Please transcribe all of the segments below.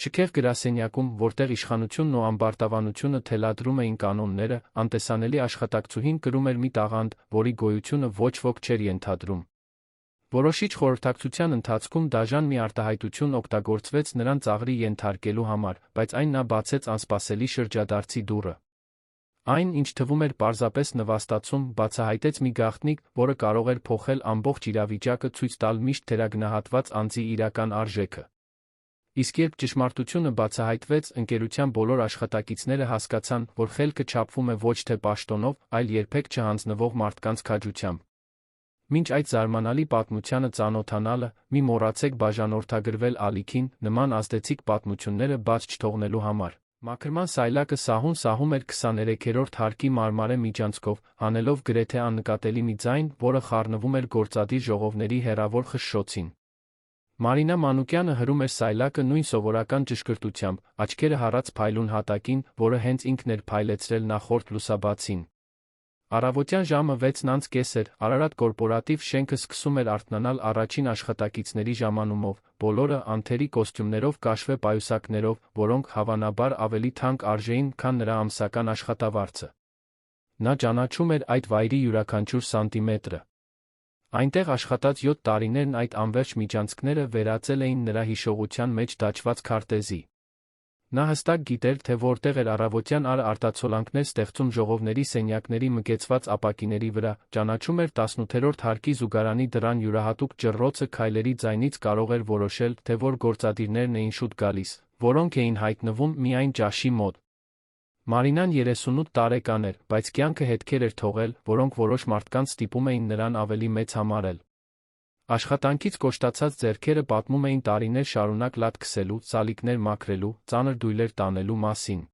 Շքեղ գրասենյակում, որտեղ իշխանությունն ու ամբարտավանությունը թելադրում էին կանոնները, անտեսանելի աշխատակցուհին կրում էր մի տաղանդ, որի գոյությունը ոչ ոք չէր ենթադրում։ Որոշիչ խորհրդակցության ընթացքում դաժան մի արտահայտություն օգտագործվեց նրան ծաղրի ենթարկելու համար, բայց այն նա բացեց անսպասելի շրջադարձի դուռը։ Այն, ինչ թվում էր պարզապես նվաստացում, բացահայտեց մի գաղտնիք, որը կարող էր փոխել ամբողջ իրավիճակը, ցույց տալ միշտ թերագնահատված անձի իրական արժեքը։ Իսկ երբ ճշմարտությունը բացահայտվեց, ընկերության բոլոր աշխատակիցները հասկացան, որ խելքը չափվում է ոչ թե պաշտոնով, այլ երբեք չհանձնվող մարդկանց քաջությամբ։ Մինչ այդ զարմանալի պատմությանը ծանոթանալը, մի մոռացեք բաժանորդագրվել ալիքին, նման ազդեցիկ պատմությունները բաց չթողնելու համար։ Մաքրման սայլակը սահում էր 23-րդ հարկի մարմարե միջանցքով, հանելով գրեթե աննկատելի մի ձայն, որը խառնվում էր գործադիր ժողովների հեռավոր խշշոցին։ Մարինա Մանուկյանը հրում էր սայլակը նույն սովորական ճշգրտությամբ, աչքերը հառած փայլուն հատակին, որը հենց ինքն էր փայլեցրել նախորդ լուսաբացին։ Առավոտյան ժամը 6:30 էր, Արարատ կորպորատիվ շենքը սկսում էր արթնանալ առաջին աշխատակիցների ժամանումով, բոլորը անթերի կոստյումներով, կաշվե պայուսակներով, որոնք հավանաբար ավելի թանկ արժեին, քան նրա ամսական աշխատավարձը։ Նա ճանաչում էր այդ վայրի յուրաքանչյուր սանտիմետրը։ Այնտեղ աշխատած 7 տարիներն այդ անվերջ միջանցքները վերածել էին նրա հիշողության մեջ դաջված քարտեզի։ Նա հստակ գիտեր, թե որտեղ էր առավոտյան արտացոլանքներ ստեղծում ժողովների սենյակների մկեցված ապակիների վրա, ճանաչում էր 18-րդ հարկի զուգարանի դռան յուրահատուկ ջռոցը, քայլերի ձայնից կարող էր որոշել, թե որ գործադիրներն էին շուտ գալիս, որոնք էին հայտնվում միայն ճաշի մոտ։ Մարինան 38 տարեկան էր, բայց կյանքը հետքեր էր թողել, որոնք որոշ մարդկանց ստիպում էին նրան ավելի մեծ համարել։ Աշխատանքից կոշտացած ձեռքերը պատմում էին տարիներ շարունակ լադ քսելու, սալիկներ մաքրելու, ծանր դույլեր տանելու մասին։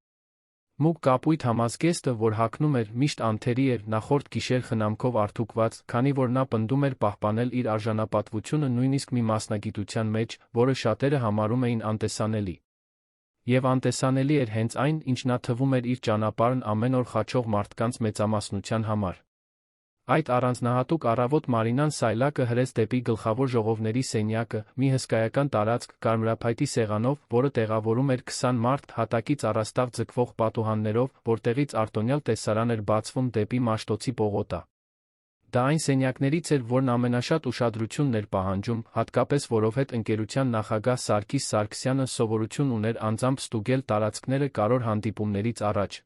Մուգ կապույտ համազգեստը, որ հագնում էր, միշտ անթերի էր, նախորդ գիշեր խնամքով արթուկված, քանի որ նա պնդում էր պահպանել իր արժանապատվությունը նույնիսկ մի մասնագիտության մեջ, որը շատերը համարում էին անտեսանելի։ Եվ անտեսանելի էր հենց այն, ինչ նա թվում էր իր ճանապարհն ամեն օր խաչող մարդկանց մեծամասնության համար։ Այդ առանձնահատուկ առավոտ Մարինան սայլակը հրեց դեպի գլխավոր ժողովների սենյակը, մի հսկայական տարածք, կարմրափայտի սեղանով, որը տեղավորում էր 20 մարդ, հատակից առաստաղ ձգվող պատուհաններով, որտեղից արտոնյալ տեսարան էր բացվում դեպի Մաշտոցի պողոտա։ Դա այն սենյակներից էր, որն ամենաշատ ուշադրությունն էր պահանջում, հատկապես որովհետև ընկերության նախագահ Սարգիս Սարգսյանը սովորություն ուներ անձամբ ստուգել տարածքները կարևոր հանդիպումներից առաջ։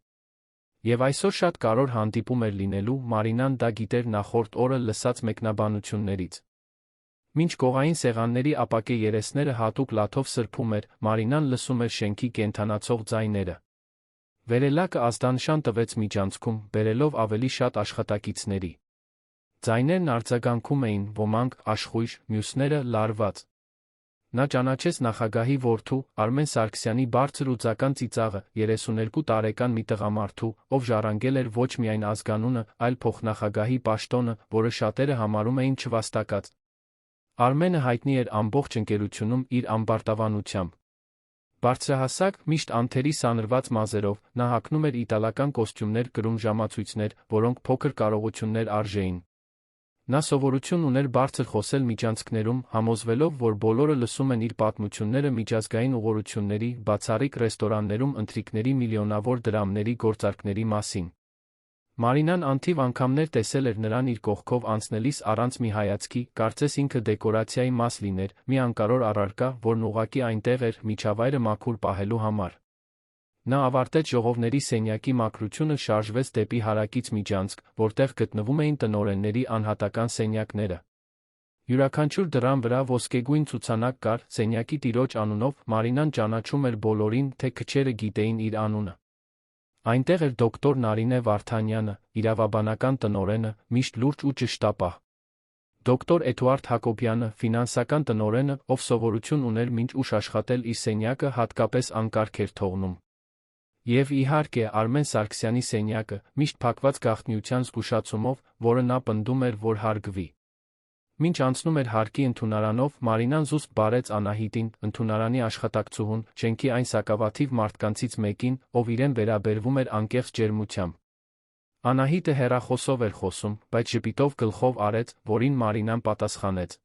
Եվ այսօր շատ կարևոր հանդիպում էր լինելու, Մարինան դա գիտեր նախորդ օրը լսած մեկնաբանություններից։ Մինչ կողային սեղանների ապակե երեսները հատուկ լաթով սրբում էր, Մարինան լսում էր շենքի կենդանացող ձայները։ Վերելակը ազդանշան տվեց միջանցքում, բերելով ավելի շատ աշխատակիցների։ Ձայներն արձագանքում էին, ոմանք աշխույժ, մյուսները լարված։ Նա ճանաչեց նախագահի որդու, Արմեն Սարգսյանի բարձր ու ձական ծիծաղը, 32 տարեկան մի տղամարդու, ով ժառանգել էր ոչ միայն ազգանունը, այլ փոխնախագահի պաշտոնը, որը շատերը համարում էին չվաստակած։ Արմենը հայտնի էր ամբողջ ընկերությունում իր ամբարտավանությամբ։ Բարձրահասակ, միշտ անթերի սանրված մազերով, նա հագնում էր իտալական կոստյումներ, կրում ժամացույցներ, որոնք փոքր կարողություններ արժեին։ Նա սովորություն ուներ բարձր խոսել միջանցքներում, համոզվելով, որ բոլորը լսում են իր պատմությունները միջազգային ուղղությունների, բացառիկ ռեստորաններում ընթրիքների միլիոնավոր դրամների գործարքների մասին։ Մարինան անթիվ անգամներ տեսել էր նրան իր կողքով անցնելիս առանց մի հայացքի, կարծես ինքը դեկորացիայի մաս լիներ, մի անկարող առարկա, որն ուղղակի այնտեղ էր միջավայրը մաքուր պահելու համար։ Նա ավարտեց ժողովների սենյակի մաքրությունը, շարժվեց դեպի հարակից միջանցք, որտեղ գտնվում էին տնօրենների անհատական սենյակները։ Յուրաքանչյուր դռան վրա ոսկեգույն ցուցանակ կար, սենյակի տիրոջ անունով, Մարինան ճանաչում էր բոլորին, թե քչերը գիտեին իր անունը։ Այնտեղ էր դոկտոր Նարինե Վարդանյանը, իրավաբանական տնօրենը, միշտ լուրջ ու ճշտապահ։ Դոկտոր Էդուարդ Հակոբյանը, ֆինանսական տնօրենը, ով սովորություն ուներ մինչ ուշ աշխատել իր սենյակը հատկապես անկարգ էր թողնում։ Եվ իհարկե Արմեն Սարգսյանի սենյակը, միշտ փակված գաղտնիության զգուշացումով, որը նա պնդում էր, որ հարգվի։ Մինչ անցնում էր հարկի ընդունարանով, Մարինան զուսպ բարեց Անահիտին, ընդունարանի աշխատակցուհուն, շենքի այն սակավաթիվ մարդկանցից մեկին, ով իրեն վերաբերվում էր անկեղծ ջերմությամբ։ Անահիտը հեռախոսով էր խոսում, բայց ժպիտով գլխով արեց, որին Մարինան պատասխանեց։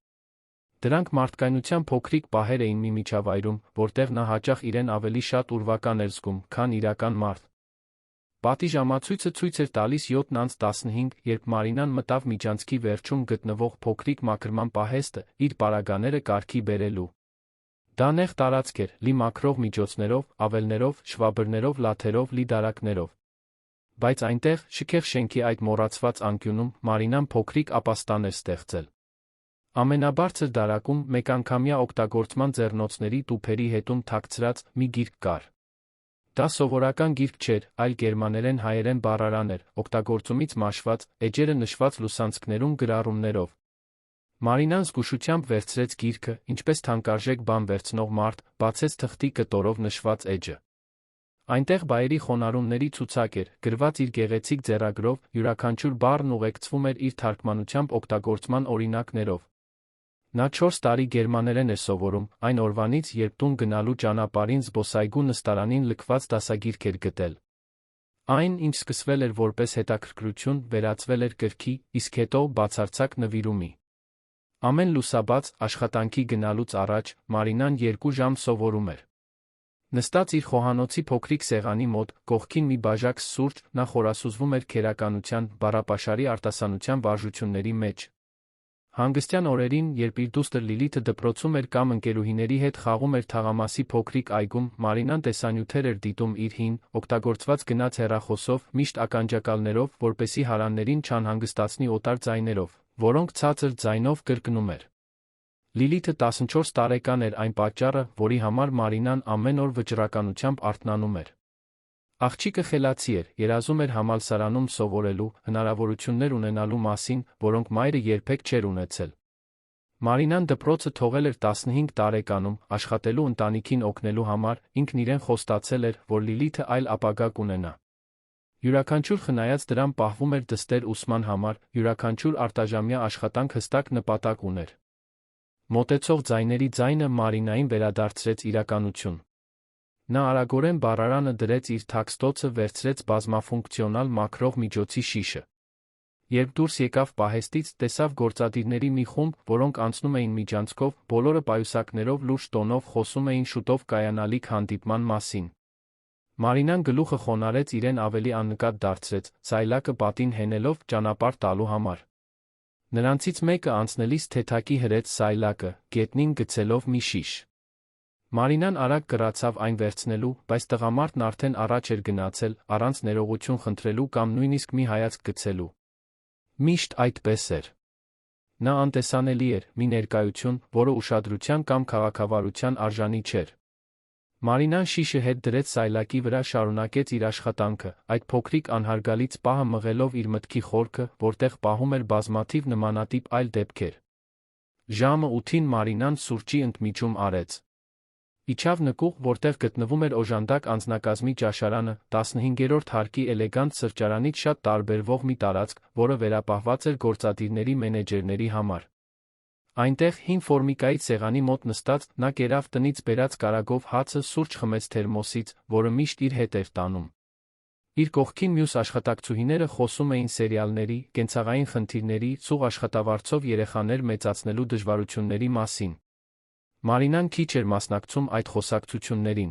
Դրանք մարդկայնության փոքրիկ պահեր էին մի միջավայրում, որտեղ նա հաճախ իրեն ավելի շատ ուրվական էր զգում, քան իրական մարդ։ Պատիժամացույցը ցույց էր տալիս 7:15, երբ Մարինան մտավ միջանցքի վերջում գտնվող փոքրիկ մաքրման պահեստը, իր պարագաները կարգի բերելու։ Դա նեղ տարածք էր, լի մաքրող միջոցներով, ավելներով, շվաբրներով, լաթերով, լի դարակներով։ Բայց այնտեղ, շքեղ շենքի այդ մոռացված անկյունում, Մարինան փոքրիկ ապաստան էր ստեղծել։ Ամենաբարձր դարակում մեկանգամյա օգտագործման ձեռնոցների տուփերի հետում թաքցրած մի գիրք կար։ Դա սովորական գիրք չէր, այլ գերմաներեն հայերեն բառարան էր, օգտագործումից մաշված, էջերը նշված լուսանցքներում գրառումներով։ Մարինան զգուշությամբ վերցրեց գիրքը, ինչպես թանկարժեք բան վերցնող մարդ, բացեց թղթի կտորով նշված էջը։ Այնտեղ բայերի խոնարհումների ցուցակ էր, գրված իր գեղեցիկ ձեռագրով, յուրաքանչյուր բառն ուղեկցվում էր իր թարգմանությամբ օգտագործման օրինակներով։ Նա 4 տարի գերմաներեն էր սովորում, այն օրվանից, երբ տուն գնալու ճանապարհին զբոսայգու նստարանին լքված դասագիրք էր գտել։ Այն, ինչ սկսվել էր որպես հետաքրքրություն, վերածվել էր գրքի, իսկ հետո բացարձակ նվիրումի։ Ամեն լուսաբաց, աշխատանքի գնալուց առաջ, Մարինան 2 ժամ սովորում էր։ Նստած իր խոհանոցի փոքրիկ սեղանի մոտ, կողքին մի բաժակ սուրճ, նա խորասուզվում էր քերականության, բառապաշարի արտասանության վարժությունների մեջ։ Հանգստյան օրերին, երբ իր դուստր Լիլիթը դպրոցում էր կամ ընկերուհիների հետ խաղում էր թաղամասի փոքրիկ այգում, Մարինան տեսանյութեր էր դիտում իր հին, օգտագործված գնաց հեռախոսով, միշտ ականջակալներով, որպեսզի հարաններին չանհանգստացնի օտար ձայներով, որոնք ցածր ձայնով կրկնում էր։ Լիլիթը 14 տարեկան էր, այն պատճառը, որի համար Մարինան ամեն օր վճռականությամբ արթնանում էր։ Աղջիկը խելացի էր, երազում էր համալսարանում սովորելու, հնարավորություններ ունենալու մասին, որոնք մայրը երբեք չէր ունեցել։ Մարինան դպրոցը թողել էր 15 տարեկանում, աշխատելու ընտանիքին օգնելու համար, ինքն իրեն խոստացել էր, որ Լիլիթը այլ ապագա կունենա։ Յուրաքանչյուր խնայած դրամ պահվում էր դստեր ուսման համար, յուրաքանչյուր արտաժամյա աշխատանք հստակ նպատակ ուներ։ Մոտեցող ձայների ձայնը Մարինային վերադարձրեց իրականություն։ Նա արագորեն բառարանը դրեց իր թաքստոցը, վերցրեց բազմաֆունկցիոնալ մաքրող միջոցի շիշը։ Երբ դուրս եկավ պահեստից, տեսավ գործադիրների մի խումբ, որոնք անցնում էին միջանցքով, բոլորը պայուսակներով լուրջ տոնով խոսում էին շուտով կայանալիք հանդիպման մասին։ Մարինան գլուխը խոնարհեց, իրեն ավելի աննկատ դարձրեց, սայլակը պատին հենելով ճանապարհ տալու համար։ Նրանցից մեկը անցնելիս թեթակի հրեց սայլակը, գետնին գցելով մի շիշ։ Մարինան արագ կռացավ այն վերցնելու, բայց տղամարդն արդեն առաջ էր գնացել, առանց ներողություն խնդրելու կամ նույնիսկ մի հայացք գցելու։ Միշտ այդպես էր։ Նա անտեսանելի էր, մի ներկայություն, որը ուշադրության կամ քաղաքավարության արժանի չէր։ Մարինան շիշը հետ դրեց սայլակի վրա, շարունակեց իր աշխատանքը, այդ փոքրիկ անհարգալից պահը մղելով իր մտքի խորքը, որտեղ պահում էր բազմաթիվ նմանատիպ այլ դեպքեր։ Ժամը 8-ին Մարինան սուրճի ընդմիջում արեց։ Իջավ նկուղ, որտեղ գտնվում էր օժանդակ անձնակազմի ճաշարանը, 15-րդ հարկի էլեգանտ սրճարանից շատ տարբերվող մի տարածք, որը վերապահված էր գործադիրների մենեջերների համար։ Այնտեղ հին ֆորմիկայի սեղանի մոտ նստած, նա կերավ տնից բերած կարագով հացը, սուրճ խմեց թերմոսից, որը միշտ իր հետ էր տանում։ Իր կողքին մյուս աշխատակցուհիները խոսում էին սերիալների, կենցաղային խնդիրների, ցուղ աշխատավարձով երեխաներ մեծացնելու դժվարությունների մասին։ Մարինան քիչ էր մասնակցում այդ խոսակցություններին։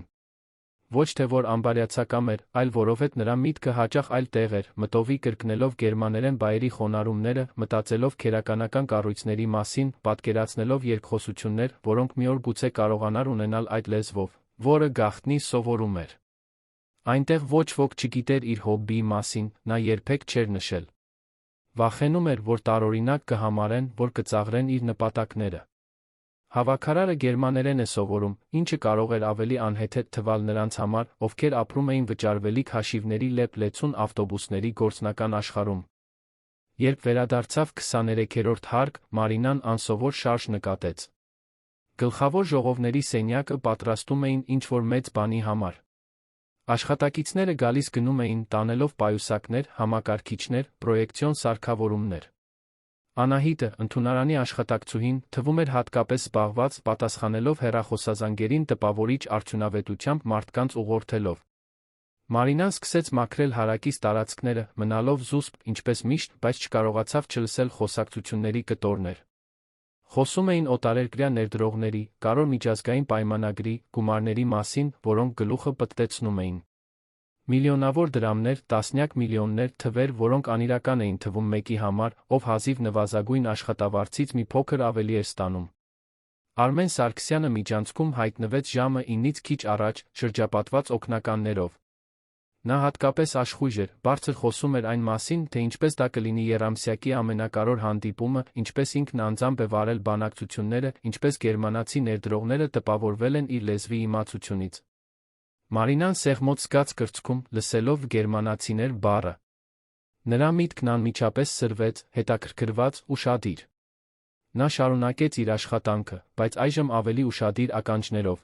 Ոչ թե որ անբարյացակամ էր, այլ որովհետև նրա միտքը հաճախ այլ տեղ էր, մտովի կրկնելով գերմաներեն բայերի խոնարհումները, մտածելով քերականական կառույցների մասին, պատկերացնելով երկխոսություններ, որոնք մի օր գուցե կարողանար ունենալ այդ լեզվով, որը գաղտնի սովորում էր։ Այնտեղ ոչ ոք չգիտեր իր հոբբիի մասին, նա երբեք չէր նշել։ Վախենում էր, որ տարօրինակ կհամարեն, որ կծաղրեն իր նպատակները։ Հավաքարարը գերմաներեն է սովորում, ինչը կարող էր ավելի անհեթեթ թվալ նրանց համար, ովքեր ապրում էին վճարվելիք հաշիվների լեփ-լեցուն ավտոբուսների գործնական աշխարհում։ Երբ վերադարձավ 23-րդ հարկ, Մարինան անսովոր շարժ նկատեց։ Գլխավոր ժողովների սենյակը պատրաստում էին ինչ-որ մեծ բանի համար։ Աշխատակիցները գալիս գնում էին, տանելով պայուսակներ, համակարգիչներ, պրոյեկցիոն սարքավորումներ։ Անահիտը, ընդունարանի աշխատակցուհին, թվում էր հատկապես զբաղված, պատասխանելով հեռախոսազանգերին տպավորիչ արդյունավետությամբ մարդկանց ուղղորդելով։ Մարինան սկսեց մաքրել հարակից տարածքները, մնալով զուսպ, ինչպես միշտ, բայց չկարողացավ չլսել խոսակցությունների կտորներ։ Խոսում էին օտարերկրյա ներդրողների, կարևոր միջազգային պայմանագրի, գումարների մասին, որոնք գլուխը պտտեցնում էին։ Միլիոնավոր դրամներ, տասնյակ միլիոններ, թվեր, որոնք անիրական էին թվում մեկի համար, ով հազիվ նվազագույն աշխատավարձից մի փոքր ավելի էր ստանում։ Արմեն Սարգսյանը միջանցքում հայտնվեց ժամը 9-ից քիչ առաջ, շրջապատված օգնականներով։ Նա հատկապես աշխույժ էր, բարձր խոսում էր այն մասին, թե ինչպես դա կլինի եռամսյակի ամենակարևոր հանդիպումը, ինչպես ինքն անձամբ է վարել բանակցությունները, ինչպես գերմանացի ներդրողները տպավորվել են իր լեզվի իմացությունից։ Մարինան սեղմոտ զգաց կրծքում, լսելով գերմանացիներ բառը։ Նրա միտքն անմիջապես սրվեց, հետաքրքրված, ուշադիր։ Նա շարունակեց իր աշխատանքը, բայց այժմ ավելի ուշադիր ականջներով։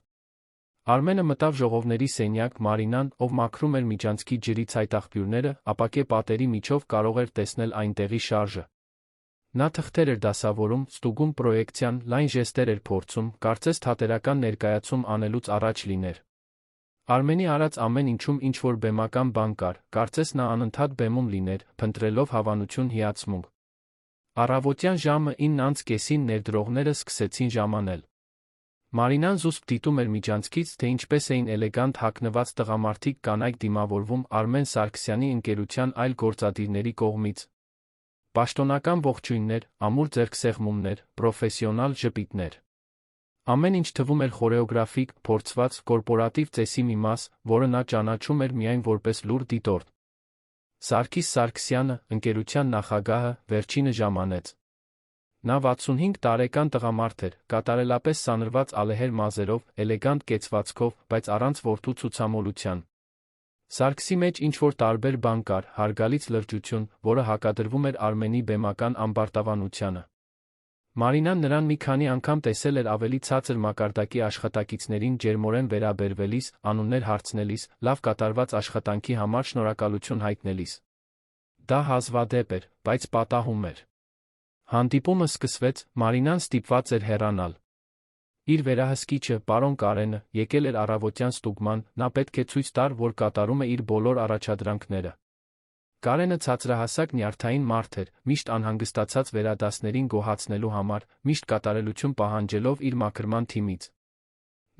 Արմենը մտավ ժողովների սենյակ, Մարինան, ով մաքրում էր միջանցքի ջրի ցայտաղբյուրները, ապակե պատերի միջով կարող էր տեսնել այնտեղի շարժը։ Նա թղթեր էր դասավորում, ստուգում պրոյեկցիան, լայն ժեստեր էր փորձում, կարծես թատերական ներկայացում անելուց առաջ լիներ։ Արմենի արած ամեն ինչում ինչ-որ բեմական բան կար, կարծես նա անընդհատ բեմում լիներ, փնտրելով հավանություն հիացմունք։ Առավոտյան ժամը 9:30-ին ներդրողները սկսեցին ժամանել։ Մարինան զուսպ դիտում էր միջանցքից, թե ինչպես էին էլեգանտ հագնված տղամարդիկ կանայք դիմավորվում Արմեն Սարգսյանի ընկերության այլ գործադիրների կողմից։ Պաշտոնական ողջույններ, ամուր ձեռքսեղմումներ, պրոֆեսիոնալ ժպիտներ։ Ամեն ինչ թվում էր խորեոգրաֆիկ, փորձված, կորպորատիվ ծեսի մի մաս, որը նա ճանաչում էր միայն որպես լուր դիտորդ։ Սարգիս Սարգսյանը, ընկերության նախագահը, վերջինը ժամանեց։ Նա 65 տարեկան տղամարդ էր, կատարելապես սանրված ալեհեր մազերով, էլեգանտ կեցվածքով, բայց առանց որդու ցուցամոլության։ Սարգսի մեջ ինչ-որ տարբեր բան կար, հարգալից լրջություն, որը հակադրվում էր Արմենի բեմական ամբարտավանությանը։ Մարինան նրան մի քանի անգամ տեսել էր ավելի ցածր մակարդակի աշխատակիցներին ջերմորեն վերաբերվելիս, անուններ հարցնելիս, լավ կատարված աշխատանքի համար շնորհակալություն հայտնելիս։ Դա հազվադեպ էր, բայց պատահում էր։ Հանդիպումը սկսվեց, Մարինան ստիպված էր հեռանալ։ Իր վերահսկիչը, պարոն Կարենը, եկել էր առավոտյան ստուգման, նա պետք է ցույց տար, որ կատարում է իր բոլոր առաջադրանքները։ Կարենը ցածրահասակ նյարդային մարդ էր, միշտ անհանգստացած վերադասներին գոհացնելու համար, միշտ կատարելություն պահանջելով իր մաքրման թիմից։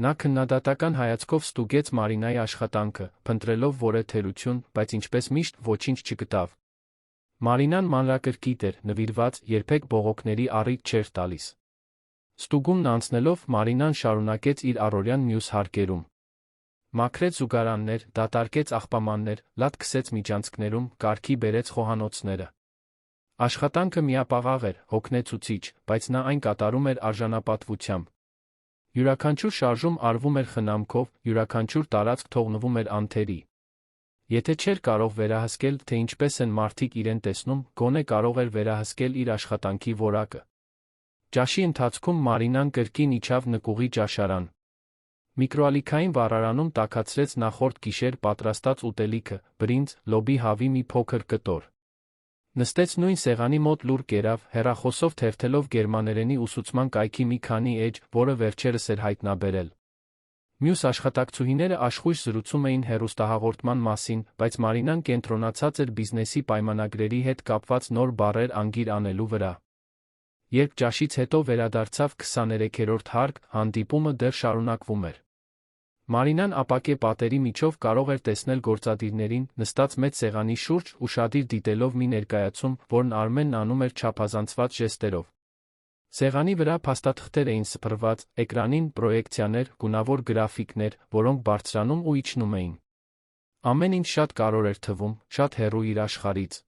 Նա քննադատական հայացքով ստուգեց Մարինայի աշխատանքը, փնտրելով որևէ թերություն, բայց ինչպես միշտ ոչինչ չգտավ։ Մարինան մանրակրկիտ էր, նվիրված, երբեք բողոքների առիթ չէր տալիս։ Ստուգումն անցնելով, Մարինան շարունակեց իր առօրյան մյուս հարկերում։ Մաքրեց զուգարաններ, դատարկեց աղբամաններ, լադ քսեց միջանցքներում, կարգի բերեց խոհանոցները։ Աշխատանքը միապաղաղ էր, հոգնեցուցիչ, բայց նա այն կատարում էր արժանապատվությամբ։ Յուրաքանչյուր շարժում արվում էր խնամքով, յուրաքանչյուր տարածք թողնվում էր անթերի։ Եթե չէր կարող վերահսկել, թե ինչպես են մարդիկ իրեն տեսնում, գոնե կարող էր վերահսկել իր աշխատանքի որակը։ Ճաշի ընթացքում Մարինան կրկին իջավ նկուղի ճաշարան։ Միկրոալիքային վառարանում տաքացրեց նախորդ գիշեր պատրաստած ուտելիքը, բրինձ, լոբի հավի մի փոքր կտոր։ Նստեց նույն սեղանի մոտ լուր կերավ, հեռախոսով թերթելով գերմաներենի ուսուցման կայքի մի քանի էջ, որը վերջերս էր հայտնաբերել։ Մյուս աշխատակցուհիները աշխույժ զրուցում էին հեռուստահաղորդման մասին, բայց Մարինան կենտրոնացած էր բիզնեսի պայմանագրերի հետ կապված նոր բառեր անգիր անելու վրա։ Երբ ճաշից հետո վերադարձավ 23-րդ հարկ, հանդիպումը դեռ շարունակվում էր։ Մարինան ապակե պատերի միջով կարող էր տեսնել գործադիրներին, նստած մեծ սեղանի շուրջ, ուշադիր դիտելով մի ներկայացում, որն Արմենն անում էր չափազանցված ժեստերով։ Սեղանի վրա փաստաթղթեր էին սփռված, էկրանին պրոյեկցիաներ, գունավոր գրաֆիկներ, որոնք բարձրանում ու իջնում էին։ Ամեն ինչ շատ կարևոր էր թվում, շատ հեռու իր աշխարհից։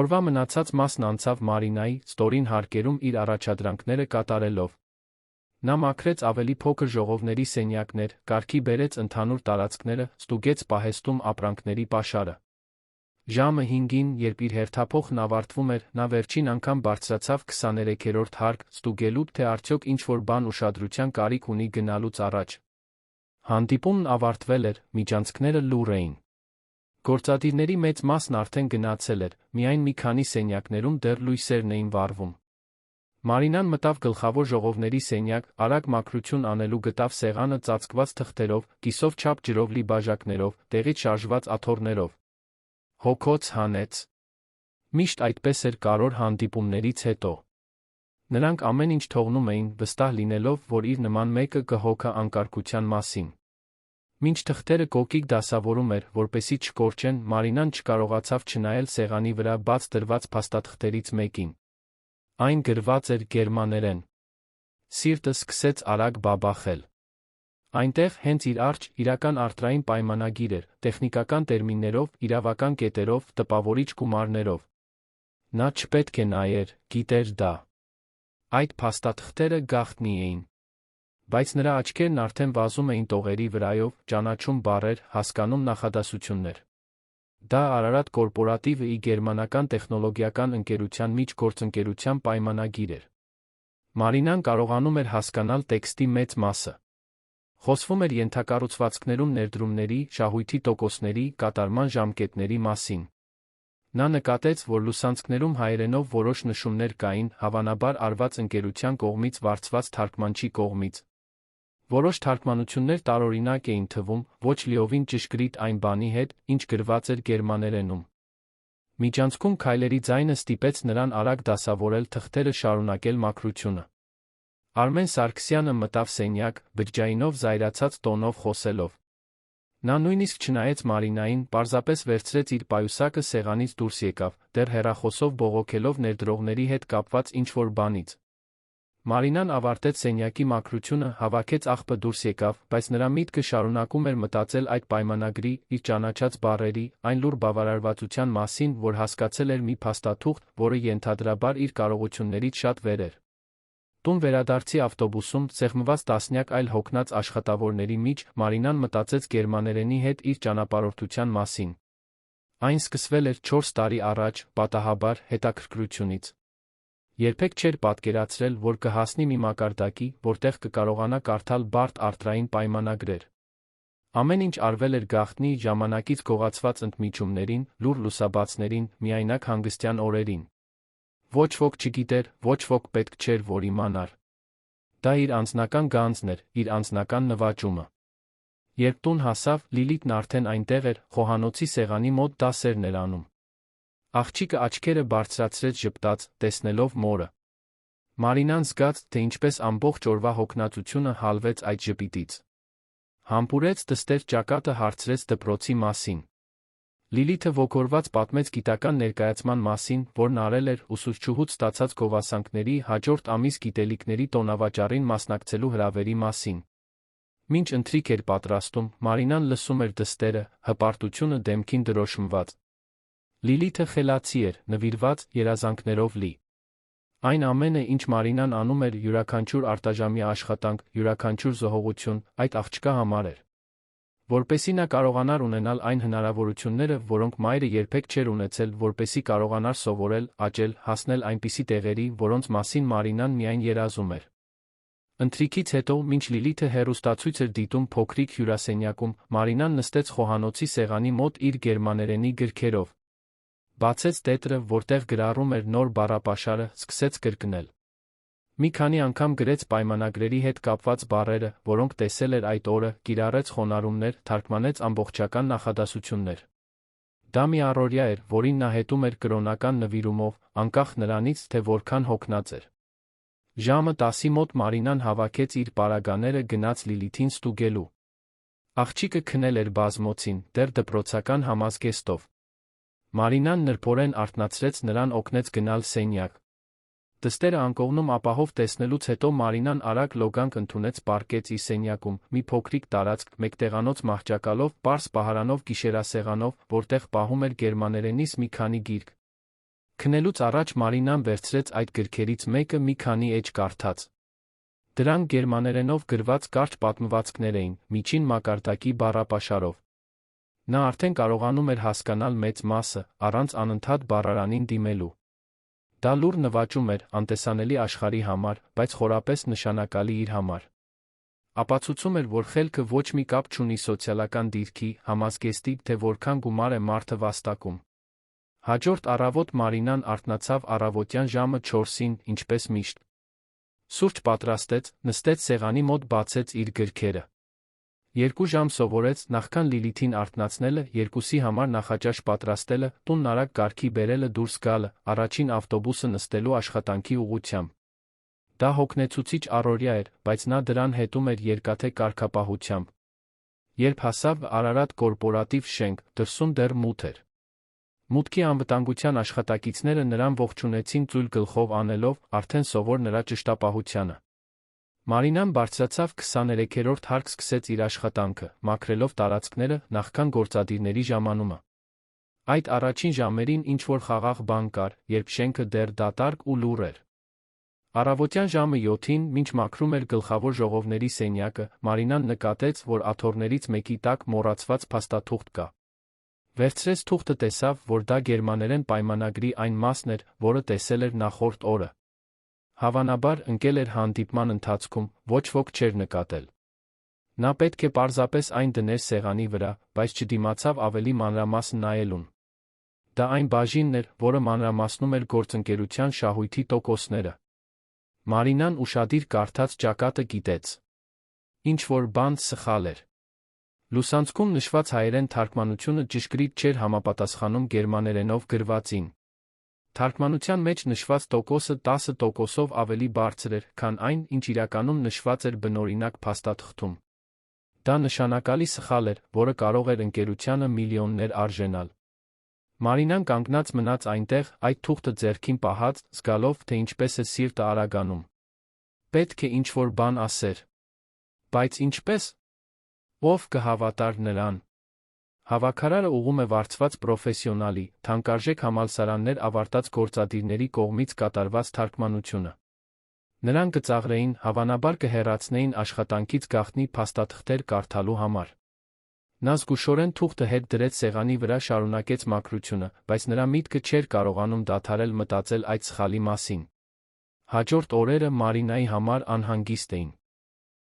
Օրվա մնացած մասն անցավ Մարինայի, ստորին հարկերում իր առաջադրանքները կատարելով։ Նա մաքրեց ավելի փոքր ժողովների սենյակներ, կարգի բերեց ընդհանուր տարածքները, ստուգեց պահեստում ապրանքների պաշարը։ Ժամը 5-ին, երբ իր հերթափոխն ավարտվում էր, նա վերջին անգամ բարձրացավ 23-րդ հարկ, ստուգելու, թե արդյոք ինչ-որ բան ուշադրության կարիք ունի գնալուց առաջ։ Հանդիպումն ավարտվել էր, միջանցքները լուռ էին։ Գործադիրների մեծ մասն արդեն գնացել էր, միայն մի քանի սենյակներում դեռ լույսերն էին վառվում։ Մարինան մտավ գլխավոր ժողովների սենյակ, արագ մաքրություն անելու գտավ սեղանը ծածկված թղթերով, կիսով չափ ջրով լի բաժակներով, տեղից շարժված աթոռներով։ Հոգոց հանեց։ Միշտ այդպես էր կարևոր հանդիպումներից հետո։ Նրանք ամեն ինչ թողնում էին, վստահ լինելով, որ իր նման մեկը կհոգա անկարգության մասին։ Մինչ թղթերը կոկիկ դասավորում էր, որպեսզի չկորչեն, Մարինան չկարողացավ չնայել սեղանի վրա բաց դրված փաստաթղթերից մեկին։ Այն գրված էր գերմաներեն։ Սիրտը սկսեց արագ բաբախել։ Այնտեղ հենց իր առջ իրական արտրային պայմանագիր էր, տեխնիկական տերմիններով, իրավական կետերով, տպավորիչ գումարներով։ Նա չպետք է նայեր, գիտեր դա։ Այդ փաստաթղթերը գաղտնի էին։ Բայց նրա աչքերն արդեն վազում էին տողերի վրայով, ճանաչում բառեր, հասկանում նախադասություններ։ Դա Արարատ կորպորատիվը ի գերմանական տեխնոլոգիական ընկերության մեջ գործընկերության պայմանագիր էր։ Մարինան կարողանում էր հասկանալ տեքստի մեծ մասը։ Խոսվում էր ենթակառուցվածքներում ներդրումների, շահույթի տոկոսների, կատարման ժամկետների մասին։ Նա նկատեց, որ լուսանցքներում հայերենով որոշ նշումներ կային, հավանաբար արված ընկերության կողմից վարձված թարգմանչի կողմից։ Որոշ թարգմանություններ տարօրինակ էին թվում, ոչ լիովին ճշգրիտ այն բանի հետ, ինչ գրված էր գերմաներենում։ Միջանցքում քայլերի ձայնը ստիպեց նրան արագ դասավորել թղթերը, շարունակել մաքրությունը։ Արմեն Սարգսյանը մտավ սենյակ, բջջայինով զայրացած տոնով խոսելով։ Նա նույնիսկ չնայեց Մարինային, պարզապես վերցրեց իր պայուսակը սեղանից դուրս եկավ, դեռ հեռախոսով բողոքելով ներդրողների հետ կապված ինչ-որ բանից։ Մարինան ավարտեց սենյակի մաքրությունը, հավաքեց աղբը դուրս եկավ, բայց նրա միտքը շարունակում էր մտածել այդ պայմանագրի, իր ճանաչած բառերի, այն լուր բավարարվածության մասին, որ հասկացել էր մի փաստաթուղթ, որը ենթադրաբար իր կարողություններից շատ վեր էր։ Տուն վերադարձի ավտոբուսում, սեղմված տասնյակ այլ հոգնած աշխատավորների մեջ, Մարինան մտածեց գերմաներենի հետ իր ճանապարհորդության մասին։ Այն սկսվել էր 4 տարի առաջ, պատահաբար, հետաքրքրությունից։ Երբեք չէր պատկերացրել, որ կհասնի մի մակարդակի, որտեղ կկարողանա կարդալ բարդ արտրային պայմանագրեր։ Ամեն ինչ արվել էր գաղտնի, ժամանակից գողացված ընդմիջումներին, լուր լուսաբացներին, միայնակ հանգստյան օրերին։ Ոչ ոք չգիտեր, ոչ ոք պետք չէր, որ իմանար։ Դա իր անձնական գանձն էր, իր անձնական նվաճումը։ Երբ տուն հասավ, Լիլիթն արդեն այնտեղ էր, խոհանոցի սեղանի մոտ դասերն էր անում։ Աղջիկը աչքերը բարձրացրեց ժպտաց, տեսնելով մորը։ Մարինան զգաց, թե ինչպես ամբողջ օրվա հոգնածությունը հալվեց այդ ժպիտից։ Համբուրեց դստեր ճակատը, հարցրեց դպրոցի մասին։ Լիլիթը ոգորված պատմեց գիտական ներկայացման մասին, որն արել էր, ուսուցչուհուց ստացած գովասանքների, հաջորդ ամիս գիտելիքների տոնավաճառին մասնակցելու հրավերի մասին։ Մինչ ընթրիք էր պատրաստում, Մարինան լսում էր դստերը, հպարտությունը դեմքին դրոշմված։ Լիլիթը խելացի էր, նվիրված, երազանքներով լի։ Այն ամենը, ինչ Մարինան անում էր, յուրաքանչյուր արտաժամյա աշխատանք, յուրաքանչյուր զոհողություն, այդ աղջկա համար էր։ Որպեսզի նա կարողանար ունենալ այն հնարավորությունները, որոնք մայրը երբեք չէր ունեցել, որպեսզի կարողանար սովորել, աճել, հասնել այնպիսի տեղերի, որոնց մասին Մարինան միայն երազում էր։ Ընթրիքից հետո, մինչ Լիլիթը հեռուստացույց էր դիտում փոքրիկ հյուրասենյակում, Մարինան նստեց խոհանոցի սեղանի մոտ իր գերմաներենի գրքերով։ Բացեց տետրը, որտեղ գրառում էր նոր բառապաշարը, սկսեց կրկնել։ Մի քանի անգամ գրեց պայմանագրերի հետ կապված բառերը, որոնք տեսել էր այդ օրը, կիրառեց խոնարհումներ, թարգմանեց ամբողջական նախադասություններ։ Դա մի առօրյա էր, որին նա հետում էր կրոնական նվիրումով, անկախ նրանից, թե որքան հոգնած էր։ Ժամը 10-ի մոտ Մարինան հավաքեց իր պարագաները, գնաց Լիլիթին ստուգելու։ Աղջիկը քնել էր բազմոցին, դեռ դպրոցական համազգեստով։ Մարինան նրբորեն արթնացրեց նրան, օգնեց գնալ սենյակ։ Դստերը անկողնում ապահով տեսնելուց հետո Մարինան արագ լոգանք ընդունեց, պառկեց իր սենյակում, մի փոքրիկ տարածք, մեկտեղանոց մահճակալով, պարզ պահարանով, գիշերասեղանով, որտեղ պահում էր գերմաներենից մի քանի գիրք։ Քնելուց առաջ Մարինան վերցրեց այդ գրքերից մեկը, մի քանի էջ կարդաց։ Դրանք գերմաներենով գրված կարճ պատմվածքներ էին, միջին մակարդակի բառապաշարով։ Նա արդեն կարողանում էր հասկանալ մեծ մասը, առանց անընդհատ բառարանին դիմելու։ Դա լուր նվաճում էր, անտեսանելի աշխարհի համար, բայց խորապես նշանակալի իր համար։ Ապացուցում էր, որ խելքը ոչ մի կապ չունի սոցիալական դիրքի, համազգեստի, թե որքան գումար է մարդը վաստակում։ Հաջորդ առավոտ Մարինան արթնացավ առավոտյան ժամը 4-ին, ինչպես միշտ։ Սուրճ պատրաստեց, նստեց սեղանի մոտ, բացեց իր գրքերը։ 2 ժամ սովորեց, նախքան Լիլիթին արթնացնելը, 2-ի համար նախաճաշ պատրաստելը, տունն արագ կարգի բերելը, դուրս գալը, առաջին ավտոբուսը նստելու աշխատանքի ուղղությամբ։ Դա հոգնեցուցիչ առօրյա էր, բայց նա դրան հետում էր երկաթե կարգապահությամբ։ Երբ հասավ Արարատ կորպորատիվ շենք, դրսում դեռ մութ էր։ Մուտքի անվտանգության աշխատակիցները նրան ողջունեցին ծույլ գլխով անելով, արդեն սովոր նրա ճշտապահությանը։ Մարինան բարձրացավ 23-րդ հարկ սկսեց իր աշխատանքը, մաքրելով տարածքները նախքան գործադիրների ժամանումը։ Այդ առաջին ժամերին ինչ-որ խաղաղ բան կար, երբ շենքը դեռ դատարկ ու լուռ էր։ Առավոտյան ժամը 7-ին, մինչ մաքրում էր գլխավոր ժողովների սենյակը, Մարինան նկատեց, որ աթոռներից մեկի տակ մոռացված փաստաթուղթ կա։ Վերցրեց թուղթը, տեսավ, որ դա գերմաներեն պայմանագրի այն մասն էր, որը տեսել էր նախորդ օրը։ Հավանաբար ընկել էր հանդիպման ընթացքում, ոչ ոք չէր նկատել։ Նա պետք է պարզապես այն դներ սեղանի վրա, բայց չդիմացավ ավելի մանրամասն նայելուն։ Դա այն բաժինն էր, որը մանրամասնում էր գործընկերության շահույթի տոկոսները։ Մարինան ուշադիր կարդաց ճակատը, գիտեց։ Ինչ-որ բան սխալ էր։ Լուսանցքում նշված հայերեն թարգմանությունը ճշգրիտ չէր համապատասխանում գերմաներենով գրվածին։ Թարգմանության մեջ նշված տոկոսը 10%-ով ավելի բարձր էր, քան այն, ինչ իրականում նշված էր բնօրինակ փաստաթղթում։ Դա նշանակալի սխալ էր, որը կարող էր ընկերությանը միլիոններ արժենալ։ Մարինան կանգնած մնաց այնտեղ, այդ թուղթը ձեռքին պահած, զգալով, թե ինչպես է սիրտը արագանում։ Պետք է ինչ-որ բան ասեր։ Բայց ինչպես։ Ով կհավատար նրան։ Հավաքարարը ուղղում է վարձված պրոֆեսիոնալի, թանկարժեք համալսարաններ ավարտած գործադիրների կողմից կատարված թարգմանությունը։ Նրան կծաղրեին, հավանաբար կհեռացնեին աշխատանքից գաղտնի փաստաթղթեր կարդալու համար։ Նա զգուշորեն թուղթը հետ դրեց սեղանի վրա, շարունակեց մաքրությունը, բայց նրա միտքը չէր կարողանում դադարել մտածել այդ սխալի մասին։ Հաջորդ օրերը Մարինայի համար անհանգիստ էին։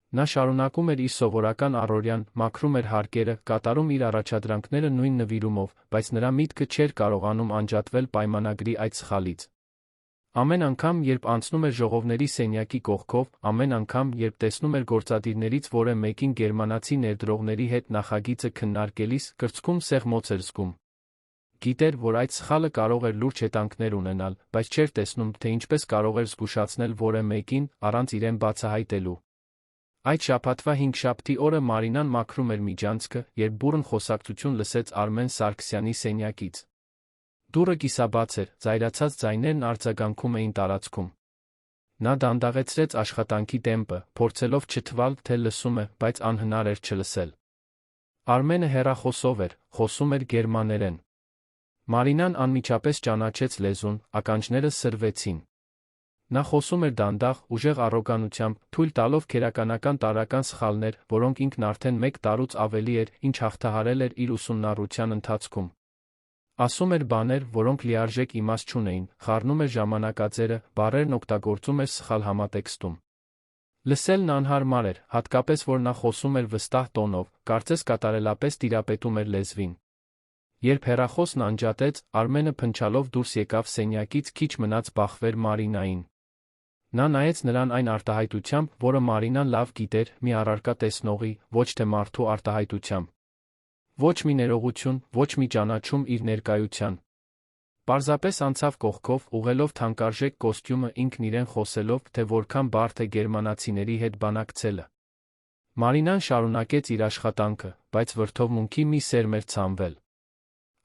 Նա շարունակում էր իր սովորական առօրյան, մաքրում էր հարկերը, կատարում իր առաջադրանքները նույն նվիրումով, բայց նրա միտքը չէր կարողանում անջատվել պայմանագրի այդ սխալից։ Ամեն անգամ, երբ անցնում էր ժողովների սենյակի կողքով, ամեն անգամ, երբ տեսնում էր գործադիրներից որը մեկին գերմանացի ներդրողների հետ նախագիծը քննարկելիս, կրծքում սեղմոց էր զգում։ Գիտեր, որ այդ սխալը կարող էր լուրջ հետանքներ ունենալ, բայց չէր տեսնում, թե ինչպես կարող էր զգուշացնել որը մեկին, առանց իրեն բացահայտելու։ Այդ շաբաթվա հինգշաբթի օրը Մարինան մաքրում էր միջանցքը, երբ բուռն խոսակցություն լսեց Արմեն Սարգսյանի սենյակից։ Դուռը կիսաբաց էր, զայրացած ձայներն արձագանքում էին տարածքում։ Նա դանդաղեցրեց աշխատանքի տեմպը, փորձելով չթվալ, թե լսում է, բայց անհնար էր չլսել։ Արմենը հեռախոսով էր, խոսում էր գերմաներեն։ Մարինան անմիջապես ճանաչեց լեզուն, ականջները սրվեցին։ Նա խոսում էր դանդաղ, ուժեղ առոգանությամբ, թույլ տալով քերականական տարրական սխալներ, որոնք ինքն արդեն 1 տարուց ավելի էր, ինչ հաղթահարել էր իր ուսումնառության ընթացքում։ Ասում էր բաներ, որոնք լիարժեք իմաստ չունեին, խառնում էր ժամանակաձերը, բառերն օգտագործում էր սխալ համատեքստում։ Լսելն անհարմար էր, հատկապես որ նա խոսում էր վստահ տոնով, կարծես կատարելապես տիրապետում էր լեզվին։ Երբ հեռախոսն անջատեց, Արմենը փնչալով դուրս եկավ սենյակից, քիչ մնաց բախվեր Մարինային։ Նա նայեց նրան այն արտահայտությամբ, որը Մարինան լավ գիտեր, մի առարկա տեսնողի, ոչ թե մարդու արտահայտությամբ։ Ոչ մի ներողություն, ոչ մի ճանաչում իր ներկայության։ Պարզապես անցավ կողքով, ուղղելով թանկարժեք կոստյումը, ինքն իրեն խոսելով, թե որքան բարդ է գերմանացիների հետ բանակցելը։ Մարինան շարունակեց իր աշխատանքը, բայց վրդովմունքի մի սերմ էր ցանվել։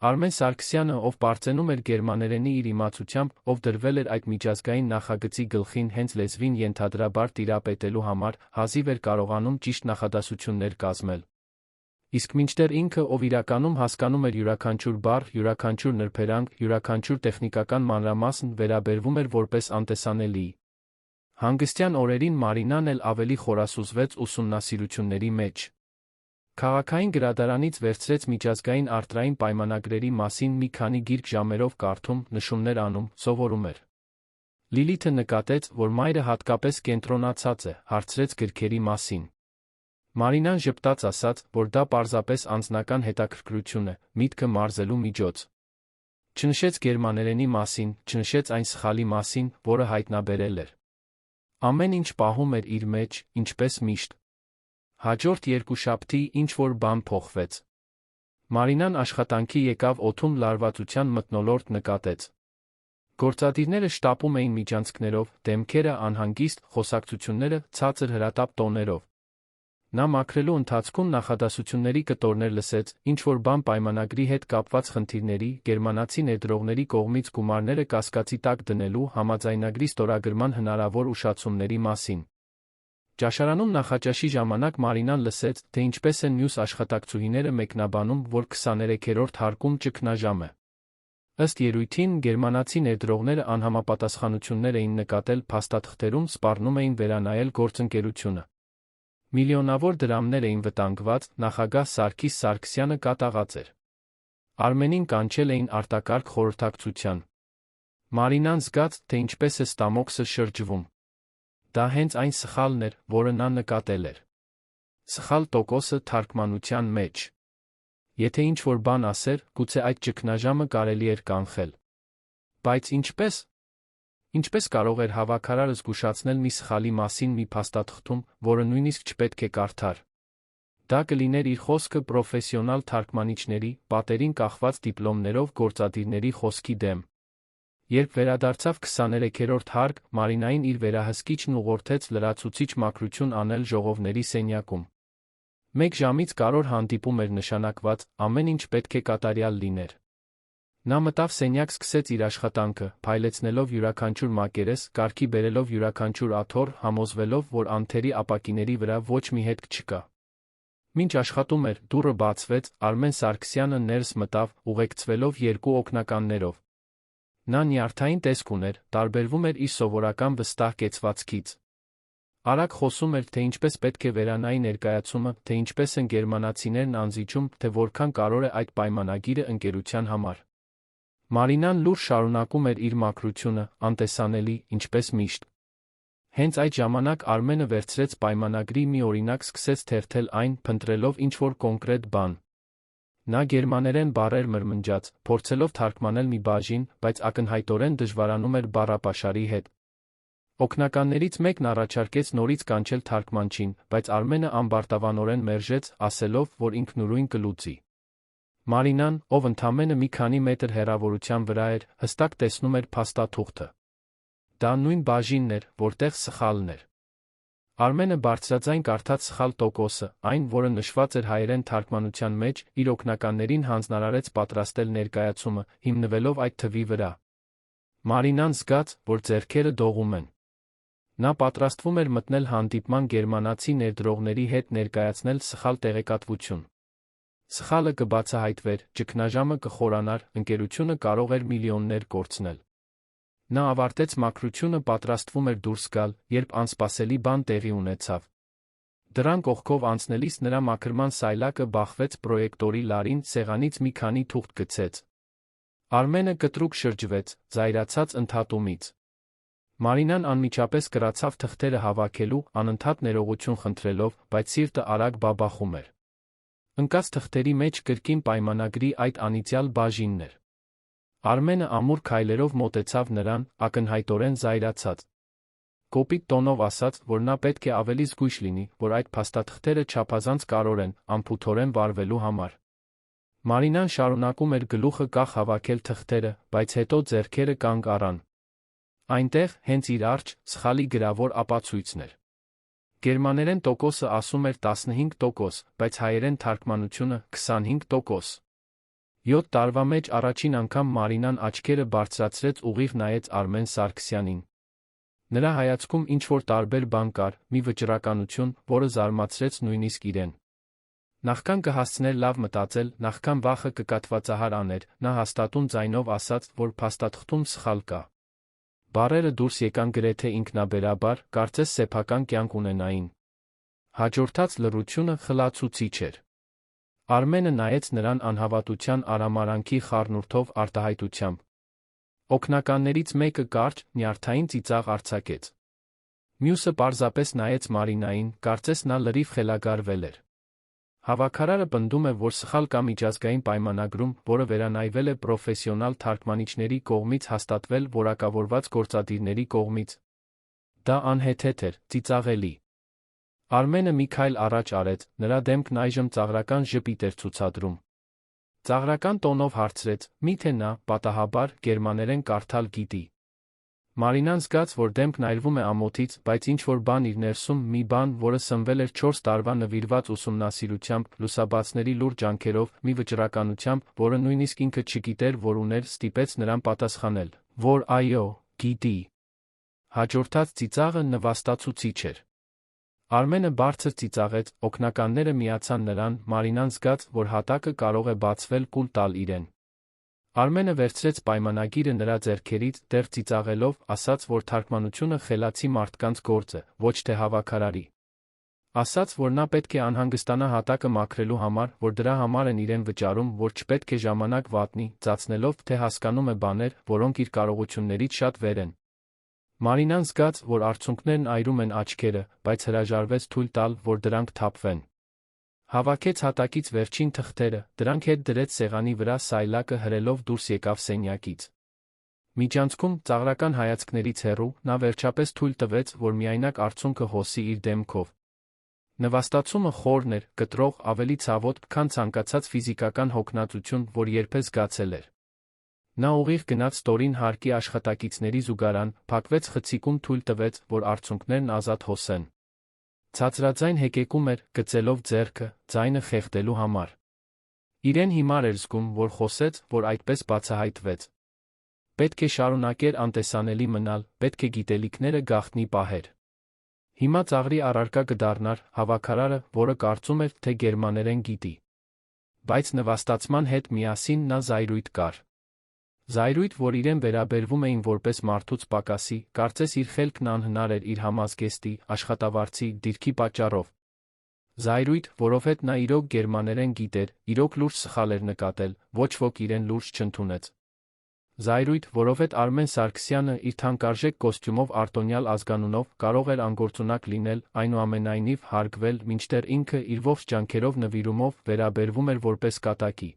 Արմեն Սարգսյանը, ով պարծենում էր գերմաներենի իր իմացությամբ, ով դրվել էր այդ միջազգային նախագծի գլխին հենց լեզվին ենթադրաբար տիրապետելու համար, հազիվ էր կարողանում ճիշտ նախադասություններ կազմել։ Իսկ մինչդեռ ինքը, ով իրականում հասկանում էր յուրաքանչյուր բառ, յուրաքանչյուր նրբերանգ, յուրաքանչյուր տեխնիկական մանրամասն, վերաբերվում էր որպես անտեսանելի։ Հանգստյան օրերին Մարինան էլ ավելի խորասուզվեց ուսումնասիրությունների մեջ։ Քաղաքային գրադարանից վերցրեց միջազգային արտրային պայմանագրերի մասին մի քանի գիրք, ժամերով կարդում, նշումներ անում, սովորում էր։ Լիլիթը նկատեց, որ մայրը հատկապես կենտրոնացած է, հարցրեց գրքերի մասին։ Մարինան ժպտաց, ասաց, որ դա պարզապես անձնական հետաքրքրություն է, միտքը մարզելու միջոց։ Չնշեց գերմաներենի մասին, չնշեց այն սխալի մասին, որը հայտնաբերել էր։ Ամեն ինչ պահում էր իր մեջ, ինչպես միշտ։ Հաջորդ երկուշաբթի ինչ-որ բան փոխվեց։ Մարինան աշխատանքի եկավ, օդում լարվածության մթնոլորտ նկատեց։ Գործադիրները շտապում էին միջանցքներով, դեմքերը անհանգիստ, խոսակցությունները ցածր հրատապ տոներով։ Նա մաքրելու ընթացքում նախադասությունների կտորներ լսեց, ինչ-որ բան պայմանագրի հետ կապված խնդիրների, գերմանացի ներդրողների կողմից գումարները կասկածի տակ դնելու, համաձայնագրի ստորագրման հնարավոր ուշացումների մասին։ Ճաշարանում նախաճաշի ժամանակ Մարինան լսեց, թե ինչպես են մյուս աշխատակցուհիները մեկնաբանում, որ 23-րդ հարկում ճգնաժամ է։ Ըստ երույթին, գերմանացի ներդրողները անհամապատասխանություններ էին նկատել փաստաթղթերում, սպառնում էին վերանայել գործընկերությունը։ Միլիոնավոր դրամներ էին վտանգված, նախագահ Սարգիս Սարգսյանը կատաղած էր։ Արմենին կանչել էին արտակարգ խորհրդակցության։ Մարինան զգաց, թե ինչպես է ստամոքսը շրջվում։ Դա հենց այն սխալն էր, որը նա նկատել էր։ Սխալ տոկոսը թարգմանության մեջ։ Եթե ինչ-որ բան ասեր, գուցե այդ ճգնաժամը կարելի էր կանխել։ Բայց ինչպես։ Ինչպես կարող էր հավաքարարը զգուշացնել մի սխալի մասին մի փաստաթղթում, որը նույնիսկ չպետք է կարդար։ Դա կլիներ իր խոսքը պրոֆեսիոնալ թարգմանիչների, պատերին կախված դիպլոմներով գործադիրների խոսքի դեմ։ Երբ վերադարձավ 23-րդ հարկ, Մարինային իր վերահսկիչն ուղղորդեց լրացուցիչ մաքրություն անել ժողովների սենյակում։ 1 ժամից կարոր հանդիպում էր նշանակված, ամեն ինչ պետք է կատարյալ լիներ։ Նա մտավ սենյակ, սկսեց իր աշխատանքը, փայլեցնելով յուրաքանչյուր մակերես, կարգի բերելով յուրաքանչյուր աթոռ, համոզվելով, որ անթերի ապակիների վրա ոչ մի հետք չկա։ Մինչ աշխատում էր, դուռը բացվեց, Արմեն Սարգսյանը ներս մտավ, ուղեկցվելով 2 օգնականներով։ Նա նյարդային տեսք ուներ, տարբերվում էր իր սովորական վստահ կեցվածքից։ Արագ խոսում էր, թե ինչպես պետք է վերանայի ներկայացումը, թե ինչպես են գերմանացիներն անզիջում, թե որքան կարևոր է այդ պայմանագիրը ընկերության համար։ Մարինան լուրջ շարունակում էր իր մաքրությունը, անտեսանելի, ինչպես միշտ։ Հենց այդ ժամանակ Արմենը վերցրեց պայմանագրի մի օրինակ, սկսեց թերթել այն, փնտրելով ինչ-որ կոնկրետ բան։ Նա գերմաներեն բառեր մրմնջաց, փորձելով թարգմանել մի բաժին, բայց ակնհայտորեն դժվարանում էր բառապաշարի հետ։ Օգնականներից մեկն առաջարկեց նորից կանչել թարգմանչին, բայց Արմենը ամբարտավանորեն մերժեց, ասելով, որ ինքնուրույն կլուծի։ Մարինան, ով ընդամենը մի քանի մետր հեռավորության վրա էր, հստակ տեսնում էր փաստաթուղթը։ Դա նույն բաժինն էր, որտեղ սխալն էր։ Արմենը բարձրաձայն կարդաց սխալ տոկոսը, այն, որը նշված էր հայերեն թարգմանության մեջ, իր օգնականներին հանձնարարեց պատրաստել ներկայացումը, հիմնվելով այդ թվի վրա։ Մարինան զգաց, որ ձեռքերը դողում են։ Նա պատրաստվում էր մտնել հանդիպման գերմանացի ներդրողների հետ ներկայացնել սխալ տեղեկատվություն։ Սխալը կբացահայտվեր, ճգնաժամը կխորանար, ընկերությունը կարող էր միլիոններ կորցնել։ Նա ավարտեց մաքրությունը, պատրաստվում էր դուրս գալ, երբ անսպասելի բան տեղի ունեցավ։ Դրան կողքով անցնելիս նրա մաքրման սայլակը բախվեց պրոյեկտորի լարին, սեղանից մի քանի թուղթ գցեց։ Արմենը կտրուկ շրջվեց, զայրացած ընդհատումից։ Մարինան անմիջապես կրացավ թղթերը հավաքելու, անընդհատ ներողություն խնդրելով, բայց սիրտը արագ բաբախում էր։ Ընկած թղթերի մեջ կրկին պայմանագրի այդ անիծյալ բաժինն էր։ Արմենը ամուր քայլերով մոտեցավ նրան, ակնհայտորեն զայրացած։ Կոպիտ տոնով ասաց, որ նա պետք է ավելի զգույշ լինի, որ այդ փաստաթղթերը չափազանց կարևոր են, անփութորեն վարվելու համար։ Մարինան շարունակում էր գլուխը կախ հավաքել թղթերը, բայց հետո ձեռքերը կանգ առան։ Այնտեղ, հենց իր առջ, սխալի գրավոր ապացույցն էր։ Գերմաներեն տոկոսը ասում էր 15%, բայց հայերեն թարգմանությունը 25%։ 7 տարվա մեջ առաջին անգամ Մարինան աչքերը բարձրացրեց, ուղիղ նայեց Արմեն Սարգսյանին։ Նրա հայացքում ինչ-որ տարբեր բան կար, մի վճռականություն, որը զարմացրեց նույնիսկ իրեն։ Նախքան կհասցներ լավ մտածել, նախքան վախը կկատվածահար աներ, նա հաստատուն ձայնով ասաց, որ փաստաթղթում սխալ կա։ Բառերը դուրս եկան գրեթե ինքնաբերաբար, կարծես սեփական կյանք ունենային։ Հաջորդած լռությունը խլացուցիչ էր։ Արմենը նայեց նրան անհավատության արամարանքի խառնուրդով արտահայտությամբ։ Օգնականներից մեկը կարճ, նյարդային ծիծաղ արձակեց։ Մյուսը պարզապես նայեց Մարինային, կարծես նա լրիվ խելագարվել էր։ Հավաքարարը պնդում է, որ սխալ կա միջազգային պայմանագրում, որը վերանայվել է պրոֆեսիոնալ թարգմանիչների կողմից հաստատվել որակավորված գործադիրների կողմից։ Դա անհեթեթ էր, ծիծաղելի։ Արմենը մի քայլ առաջ արեց, նրա դեմքն այժմ ծաղրական ժպիտ էր ցուցադրում։ Ծաղրական տոնով հարցրեց, միթե նա, պատահաբար, գերմաներեն կարդալ գիտի։ Մարինան զգաց, որ դեմքն այրվում է ամոթից, բայց ինչ-որ բան իր ներսում, մի բան, որը սնվել էր 4 տարվա նվիրված ուսումնասիրությամբ, լուսաբացների լուրջ ջանքերով, մի վճռականությամբ, որը նույնիսկ ինքը չգիտեր, որ ուներ, ստիպեց նրան պատասխանել, որ այո, գիտի։ Հաջորդած ծիծաղը նվաստացուցիչ էր։ Արմենը բարձր ծիծաղեց, օգնականները միացան նրան, Մարինան զգաց, որ հատակը կարող է բացվել կուլ տալ իրեն։ Արմենը վերցրեց պայմանագիրը նրա ձեռքերից, դեռ ծիծաղելով, ասաց, որ թարգմանությունը խելացի մարդկանց գործ է, ոչ թե հավաքարարի։ Ասաց, որ նա պետք է անհանգստանա հատակը մաքրելու համար, որ դրա համար են իրեն վճարում, որ չպետք է ժամանակ վատնի, ծածնելով, թե հասկանում է բաներ, որոնք իր կարողություններից շատ վեր են։ Մարինան զգաց, որ արցունքներն այրում են աչքերը, բայց հրաժարվեց թույլ տալ, որ դրանք թափվեն։ Հավաքեց հատակից վերջին թղթերը, դրանք հետ դրեց սեղանի վրա, սայլակը հրելով դուրս եկավ սենյակից։ Միջանցքում, ծաղրական հայացքներից հեռու, նա վերջապես թույլ տվեց, որ միայնակ արցունքը հոսի իր դեմքով։ Նվաստացումը խորն էր, կտրող, ավելի ցավոտ, քան ցանկացած ֆիզիկական հոգնածություն, որ երբեք զգացել էր։ Նա ուղիղ գնաց ստորին հարկի աշխատակիցների զուգարան, փակվեց խցիկում, թույլ տվեց, որ արցունքներն ազատ հոսեն։ Ցածրաձայն հեկեկում էր, գծելով ձեռքը, ձայնը խեղդելու համար։ Իրեն հիմար էր զգում, որ խոսեց, որ այդպես բացահայտվեց։ Պետք է շարունակեր անտեսանելի մնալ, պետք է գիտելիքները գաղտնի պահեր։ Հիմա ծաղրի առարկա կդառնար հավաքարարը, որը կարծում էր, թե գերմաներեն գիտի։ Բայց նվաստացման հետ միասին նա զայրույթ կար։ Զայրույթ, որ իրեն վերաբերվում էին որպես մարդուց պակասի, կարծես իր խելքն անհնար էր իր համազգեստի, աշխատավարձի, դիրքի պատճառով։ Զայրույթ, որովհետև նա իրոք գերմաներեն գիտեր, իրոք լուրջ սխալ էր նկատել, ոչ ոք իրեն լուրջ չընդունեց։ Զայրույթ, որովհետև Արմեն Սարգսյանը իր թանկարժեք կոստյումով արտոնյալ ազգանունով կարող էր անգործունակ լինել, այնուամենայնիվ հարգվել, մինչդեռ ինքը իր ողջ ջանքերով նվիրումով վերաբերվում էր որպես կատակի։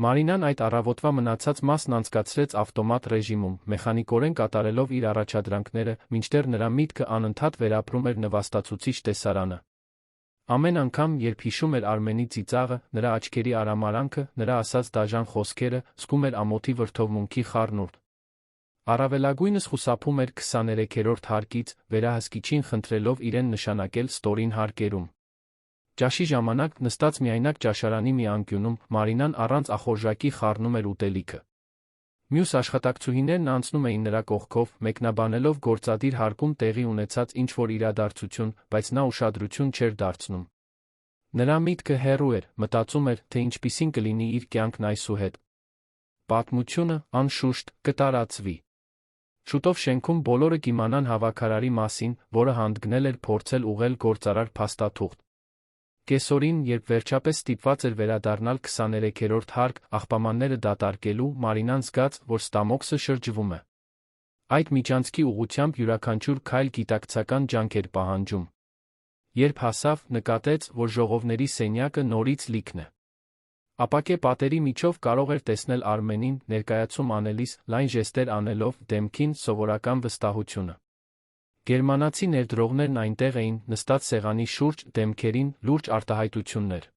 Մարինան այդ առավոտվա մնացած մասն անցկացրեց ավտոմատ ռեժիմում, մեխանիկորեն կատարելով իր առաջադրանքները, մինչդեռ նրա միտքը անընդհատ վերապրում էր նվաստացուցիչ տեսարանը։ Ամեն անգամ, երբ հիշում էր Արմենի ծիծաղը, նրա աչքերի արամարանքը, նրա ասած դաժան խոսքերը, զգում էր ամոթի վրդովմունքի խառնուրդ։ Առավելագույնս խուսափում էր 23-րդ հարկից, վերահսկիչին խնդրելով իրեն նշանակել ստորին հարկերում։ Ճաշի ժամանակ, նստած միայնակ ճաշարանի մի անկյունում, Մարինան առանց ախորժակի խառնում էր ուտելիքը։ Մյուս աշխատակցուհիներն անցնում էին նրա կողքով, մեկնաբանելով գործադիր հարկում տեղի ունեցած ինչ-որ իրադարձություն, բայց նա ուշադրություն չէր դարձնում։ Նրա միտքը հեռու էր, մտածում էր, թե ինչպիսին կլինի իր կյանքն այսուհետ։ Պատմությունը, անշուշտ, կտարածվի։ Շուտով շենքում բոլորը կիմանան հավաքարարի մասին, որը հանդգնել էր փորձել ուղղել գործարար փաստաթուղթ։ Կեսօրին, երբ վերջապես ստիպված էր վերադառնալ 23-րդ հարկ, աղբամանները դատարկելու, Մարինան զգաց, որ ստամոքսը շրջվում է։ Այդ միջանցքի ուղղությամբ յուրաքանչյուր քայլ գիտակցական ջանք էր պահանջում։ Երբ հասավ, նկատեց, որ ժողովների սենյակը նորից լիքն է։ Ապակե պատերի միջով կարող էր տեսնել Արմենին, ներկայացում անելիս, լայն ժեստեր անելով, դեմքին սովորական վստահությունը։ Գերմանացի ներդրողներն այնտեղ էին, նստած սեղանի շուրջ, դեմքերին լուրջ արտահայտություններ։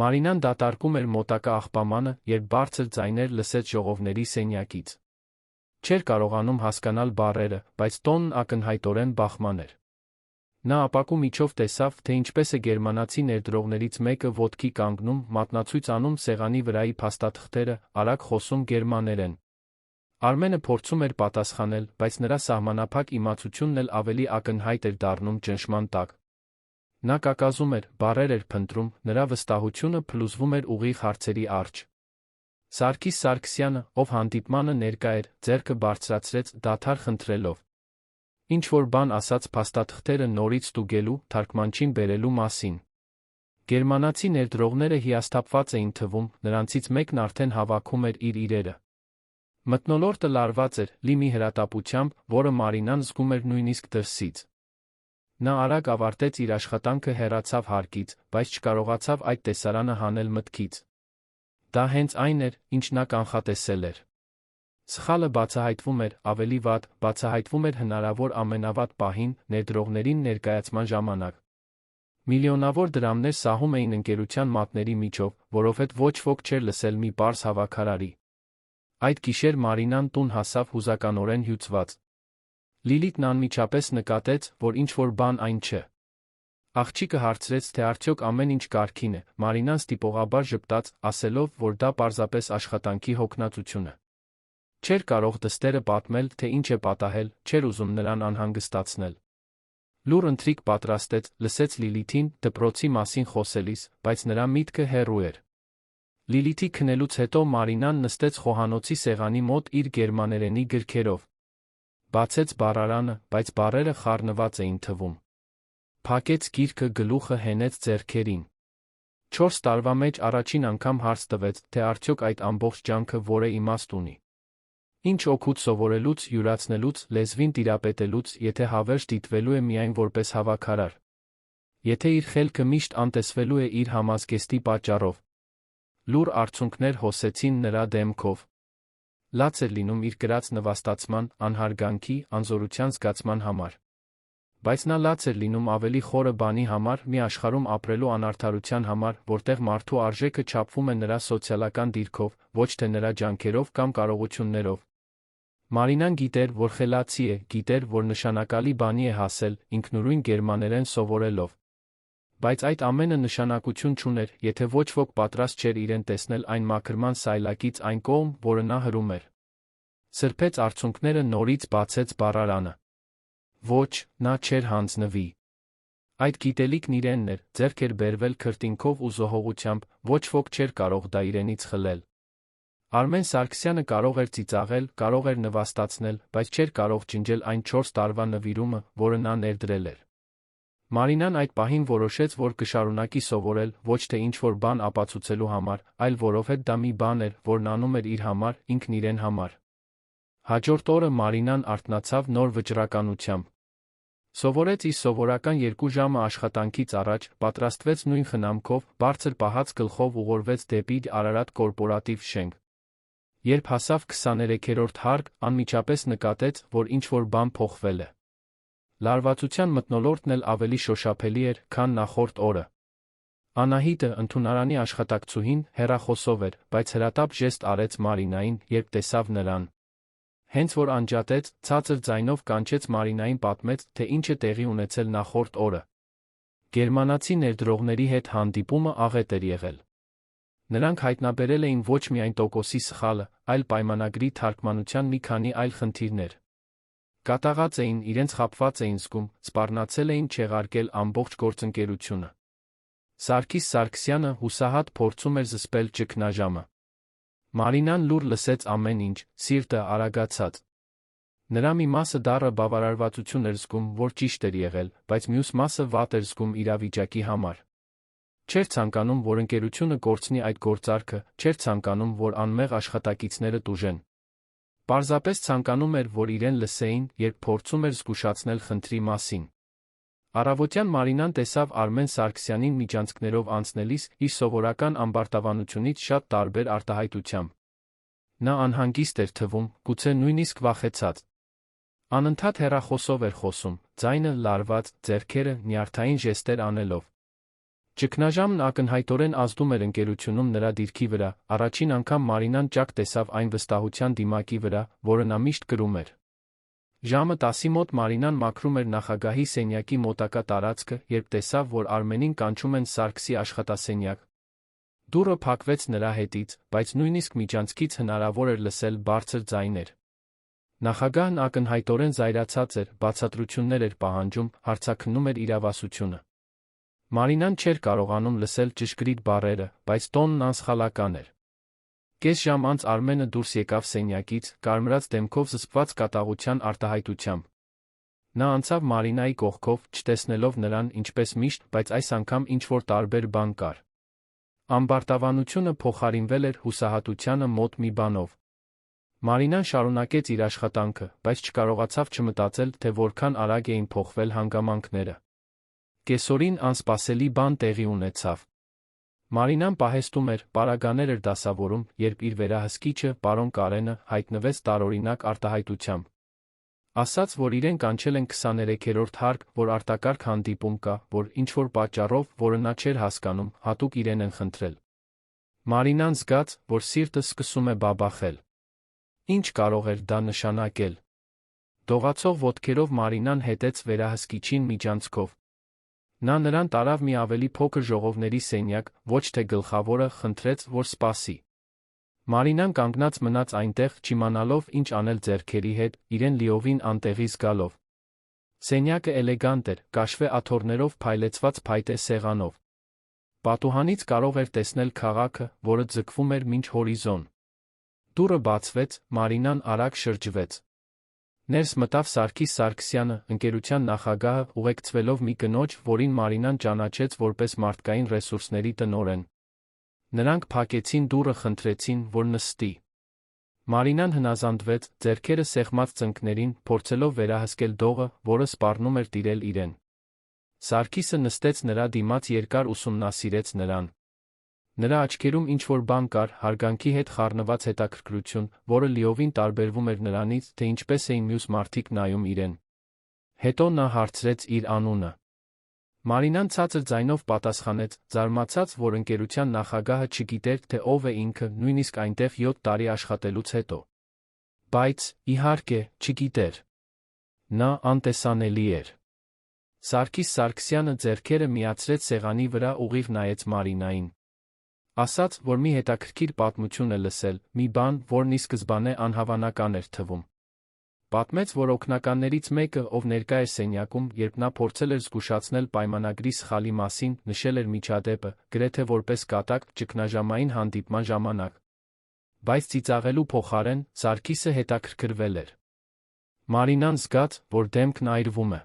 Մարինան դատարկում էր մոտակա աղբամանը, երբ բարձր ձայներ լսեց ժողովների սենյակից։ Չէր կարողանում հասկանալ բառերը, բայց տոնն ակնհայտորեն բախման էր։ Նա ապակու միջով տեսավ, թե ինչպես է գերմանացի ներդրողներից մեկը ոտքի կանգնում, մատնացույց անում սեղանի վրայի փաստաթղթերը, արագ խոսում գերմաներեն։ Արմենը փորձում էր պատասխանել, բայց նրա սահմանափակ իմացությունն էլ ավելի ակնհայտ էր դառնում ճնշման տակ։ Նա կակազում էր, բառեր էր փնտրում, նրա վստահությունը փլուզվում էր ուղիղ հարցերի առջ։ Սարգիս Սարգսյանը, ով հանդիպմանը ներկա էր, ձեռքը բարձրացրեց, դադար խնդրելով։ Ինչ-որ բան ասաց փաստաթղթերը նորից ստուգելու, թարգմանչին բերելու մասին։ Գերմանացի ներդրողները հիասթափված էին թվում, նրանցից մեկն արդեն հավաքում էր իր իրերը։ Մթնոլորտը լարված էր, լի մի հրատապությամբ, որը Մարինան զգում էր նույնիսկ դրսից։ Նա արագ ավարտեց իր աշխատանքը, հեռացավ հարկից, բայց չկարողացավ այդ տեսարանը հանել մտքից։ Դա հենց այն էր, ինչ նա կանխատեսել էր։ Սխալը բացահայտվում էր, ավելի վատ, բացահայտվում էր հնարավոր ամենավատ պահին, ներդրողներին ներկայացման ժամանակ։ Միլիոնավոր դրամներ սահում էին ընկերության մատների միջով, որովհետև ոչ ոք չէր լսել մի պարզ հավաքարարի։ Այդ գիշեր Մարինան տուն հասավ հուզականորեն հյուծված։ Լիլիթն անմիջապես նկատեց, որ ինչ-որ բան այն չէ։ Աղջիկը հարցրեց, թե արդյոք ամեն ինչ կարգին է, Մարինան ստիպողաբար ժպտաց, ասելով, որ դա պարզապես աշխատանքի հոգնածություն է։ Չէր կարող դստերը պատմել, թե ինչ է պատահել, չէր ուզում նրան անհանգստացնել։ Լուռ ընթրիք պատրաստեց, լսեց Լիլիթին դպրոցի մասին խոսելիս, բայց նրա միտքը հեռու էր։ Լիլիթի քնելուց հետո Մարինան նստեց խոհանոցի սեղանի մոտ իր գերմաներենի գրքերով։ Բացեց բառարանը, բայց բառերը խառնված էին թվում։ Փակեց գիրքը, գլուխը հենեց ձեռքերին։ 4 տարվա մեջ առաջին անգամ հարց տվեց, թե արդյոք այդ ամբողջ ջանքը որ է իմաստ ունի։ Ինչ օգուտ սովորելուց, յուրացնելուց, լեզվին տիրապետելուց, եթե հավերժ դիտվելու է միայն որպես հավաքարար։ Եթե իր խելքը միշտ անտեսվելու է իր համազգեստի պատճառով։ Լուռ արցունքներ հոսեցին նրա դեմքով։ Լաց էր լինում իր կրած նվաստացման, անհարգանքի, անզորության զգացման համար։ Բայց նա լաց էր լինում ավելի խորը բանի համար, մի աշխարհում ապրելու անարդարության համար, որտեղ մարդու արժեքը չափվում է նրա սոցիալական դիրքով, ոչ թե նրա ջանքերով կամ կարողություններով։ Մարինան գիտեր, որ խելացի է, գիտեր, որ նշանակալի բանի է հասել, ինքնուրույն գերմաներեն սովորելով։ Բայց այդ ամենը նշանակություն չուներ, եթե ոչ ոք պատրաստ չէր իրեն տեսնել այն մաքրման սայլակից այն կողմ, որը նա հրում էր։ Սրբեց արցունքները, նորից բացեց բառարանը։ Ոչ, նա չէր հանձնվի։ Այդ գիտելիքն իրենն էր, ձեռք էր բերվել քրտինքով ու զոհողությամբ, ոչ ոք չէր կարող դա իրենից խլել։ Արմեն Սարգսյանը կարող էր ծիծաղել, կարող էր նվաստացնել, բայց չէր կարող ջնջել այն 4 տարվա նվիրումը, որը նա ներդրել էր։ Մարինան այդ պահին որոշեց, որ կշարունակի սովորել, ոչ թե ինչ-որ բան ապացուցելու համար, այլ որովհետև դա մի բան էր, որն անում էր իր համար, ինքն իրեն համար։ Հաջորդ օրը Մարինան արթնացավ նոր վճռականությամբ։ Սովորեց իր սովորական 2 ժամը աշխատանքից առաջ, պատրաստվեց նույն խնամքով, բարձր պահած գլխով ուղղորդվեց դեպի Արարատ կորպորատիվ շենք։ Երբ հասավ 23-րդ հարկ, անմիջապես նկատեց, որ ինչ-որ բան փոխվել է։ Լարվածության մթնոլորտն էլ ավելի շոշափելի էր, քան նախորդ օրը։ Անահիտը, ընդունարանի աշխատակցուհին, հեռախոսով էր, բայց հրատապ ժեստ արեց Մարինային, երբ տեսավ նրան։ Հենց որ անջատեց, ցածր ձայնով կանչեց Մարինային, պատմեց, թե ինչ է տեղի ունեցել նախորդ օրը։ Գերմանացի ներդրողների հետ հանդիպումը աղետ էր եղել։ Նրանք հայտնաբերել էին ոչ միայն տոկոսի սխալը, այլ պայմանագրի թարգմանության մի քանի այլ խնդիրներ։ Կատաղած էին, իրենց խաբված էին զգում, սպառնացել էին չեղարկել ամբողջ գործընկերությունը։ Սարգիս Սարգսյանը հուսահատ փորձում էր զսպել ճգնաժամը։ Մարինան լուռ լսեց ամեն ինչ, սիրտը արագացած։ Նրա մի մասը դառը բավարարվածություն էր զգում, որ ճիշտ էր եղել, բայց մյուս մասը վատ էր զգում իրավիճակի համար։ Չէր ցանկանում, որ ընկերությունը կորցնի այդ գործարքը, չէր ցանկանում, որ անմեղ աշխատակիցները տուժեն։ Պարզապես ցանկանում էր, որ իրեն լսեին, երբ փորձում էր զգուշացնել խնդրի մասին։ Առավոտյան Մարինան տեսավ Արմեն Սարգսյանին միջանցքներով անցնելիս իր սովորական ամբարտավանությունից շատ տարբեր արտահայտությամբ։ Նա անհանգիստ էր թվում, գուցե նույնիսկ վախեցած։ Անընդհատ հեռախոսով էր խոսում, ձայնը լարված, ձեռքերը նյարդային ժեստեր անելով։ Ճգնաժամն ակնհայտորեն ազդում էր ընկերությունում նրա դիրքի վրա, առաջին անգամ Մարինան ճակ տեսավ այն վստահության դիմակի վրա, որը նա միշտ կրում էր։ Ժամը 10-ի մոտ Մարինան մաքրում էր նախագահի սենյակի մոտակա տարածքը, երբ տեսավ, որ Արմենին կանչում են Սարգսի աշխատասենյակ։ Դուռը փակվեց նրա հետից, բայց նույնիսկ միջանցքից հնարավոր էր լսել բարձր ձայներ։ Նախագահն ակնհայտորեն զայրացած էր, բացատրություններ էր պահանջում, հարցաքննում էր իրավասությունը։ Մարինան չէր կարողանում լսել ճշգրիտ բառերը, բայց տոնն անսխալական էր։ Կես ժամ անց Արմենը դուրս եկավ սենյակից, կարմրած դեմքով զսպված կատաղության արտահայտությամբ։ Նա անցավ Մարինայի կողքով, չտեսնելով նրան, ինչպես միշտ, բայց այս անգամ ինչ-որ տարբեր բան կար։ Ամբարտավանությունը փոխարինվել էր հուսահատությանը մոտ մի բանով։ Մարինան շարունակեց իր աշխատանքը, բայց չկարողացավ չմտածել, թե որքան արագ էին փոխվել հանգամանքները։ Կեսօրին անսպասելի բան տեղի ունեցավ։ Մարինան պահեստում էր, պարագաներ էր դասավորում, երբ իր վերահսկիչը, պարոն Կարենը, հայտնվեց տարօրինակ արտահայտությամբ։ Ասաց, որ իրեն կանչել են 23-րդ հարկ, որ արտակարգ հանդիպում կա, որ ինչ-որ պատճառով, որը նա չէր հասկանում, հատուկ իրեն են խնդրել։ Մարինան զգաց, որ սիրտը սկսում է բաբախել։ Ինչ կարող էր դա նշանակել։ Դողացող ոտքերով Մարինան հետեց վերահսկիչին միջանցքով։ Նա նրան տարավ մի ավելի փոքր ժողովների սենյակ, ոչ թե գլխավորը, խնդրեց, որ սպասի։ Մարինան կանգնած մնաց այնտեղ, չիմանալով ինչ անել ձեռքերի հետ, իրեն լիովին անտեղի զգալով։ Սենյակը էլեգանտ էր, կաշվե աթոռներով փայլեցված փայտե սեղանով։ Պատուհանից կարող էր տեսնել քաղաքը, որը ձգվում էր մինչ հորիզոն։ Դուռը բացվեց, Մարինան արագ շրջվեց։ Ներս մտավ Սարգիս Սարգսյանը, ընկերության նախագահը, ուղեկցվելով մի կնոջ, որին Մարինան ճանաչեց որպես մարդկային ռեսուրսների տնօրեն։ Նրանք փակեցին դուռը, խնդրեցին, որ նստի։ Մարինան հնազանդվեց, ձեռքերը սեղմած ծնկներին, փորձելով վերահսկել դողը, որը սպառնում էր տիրել իրեն։ Սարգիսը նստեց նրա դիմաց, երկար ուսումնասիրեց նրան։ Նրա աչքերում ինչ-որ բան կար, հարգանքի հետ խառնված հետաքրքրություն, որը լիովին տարբերվում էր նրանից, թե ինչպես էին մյուս մարդիկ նայում իրեն։ Հետո նա հարցրեց իր անունը։ Մարինան ցածր ձայնով պատասխանեց, զարմացած, որ ընկերության նախագահը չգիտեր, թե ով է ինքը, նույնիսկ այնտեղ 7 տարի աշխատելուց հետո։ Բայց, իհարկե, չգիտեր։ Նա անտեսանելի էր։ Սարգիս Սարգսյանը ձեռքերը միացրեց սեղանի վրա, ուղիղ նայեց Մարինային։ Ասաց, որ մի հետաքրքիր պատմություն է լսել, մի բան, որն ի սկզբանե անհավանական էր թվում։ Պատմեց, որ օգնականներից մեկը, ով ներկա էր սենյակում, երբ նա փորձել էր զգուշացնել պայմանագրի սխալի մասին, նշել էր միջադեպը, գրեթե որպես կատակ, ճգնաժամային հանդիպման ժամանակ։ Բայց ծիծաղելու փոխարեն, Սարգիսը հետաքրքրվել էր։ Մարինան զգաց, որ դեմքն այրվում է։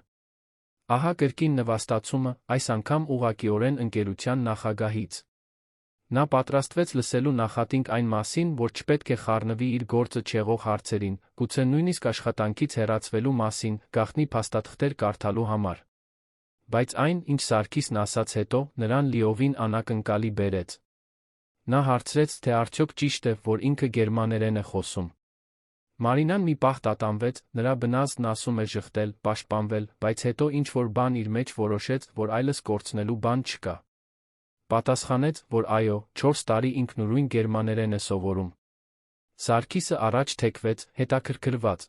Ահա կրկին նվաստացումը, այս անգամ ուղղակիորեն ընկերության նախագահից։ Նա պատրաստվեց լսելու նախատինք այն մասին, որ չպետք է խառնվի իր գործը չեղող հարցերին, գուցե նույնիսկ աշխատանքից հեռացվելու մասին, գաղտնի փաստաթղթեր կարդալու համար։ Բայց այն, ինչ Սարգիսն ասաց հետո, նրան լիովին անակնկալի բերեց։ Նա հարցրեց, թե արդյոք ճիշտ է, որ ինքը գերմաներեն է խոսում։ Մարինան մի պահ տատանվեց, նրա բնազդն ասում էր ժխտել, պաշտպանվել, բայց հետո ինչ-որ բան իր մեջ որոշեց, որ այլս կորցնելու բան չկա։ Պատասխանեց, որ այո, 4 տարի ինքնուրույն գերմաներեն է սովորում։ Սարգիսը առաջ թեքվեց, հետաքրքրված։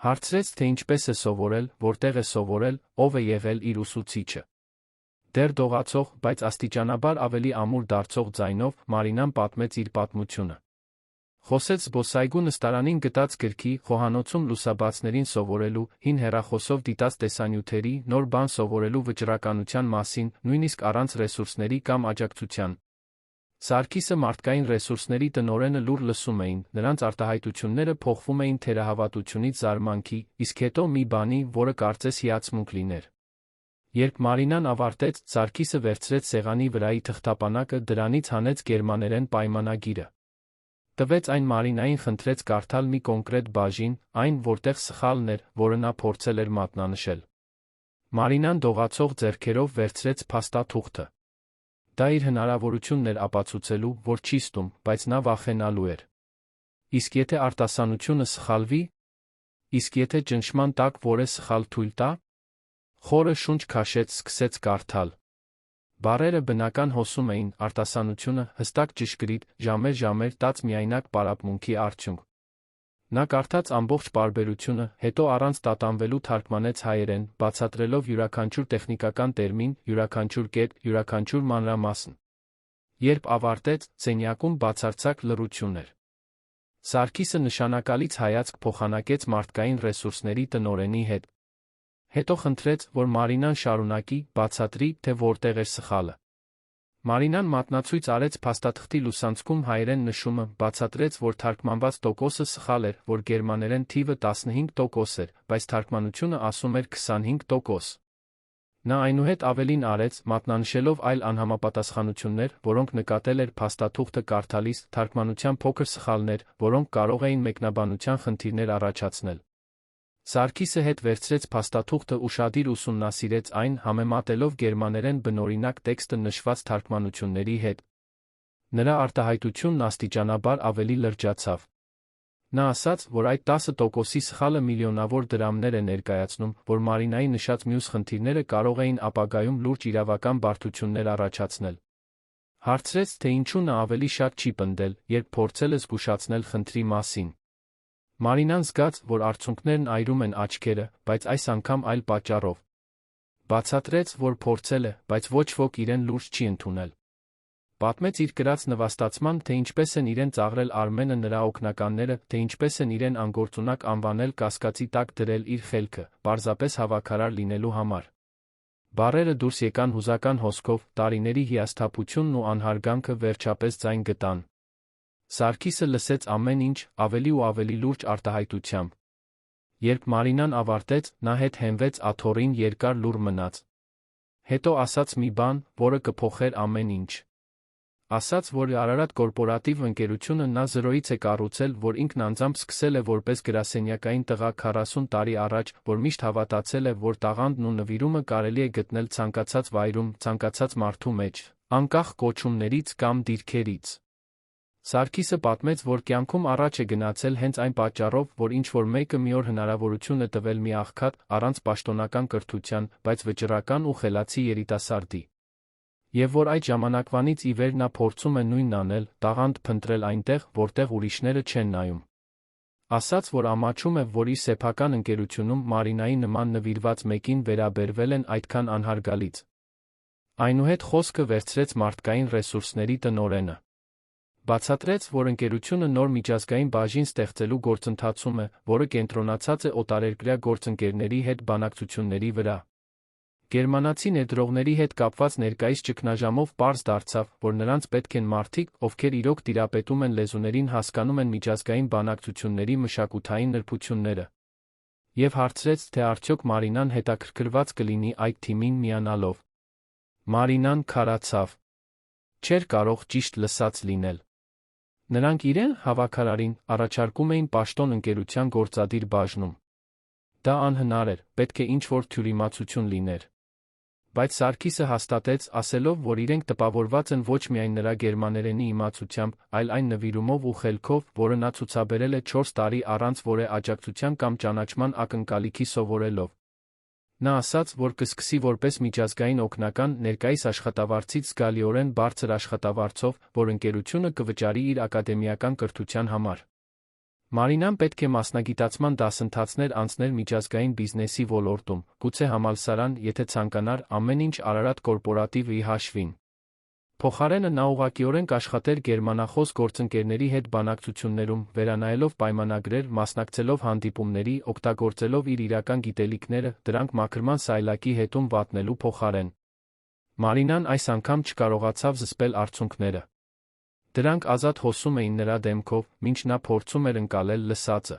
Հարցրեց, թե ինչպես է սովորել, որտեղ է սովորել, ով է եղել իր ուսուցիչը։ Դեռ դողացող, բայց աստիճանաբար ավելի ամուր դարձող ձայնով Մարինան պատմեց իր պատմությունը։ Խոսեց զբոսայգու նստարանին գտած գրքի, խոհանոցում լուսաբացներին սովորելու, հին հեռախոսով դիտած տեսանյութերի, նոր բան սովորելու վճռականության մասին, նույնիսկ առանց ռեսուրսների կամ աջակցության։ Սարգիսը մարդկային ռեսուրսների տնօրենը լուր լսում էին, նրանց արտահայտությունները փոխվում էին թերահավատությունից զարմանքի, իսկ հետո մի բանի, որը կարծես հիացմունք լիներ։ Երբ Մարինան ավարտեց, Սարգիսը վերցրեց սեղանի վրայի թղթապանակը, դրանից հանեց գերմաներեն պայմանագիրը։ Տվեց այն Մարինային, խնդրեց կարդալ մի կոնկրետ բաժին, այն, որտեղ սխալն էր, որը նա փորձել էր մատնանշել։ Մարինան դողացող ձեռքերով վերցրեց փաստաթուղթը։ Դա իր հնարավորությունն էր ապացուցելու, որ չի ստում, բայց նա վախենալու էր։ Իսկ եթե արտասանությունը սխալվի։ Իսկ եթե ճնշման տակ որը սխալ թույլ տա։ Խորը շունչ քաշեց, սկսեց կարդալ։ Բառերը բնական հոսում էին, արտասանությունը, հստակ ճշգրիտ, ժամեր տաց միայնակ պարապմունքի արդյունք։ Նա կարդաց ամբողջ պարբերությունը, հետո առանց տատանվելու թարգմանեց հայերեն, բացատրելով յուրաքանչյուր տեխնիկական տերմին, յուրաքանչյուր կետ, յուրաքանչյուր մանրամասն։ Երբ ավարտեց, սենյակում բացարձակ լռություն էր։ Սարգիսը նշանակալից հայացք փոխանակեց մարդկային ռեսուրսների տնօրենի հետ։ Հետո խնդրեց, որ Մարինան շարունակի, բացատրի, թե որտեղ էր սխալը։ Մարինան մատնացույց արեց փաստաթղթի լուսանցքում հայերեն նշումը, բացատրեց, որ թարգմանված տոկոսը սխալ էր, որ գերմաներեն թիվը 15% էր, բայց թարգմանությունը ասում էր 25%։ Նա այնուհետ ավելին արեց, մատնանշելով այլ անհամապատասխանություններ, որոնք նկատել էր փաստաթուղթը կարդալիս, թարգմանության փոքր սխալներ, որոնք կարող էին մեկնաբանության խնդիրներ առաջացնել։ Սարգիսը հետ վերցրեց փաստաթուղթը, ուշադիր ուսումնասիրեց այն, համեմատելով գերմաներեն բնօրինակ տեքստը նշված թարգմանությունների հետ։ Նրա արտահայտությունն աստիճանաբար ավելի լրջացավ։ Նա ասաց, որ այդ 10%-ի սխալը միլիոնավոր դրամներ է ներկայացնում, որ Մարինայի նշած մյուս խնդիրները կարող էին ապագայում լուրջ իրավական բարդություններ առաջացնել։ Հարցրեց, թե ինչու նա ավելի շատ չի պնդել, երբ փորձել է զգուշացնել խնդրի մասին։ Մարինան զգաց, որ արցունքներն այրում են աչքերը, բայց այս անգամ այլ պատճառով։ Բացատրեց, որ փորձել է, բայց ոչ ոք իրեն լուրջ չի ընդունել։ Պատմեց իր կրած նվաստացման, թե ինչպես են իրեն ծաղրել Արմենը, նրա օգնականները, թե ինչպես են իրեն անգործունակ անվանել, կասկածի տակ դրել իր խելքը, պարզապես հավաքարար լինելու համար։ Բառերը դուրս եկան հուզական հոսքով, տարիների հիասթափությունն ու անհարգանքը վերջապես ձայն գտան։ Սարգիսը լսեց ամեն ինչ, ավելի ու ավելի լուրջ արտահայտությամբ։ Երբ Մարինան ավարտեց, նա հետ հենվեց աթոռին, երկար լուռ մնաց։ Հետո ասաց մի բան, որը կփոխեր ամեն ինչ։ Ասաց, որ Արարատ կորպորատիվ ընկերությունը նա զրոյից է կառուցել, որ ինքն անձամբ սկսել է որպես գրասենյակային տղա 40 տարի առաջ, որ միշտ հավատացել է, որ տաղանդն ու նվիրումը կարելի է գտնել ցանկացած վայրում, ցանկացած մարդու մեջ, անկախ կոչումներից կամ դիրքերից։ Սարգիսը պատմեց, որ կյանքում առաջ է գնացել հենց այն պատճառով, որ ինչ-որ մեկը մի օր հնարավորություն է տվել մի աղքատ, առանց պաշտոնական կրթության, բայց վճռական ու խելացի երիտասարդի։ Եվ որ այդ ժամանակվանից ի վեր նա փորձում է նույնն անել, տաղանդ փնտրել այնտեղ, որտեղ ուրիշները չեն նայում։ Ասաց, որ ամաչում է, որ իր սեփական ընկերությունում Մարինայի նման նվիրված մեկին վերաբերվել են այդքան անհարգալից։ Այնուհետ խոսքը վերցրեց մարդկային ռեսուրսների տնօրենը։ Բացատրեց, որ ընկերությունը նոր միջազգային բաժին ստեղծելու գործընթացում է, որը կենտրոնացած է օտարերկրյա գործընկերների հետ բանակցությունների վրա։ Գերմանացի ներդրողների հետ կապված ներկայիս ճգնաժամով պարզ դարձավ, որ նրանց պետք են մարդիկ, ովքեր իրոք տիրապետում են լեզուներին, հասկանում են միջազգային բանակցությունների մշակութային նրբությունները։ Եվ հարցրեց, թե արդյոք Մարինան հետաքրքրված կլինի այդ թիմին միանալով։ Մարինան քարացավ։ Չէր կարող ճիշտ լսած լինել։ Նրանք իրեն, հավաքարարին, առաջարկում էին պաշտոն ընկերության գործադիր բաժնում։ Դա անհնար էր, պետք է ինչ-որ թյուրիմացություն լիներ։ Բայց Սարգիսը հաստատեց, ասելով, որ իրենք տպավորված են ոչ միայն նրա գերմաներենի իմացությամբ, այլ այն նվիրումով ու խելքով, որը նա ցուցաբերել է 4 տարի առանց որևէ աջակցության կամ ճանաչման ակնկալիքի սովորելով։ Նա ասաց, որ կսկսի որպես միջազգային օգնական, ներկայիս աշխատավարձից զգալիորեն բարձր աշխատավարձով, որ ընկերությունը կվճարի իր ակադեմիական կրթության համար։ Մարինան պետք է մասնագիտացման դասընթացներ անցներ միջազգային բիզնեսի ոլորտում, գուցե համալսարան, եթե ցանկանար, ամեն ինչ Արարատ կորպորատիվի հաշվին։ Փոխարենը նա ուղղակիորեն կաշխատեր գերմանախոս գործընկերների հետ բանակցություններում, վերանայելով պայմանագրեր, մասնակցելով հանդիպումների, օգտագործելով իր իրական գիտելիքները, դրանք մաքրման սայլակի հետում վատնելու փոխարեն։ Մարինան այս անգամ չկարողացավ զսպել արցունքները։ Դրանք ազատ հոսում էին նրա դեմքով, մինչ նա փորձում էր ընկալել լսածը։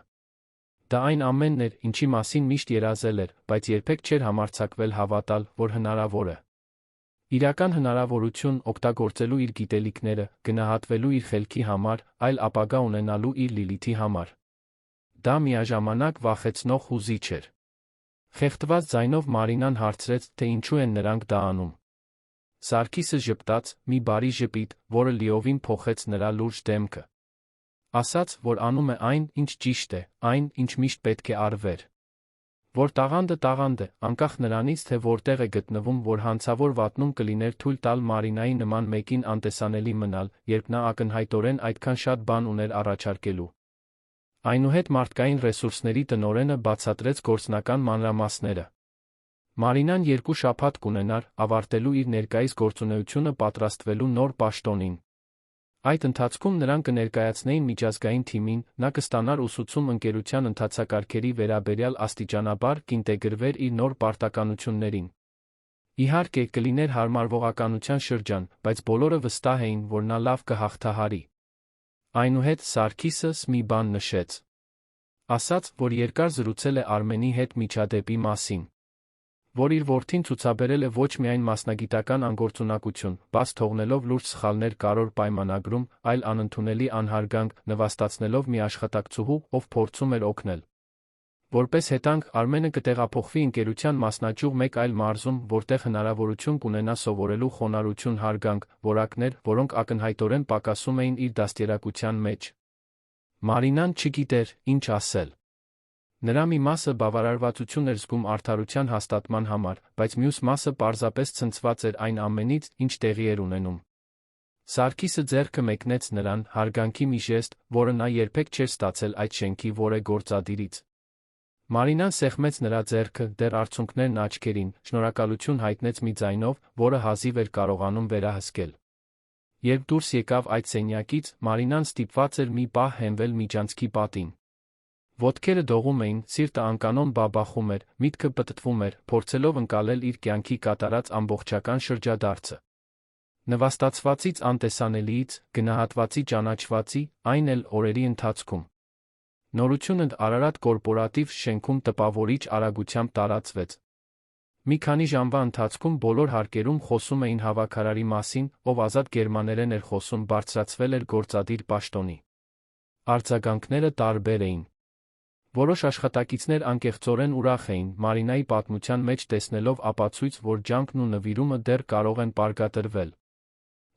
Դա այն ամենն էր, ինչի մասին միշտ երազել էր, բայց երբեք չէր համարձակվել հավատալ, որ հնարավոր է։ Իրական հնարավորություն օգտագործելու իր գիտելիքները, գնահատվելու իր խելքի համար, այլ ապագա ունենալու իր Լիլիթի համար։ Դա միաժամանակ վախեցնող հուզիչ էր։ Խեղդված ձայնով Մարինան հարցրեց, թե ինչու են նրանք դա անում։ Սարգիսը ժպտաց, մի բարի ժպիտ, որը լիովին փոխեց նրա լուրջ դեմքը։ Ասաց, որ անում է այն, ինչ ճիշտ է, այն, ինչ միշտ պետք է արվեր։ Որ տաղանդը տաղանդ է, անկախ նրանից, թե որտեղ է գտնվում, որ հանցավոր վատնում կլիներ թույլ տալ Մարինայի նման մեկին անտեսանելի մնալ, երբ նա ակնհայտորեն այդքան շատ բան ուներ առաջարկելու։ Այնուհետ մարդկային ռեսուրսների տնօրենը բացատրեց գործնական մանրամասները։ Մարինան 2 շաբաթ կունենար, ավարտելու իր ներկայիս գործունեությունը պատրաստվելու նոր պաշտոնին։ Այդ ընթացքում նրան կներկայացնեին միջազգային թիմին, նա կստանար ուսուցում ընկերության ընթացակարգերի վերաբերյալ աստիճանաբար կինտեգրվեր իր նոր պարտականություններին։ Իհարկե, կլիներ հարմարվողականության շրջան, բայց բոլորը վստահ էին, որ նա լավ կհաղթահարի։ Այնուհետ Սարգիսս մի բան նշեց։ Ասաց, որ երկար զրուցել է Արմենի հետ միջադեպի մասին։ Որ իր որդին ցուցաբերել է ոչ միայն մասնագիտական անգործունակություն, բաց թողնելով լուրջ սխալներ կարոր պայմանագրում, այլ անընդունելի անհարգանք, նվաստացնելով մի աշխատակցուհու, ով փորձում էր օգնել։ Որպես հետանք, Արմենը կտեղափոխվի ընկերության մասնաճյուղ մեկ այլ մարզում, որտեղ հնարավորություն կունենա սովորելու խոնարհություն, հարգանք, որակներ, որոնք ակնհայտորեն պակասում էին իր դաստիարակության մեջ։ Մարինան չգիտեր, ինչ ասել։ Նրա մի մասը բավարարվածություն էր զգում արդարության հաստատման համար, բայց մյուս մասը պարզապես ցնցված էր այն ամենից, ինչ տեղի էր ունենում։ Սարգիսը ձեռքը մեկնեց նրան, հարգանքի մի ժեստ, որը նա երբեք չէր ստացել այդ շենքի որե գործադիրից։ Մարինան սեղմեց նրա ձեռքը, դեռ արցունքներն աչքերին, շնորհակալություն հայտնեց մի ձայնով, որը հազիվ էր կարողանում վերահսկել։ Երբ դուրս եկավ այդ սենյակից, Մարինան ստիպված էր մի պահ հենվել միջանցքի պատին։ Ոտքերը դողում էին, սիրտը անկանոն բաբախում էր, միտքը պտտվում էր, փորձելով ընկալել իր կյանքի կատարած ամբողջական շրջադարձը։ Նվաստացվածից անտեսանելիից, գնահատվածի ճանաչվածի, այն էլ օրերի ընթացքում։ Նորությունն Արարատ կորպորատիվ շենքում տպավորիչ արագությամբ տարածվեց։ Մի քանի ժամվա ընթացքում բոլոր հարկերում խոսում էին հավաքարարի մասին, ով ազատ գերմաներեն էր խոսում, բարձրացվել էր գործադիր պաշտոնի։ Արձագանքները տարբեր էին։ Որոշ աշխատակիցներ անկեղծորեն ուրախ էին Մարինայի պատմության մեջ տեսնելով ապացույց, որ ջանքն ու նվիրումը դեռ կարող են պարգևատրվել։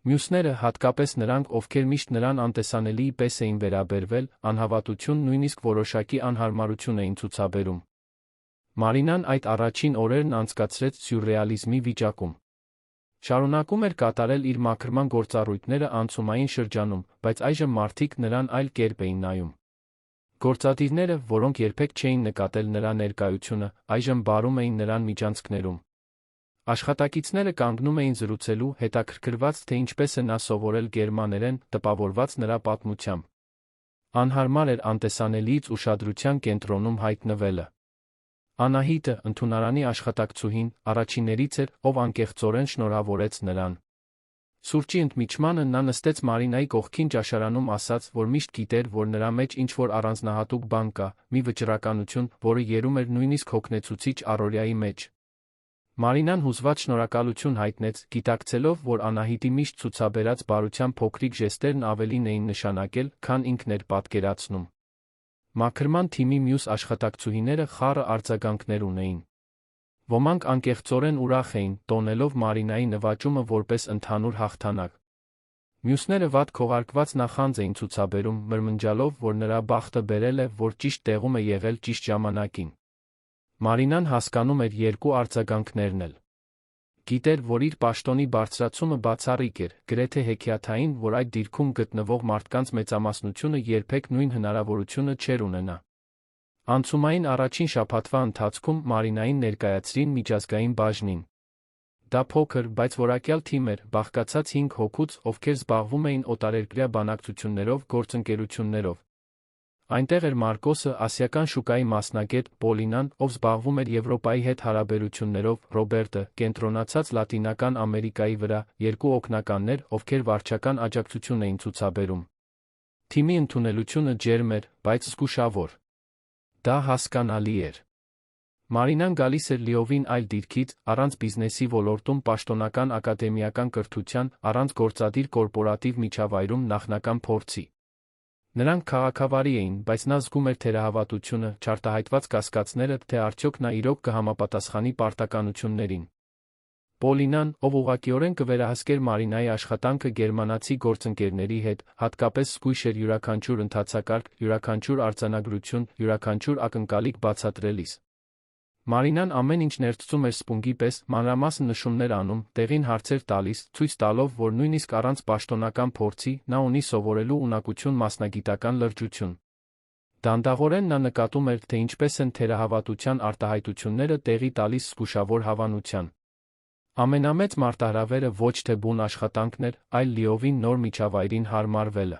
Մյուսները, հատկապես նրանք, ովքեր միշտ նրան անտեսանելիի պես էին վերաբերվել, անհավատություն, նույնիսկ որոշակի անհարմարություն էին ցուցաբերում։ Մարինան այդ առաջին օրերն անցկացրեց սյուրռեալիզմի վիճակում։ Շարունակում էր կատարել իր մաքրման գործառույթները անցումային շրջանում, բայց այժմ մարդիկ նրան այլ կերպ էին նայում։ Գործադիրները, որոնք երբեք չէին նկատել նրա ներկայությունը, այժմ բարում էին նրան միջանցքներում։ Աշխատակիցները կանգնում էին զրուցելու, հետաքրքրված, թե ինչպես է նա սովորել գերմաներեն, տպավորված նրա պատմությամբ։ Անհարմար էր անտեսանելիից ուշադրության կենտրոնում հայտնվելը։ Անահիտը, ընդունարանի աշխատակցուհին, առաջիններից էր, ով անկեղծորեն շնորհավորեց նրան։ Սուրճի ընդմիջմանը նա նստեց Մարինայի կողքին, ճաշարանում ասաց, որ միշտ գիտեր, որ նրա մեջ ինչ-որ առանձնահատուկ բան կա, մի վճռականություն, որը երում էր նույնիսկ հոգնեցուցիչ առօրյայի մեջ։ Մարինան հուզված շնորհակալություն հայտնեց, գիտակցելով, որ Անահիտի միշտ ցուցաբերած բարության փոքրիկ ժեստերն ավելին էին նշանակել, քան ինքն էր պատկերացնում։ Մաքրման թիմի մյուս աշխատակցուհիները խառը արձագանքներ ունեին։ Ոմանք անկեղծորեն ուրախ էին, տոնելով Մարինայի նվաճումը որպես ընդհանուր հաղթանակ։ Մյուսները վատ քողարկված նախանձ էին ցուցաբերում, մրմնջալով, որ նրա բախտը բերել է, որ ճիշտ տեղում է եղել ճիշտ ժամանակին։ Մարինան հասկանում էր երկու արձագանքներն էլ։ Գիտեր, որ իր պաշտոնի բարձրացումը բացառիկ էր, գրեթե հեքիաթային, որ այդ դիրքում գտնվող մարդկանց մեծամասնությունը երբեք նույն հնարավորությունը չէր ունենա։ Անցումային առաջին շաբաթվա ընթացքում Մարինային ներկայացրին միջազգային բաժնին։ Դա փոքր, բայց որակյալ թիմ էր, բաղկացած 5 հոգուց, ովքեր զբաղվում էին օտարերկրյա բանակցություններով, գործընկերություններով։ Այնտեղ էր Մարկոսը, ասիական շուկայի մասնագետ, Պոլինան, ով զբաղվում էր Եվրոպայի հետ հարաբերություններով, Ռոբերտը, կենտրոնացած Լատինական Ամերիկայի վրա, երկու օգնականներ, ովքեր վարչական աջակցություն էին ցուցաբերում։ Թիմի ընդունելությունը ջերմ էր, բայց զգուշավոր։ Դա հասկանալի էր։ Մարինան գալիս էր լիովին այլ դիրքից, առանց բիզնեսի ոլորտում պաշտոնական ակադեմիական կրթության, առանց գործադիր կորպորատիվ միջավայրում նախնական փորձի։ Նրանք քաղաքավարի էին, բայց նա զգում էր թերահավատությունը, չարտահայտված կասկածները, թե արդյոք նա իրոք կհամապատասխանի պարտականություններին։ Պոլինան, ով ուղղակիորեն կվերահսկեր Մարինայի աշխատանքը գերմանացի գործընկերների հետ, հատկապես զգույշ էր յուրաքանչյուր ընթացակարգ, յուրաքանչյուր արձանագրություն, յուրաքանչյուր ակնկալիք բացատրելիս։ Մարինան ամեն ինչ ներծծում էր սպունգի պես, մանրամասն նշումներ անում, տեղին հարցեր տալիս, ցույց տալով, որ նույնիսկ առանց պաշտոնական փորձի, նա ունի սովորելու ունակություն, մասնագիտական լրջություն։ Դանդաղորեն նա նկատում էր, թե ինչպես են թերահավատության արտահայտությունները տեղի տալիս զգուշավոր հավանության։ Ամենամեծ մարտահրավերը ոչ թե բուն աշխատանքն էր, այլ լիովին նոր միջավայրին հարմարվելը։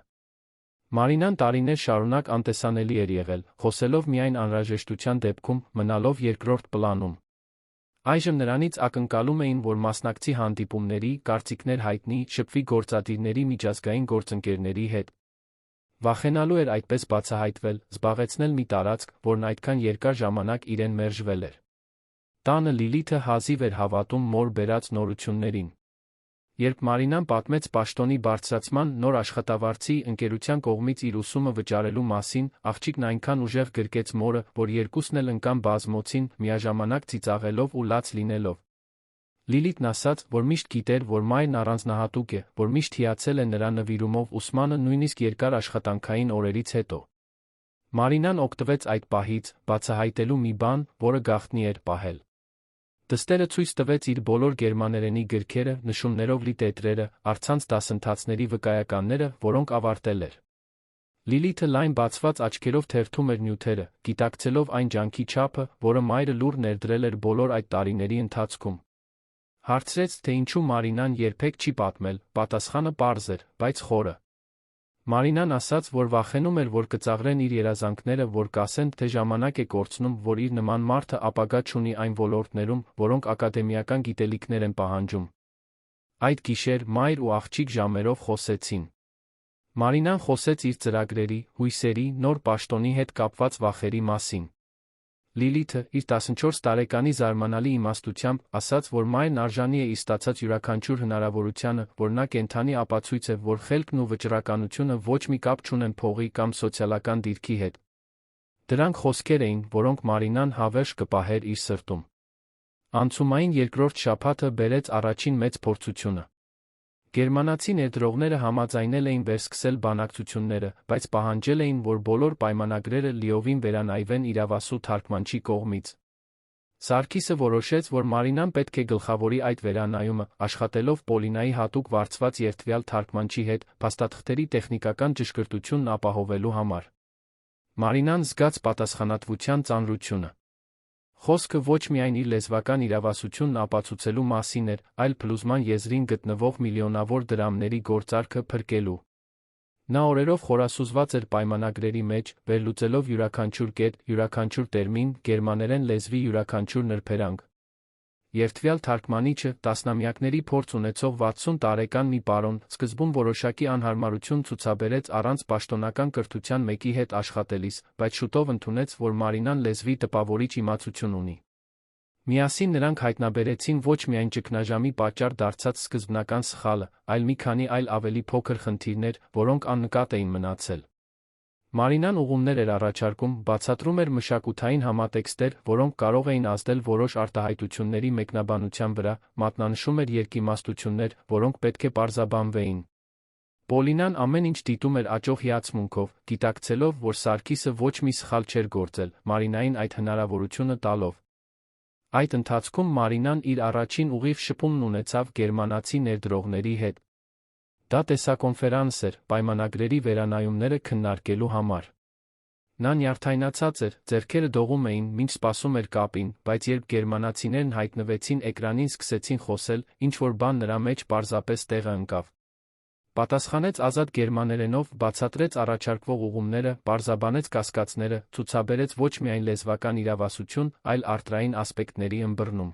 Մարինան տարիներ շարունակ անտեսանելի էր եղել, խոսելով միայն անհրաժեշտության դեպքում, մնալով երկրորդ պլանում։ Այժմ նրանից ակնկալում էին, որ մասնակցի հանդիպումների, կարծիքներ հայտնի, շփվի գործադիրների միջազգային գործընկերների հետ։ Վախենալու էր այդպես բացահայտվել, զբաղեցնել մի տարածք, որն այդքան երկար ժամանակ իրեն մերժվել էր։ Տանը Լիլիթը հազիվ էր հավատում մոր բերած նորություններին։ Երբ Մարինան պատմեց պաշտոնի բարձրացման նոր աշխատավարձի ընկերության կողմից իր ուսումը վճարելու մասին, աղջիկն այնքան ուժեղ գրկեց մորը, որ երկուսն էլ ընկան բազմոցին, միաժամանակ ծիծաղելով ու լաց լինելով։ Լիլիթն ասաց, որ միշտ գիտեր, որ մայրն առանձնահատուկ է, որ միշտ հիացել է նրա նվիրումով ուսմանը նույնիսկ երկար աշխատանքային օրերից հետո։ Մարինան օգտվեց այդ պահից, բացահայտելու մի բան, որը գաղտնի էր պահել։ Դստերը ցույց տվեց իր բոլոր գերմաներենի գրքերը, նշումներով լի տետրերը, առցանց դասընթացների վկայականները, որոնք ավարտել էր։ Լիլիթը լայն բացված աչքերով թերթում էր նյութերը, գիտակցելով այն ջանքի չափը, որը մայրը լուռ ներդրել էր բոլոր այդ տարիների ընթացքում։ Հարցրեց, թե ինչու Մարինան երբեք չի պատմել, պատասխանը պարզ էր, բայց խորը։ Մարինան ասաց, որ վախենում էր, որ կծաղրեն իր երազանքները, որ կասեն, թե ժամանակ է կորցնում, որ իր նման մարդը ապագա չունի այն ոլորտներում, որոնք ակադեմիական գիտելիքներ են պահանջում։ Այդ գիշեր մայր ու աղջիկ ժամերով խոսեցին։ Մարինան խոսեց իր ծրագրերի, հույսերի, նոր պաշտոնի հետ կապված վախերի մասին։ Լիլիթը, իր 14 տարեկանի զարմանալի իմաստությամբ, ասաց, որ մայրն արժանի է իր ստացած յուրաքանչյուր հնարավորությանը, որ նա կենդանի ապացույց է, որ խելքն ու վճռականությունը ոչ մի կապ չունեն փողի կամ սոցիալական դիրքի հետ։ Դրանք խոսքեր էին, որոնք Մարինան հավերժ կպահեր իր սրտում։ Անցումային երկրորդ շաբաթը բերեց առաջին մեծ փորձությունը։ Գերմանացի ներդրողները համաձայնել էին վերսկսել բանակցությունները, բայց պահանջել էին, որ բոլոր պայմանագրերը լիովին վերանայվեն իրավասու թարգմանչի կողմից։ Սարգիսը որոշեց, որ Մարինան պետք է գլխավորի այդ վերանայումը, աշխատելով Պոլինայի հատուկ վարձված երդվյալ թարգմանչի հետ, փաստաթղթերի տեխնիկական ճշգրտությունն ապահովելու համար։ Մարինան զգաց պատասխանատվության ծանրությունը։ Խոսքը ոչ միայն իր լեզվական իրավասությունն ապացուցելու մասին էր, այլ փլուզման եզրին գտնվող միլիոնավոր դրամների գործարքը փրկելու։ Նա օրերով խորասուզված էր պայմանագրերի մեջ, վերլուծելով յուրաքանչյուր կետ, յուրաքանչյուր տերմին, գերմաներեն լեզվի յուրաքանչյուր նրբերանգ։ Երդվյալ թարգմանիչը, տասնամյակների փորձ ունեցող 60 տարեկան մի պարոն, սկզբում որոշակի անհարմարություն ցուցաբերեց առանց պաշտոնական կրթության մեկի հետ աշխատելիս, բայց շուտով ընդունեց, որ Մարինան լեզվի տպավորիչ իմացություն ունի։ Միասին նրանք հայտնաբերեցին ոչ միայն ճգնաժամի պատճառ դարձած սկզբնական սխալը, այլ մի քանի այլ ավելի փոքր խնդիրներ, որոնք աննկատ էին մնացել։ Մարինան ուղումներ էր առաջարկում, բացատրում էր մշակութային համատեքստեր, որոնք կարող էին ազդել որոշ արտահայտությունների մեկնաբանության վրա, մատնանշում էր երկիմաստություններ, որոնք պետք է պարզաբանվեին։ Պոլինան ամեն ինչ դիտում էր աճող հիացմունքով, գիտակցելով, որ Սարգիսը ոչ մի սխալ չէր գործել, Մարինային այդ հնարավորությունը տալով։ Այդ ընթացքում Մարինան իր առաջին ուղիղ շփումն ունեցավ գերմանացի ներդրողների հետ։ Դա տեսակոնֆերանս էր, պայմանագրերի վերանայումները քննարկելու համար։ Նա նյարդայնացած էր, ձեռքերը դողում էին, մինչ սպասում էր կապին, բայց երբ գերմանացիներն հայտնվեցին էկրանին սկսեցին խոսել, ինչ-որ բան նրա մեջ պարզապես տեղը ընկավ։ Պատասխանեց ազատ գերմաներենով, բացատրեց առաջարկվող ուղումները, պարզաբանեց կասկածները, ցուցաբերեց ոչ միայն լեզվական իրավասություն, այլ առտրային ասպեկտների ըմբռնում։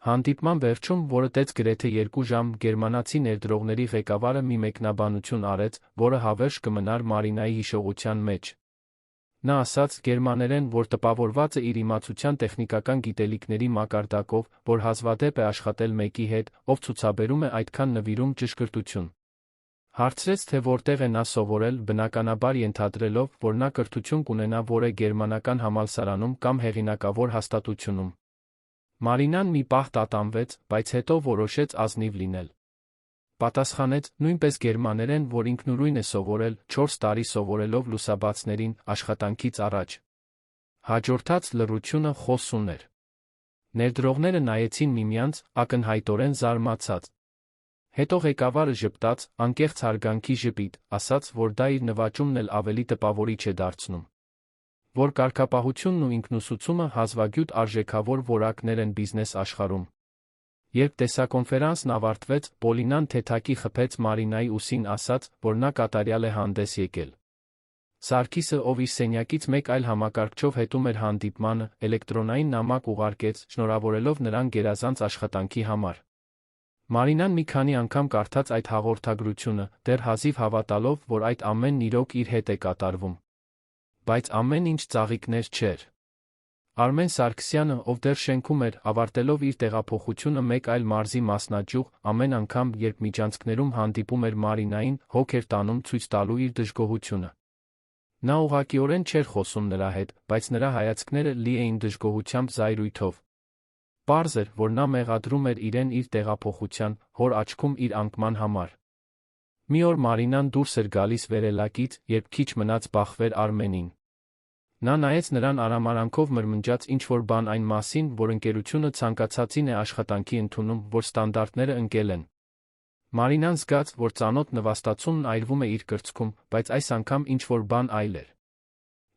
Հանդիպման վերջում, որը տեց գրեթե 2 ժամ, գերմանացի ներդրողների ղեկավարը մի մեկնաբանություն արեց, որը հավերժ կմնար Մարինայի հիշողության մեջ։ Նա ասաց գերմաներեն, որ տպավորված է իր իմացության տեխնիկական գիտելիքների մակարդակով, որ հազվադեպ է աշխատել մեկի հետ, ով ցուցաբերում է այդքան նվիրում ճշգրտություն։ Հարցրեց, թե որտեղ է նա սովորել, բնականաբար ենթադրելով, որ նա կրթություն կունենա որե գերմանական համալսարանում կամ հեղինակավոր հաստատությունում։ Մարինան մի պահ տատանվեց, բայց հետո որոշեց ազնիվ լինել։ Պատասխանեց, նույնպես գերմաներեն, որ ինքնուրույն է սովորել, 4 տարի սովորելով լուսաբացներին, աշխատանքից առաջ։ Հաջորդած լռությունը խոսուն էր։ Ներդրողները նայեցին միմյանց, ակնհայտորեն զարմացած։ Հետո ղեկավարը ժպտաց, անկեղծ հարգանքի ժպիտ, ասաց, որ դա իր նվաճումն էլ ավելի տպավորիչ է դարձնում։ Որ կարգապահությունն ու ինքնուսուցումը հազվագյուտ արժեքավոր որակներ են բիզնես աշխարհում։ Երբ տեսակոնֆերանսն ավարտվեց, Պոլինան թեթակի խփեց Մարինայի ուսին, ասաց, որ նա կատարյալ է հանդես եկել։ Սարգիսը, ով իր սենյակից մեկ այլ համակարգչով հետում էր հանդիպմանը, էլեկտրոնային նամակ ուղարկեց, շնորհավորելով նրան գերազանց աշխատանքի համար։ Մարինան մի քանի անգամ կարդաց այդ հաղորդագրությունը, դեռ հազիվ հավատալով, որ այդ ամենն իրոք իր հետ է կատարվում։ Բայց ամեն ինչ ծաղիկներ չէր։ Արմեն Սարգսյանը, ով դեռ շենքում էր, ավարտելով իր տեղափոխությունը մեկ այլ մարզի մասնաճյուղ, ամեն անգամ, երբ միջանցքներում հանդիպում էր Մարինային, հոգ էր տանում ցույց տալու իր դժգոհությունը։ Նա ուղղակիորեն չէր խոսում նրա հետ, բայց նրա հայացքները լի էին դժգոհությամբ զայրույթով։ Պարզ էր, որ նա մեղադրում էր իրեն իր տեղափոխության, հոր աչքում իր անկման համար։ Մի օր Մարինան դուրս էր գալիս վերելակից, երբ քիչ մնաց բախվեր Արմենին։ Նա նայեց նրան արամարանքով մրմնջաց ինչ-որ բան այն մասին, որ ընկերությունը ցանկացածին է աշխատանքի ընդունում, որ ստանդարտները ընկել են։ Մարինան զգաց, որ ծանոթ նվաստացումն այրվում է իր կրծքում, բայց այս անգամ ինչ-որ բան այլ էր։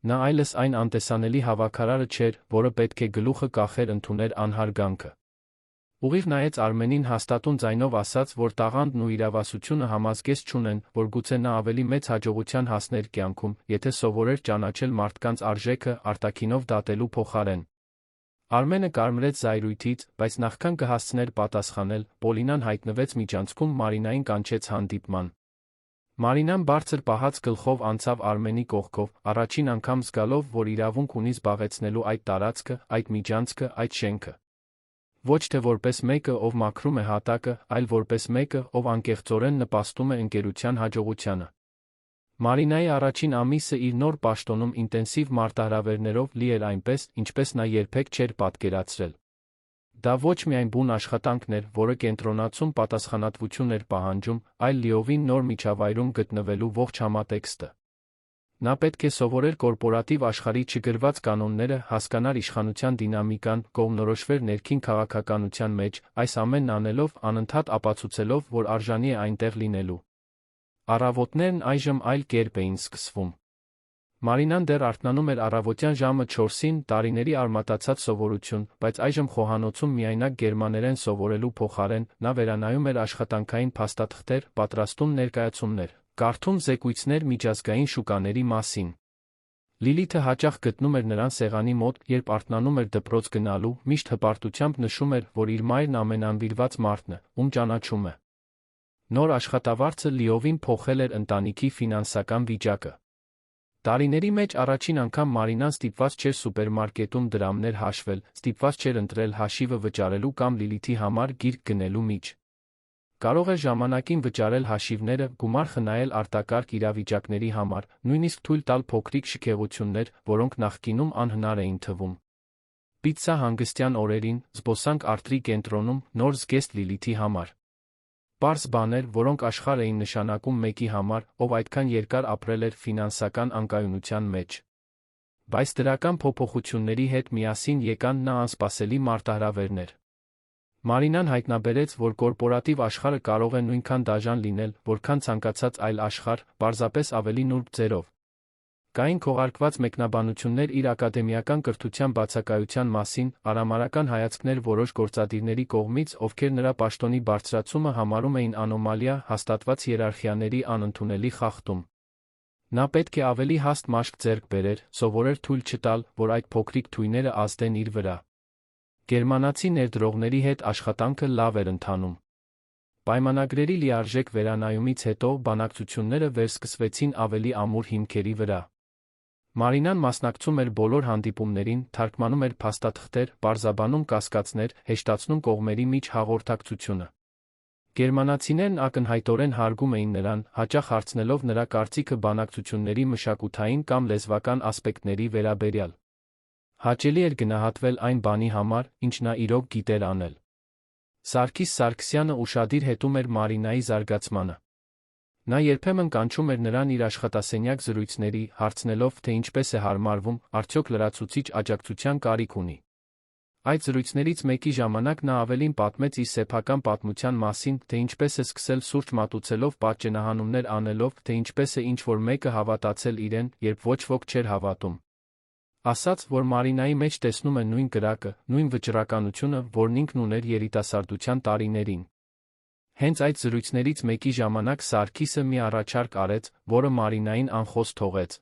Նա այլս այն անտեսանելի հավաքարարը չէր, որը պետք է գլուխը կախեր ընդուներ անհարգանքը։ Ուղիղ նայեց Արմենին, հաստատուն ձայնով ասաց, որ տաղանդն ու իրավասությունը համազգես չունեն, որ գուցե նա ավելի մեծ հաջողության հասներ կյանքում, եթե սովորեր ճանաչել մարդկանց արժեքը արտաքինով դատելու փոխարեն։ Արմենը կարմրեց զայրույթից, բայց նախքան կհասցներ պատասխանել, Պոլինան հայտնվեց միջանցքում, Մարինային կանչեց հանդիպման։ Մարինան բարձր պահած գլխով անցավ Արմենի կողքով, առաջին անգամ զգալով, որ իրավունք ունի զբաղեցնելու այդ տարածքը, այդ միջանցքը, այդ շենքը։ Ոչ թե որպես մեկը, ով մաքրում է հատակը, այլ որպես մեկը, ով անկեղծորեն նպաստում է ընկերության հաջողությանը։ Մարինայի առաջին ամիսը իր նոր պաշտոնում ինտենսիվ մարտահրավերներով լի էր այնպես, ինչպես նա երբեք չէր պատկերացրել։ Դա ոչ միայն բուն աշխատանքն էր, որը կենտրոնացում պատասխանատվություն էր պահանջում, այլ լիովին նոր միջավայրում գտնվելու ողջ համատեքստը։ Նա պետք է սովորեր կորպորատիվ աշխարհի չգրված կանոնները, հասկանար իշխանության դինամիկան, կողմնորոշվեր ներքին քաղաքականության մեջ, այս ամենն անելով, անընդհատ ապացուցելով, որ արժանի է այնտեղ լինելու։ Առավոտներն այժմ այլ կերպ էին սկսվում։ Մարինան դեռ արթնանում էր առավոտյան ժամը 4-ին, տարիների արմատացած սովորություն, բայց այժմ խոհանոցում միայնակ գերմաներեն սովորելու փոխարեն, նա վերանայում էր աշխատանքային փաստաթղթեր, պատրաստում ներկայացումներ, կարդում զեկույցներ միջազգային շուկաների մասին։ Լիլիթը հաճախ գտնում էր նրան սեղանի մոտ, երբ արթնանում էր դպրոց գնալու, միշտ հպարտությամբ նշում էր, որ իր մայրն ամենանվիրված մարդն է, ում ճանաչում է։ Նոր աշխատավարձը լիովին փոխել էր ընտանիքի ֆինանսական վիճակը։ Տարիների մեջ առաջին անգամ Մարինան ստիպված չէր սուպերմարկետում դրամներ հաշվել, ստիպված չէր ընտրել հաշիվը վճարելու կամ Լիլիթի համար գիրք գնելու միջ։ Կարող էր ժամանակին վճարել հաշիվները, գումար խնայել արտակարգ իրավիճակների համար, նույնիսկ թույլ տալ փոքրիկ շքեղություններ, որոնք նախկինում անհնար էին թվում։ Պիցցա հանգստյան օրերին, զբոսանք Արտրի կենտրոնում, նոր զգեստ Լիլիթի համար։ Պարզ բաներ, որոնք աշխարհ էին նշանակում մեկի համար, ով այդքան երկար ապրել էր ֆինանսական անկայունության մեջ։ Բայց դրական փոփոխությունների հետ միասին եկան նա անսպասելի մարտահրավերներ։ Մարինան հայտնաբերեց, որ կորպորատիվ աշխարհը կարող է նույնքան դաժան լինել, որքան ցանկացած այլ աշխարհ, պարզապես ավելի նուրբ ձևով։ Կային քողարկված մեկնաբանություններ իր ակադեմիական կրթության բացակայության մասին, արամարական հայացքներ որոշ գործադիրների կողմից, ովքեր նրա պաշտոնի բարձրացումը համարում էին անոմալիա, հաստատված հիերարխիաների անընդունելի խախտում։ Նա պետք է ավելի հաստ մաշկ ձեռք բերեր, սովորեր թույլ չտալ, որ այդ փոքրիկ թույները ազդեն իր վրա։ Գերմանացի ներդրողների հետ աշխատանքը լավ էր ընթանում։ Պայմանագրերի լիարժեք վերանայումից հետո բանակցությունները վերսկսվեցին ավելի ամուր հիմքերի վրա։ Մարինան մասնակցում էր բոլոր հանդիպումներին, թարգմանում էր փաստաթղթեր, պարզաբանում կասկածներ, հեշտացնում կողմերի միջ հաղորդակցությունը։ Գերմանացիներն ակնհայտորեն հարգում էին նրան, հաճախ հարցնելով նրա կարծիքը բանակցությունների մշակութային կամ լեզվական ասպեկտների վերաբերյալ։ Հաճելի էր գնահատվել այն բանի համար, ինչ նա իրոք գիտեր անել։ Սարգիս Սարգսյանը ուշադիր հետում էր Մարինայի զարգացմանը։ Նա երբեմն կանչում էր նրան իր աշխատասենյակ զրույցների, հարցնելով, թե ինչպես է հարմարվում, արդյոք լրացուցիչ աջակցության կարիք ունի։ Այդ զրույցներից մեկի ժամանակ նա ավելին պատմեց իր սեփական պատմության մասին, թե ինչպես է սկսել սուրճ մատուցելով, պատճենահանումներ անելով, թե ինչպես է ինչ-որ մեկը հավատացել իրեն, երբ ոչ ոք չէր հավատում։ Ասաց, որ Մարինայի մեջ տեսնում է նույն կրակը, նույն վճռականությունը, որն ինքն ուներ երիտասարդության տարիներին։ Հենց այդ զրույցներից մեկի ժամանակ Սարգիսը մի առաջարկ արեց, որը Մարինային անխոս թողեց։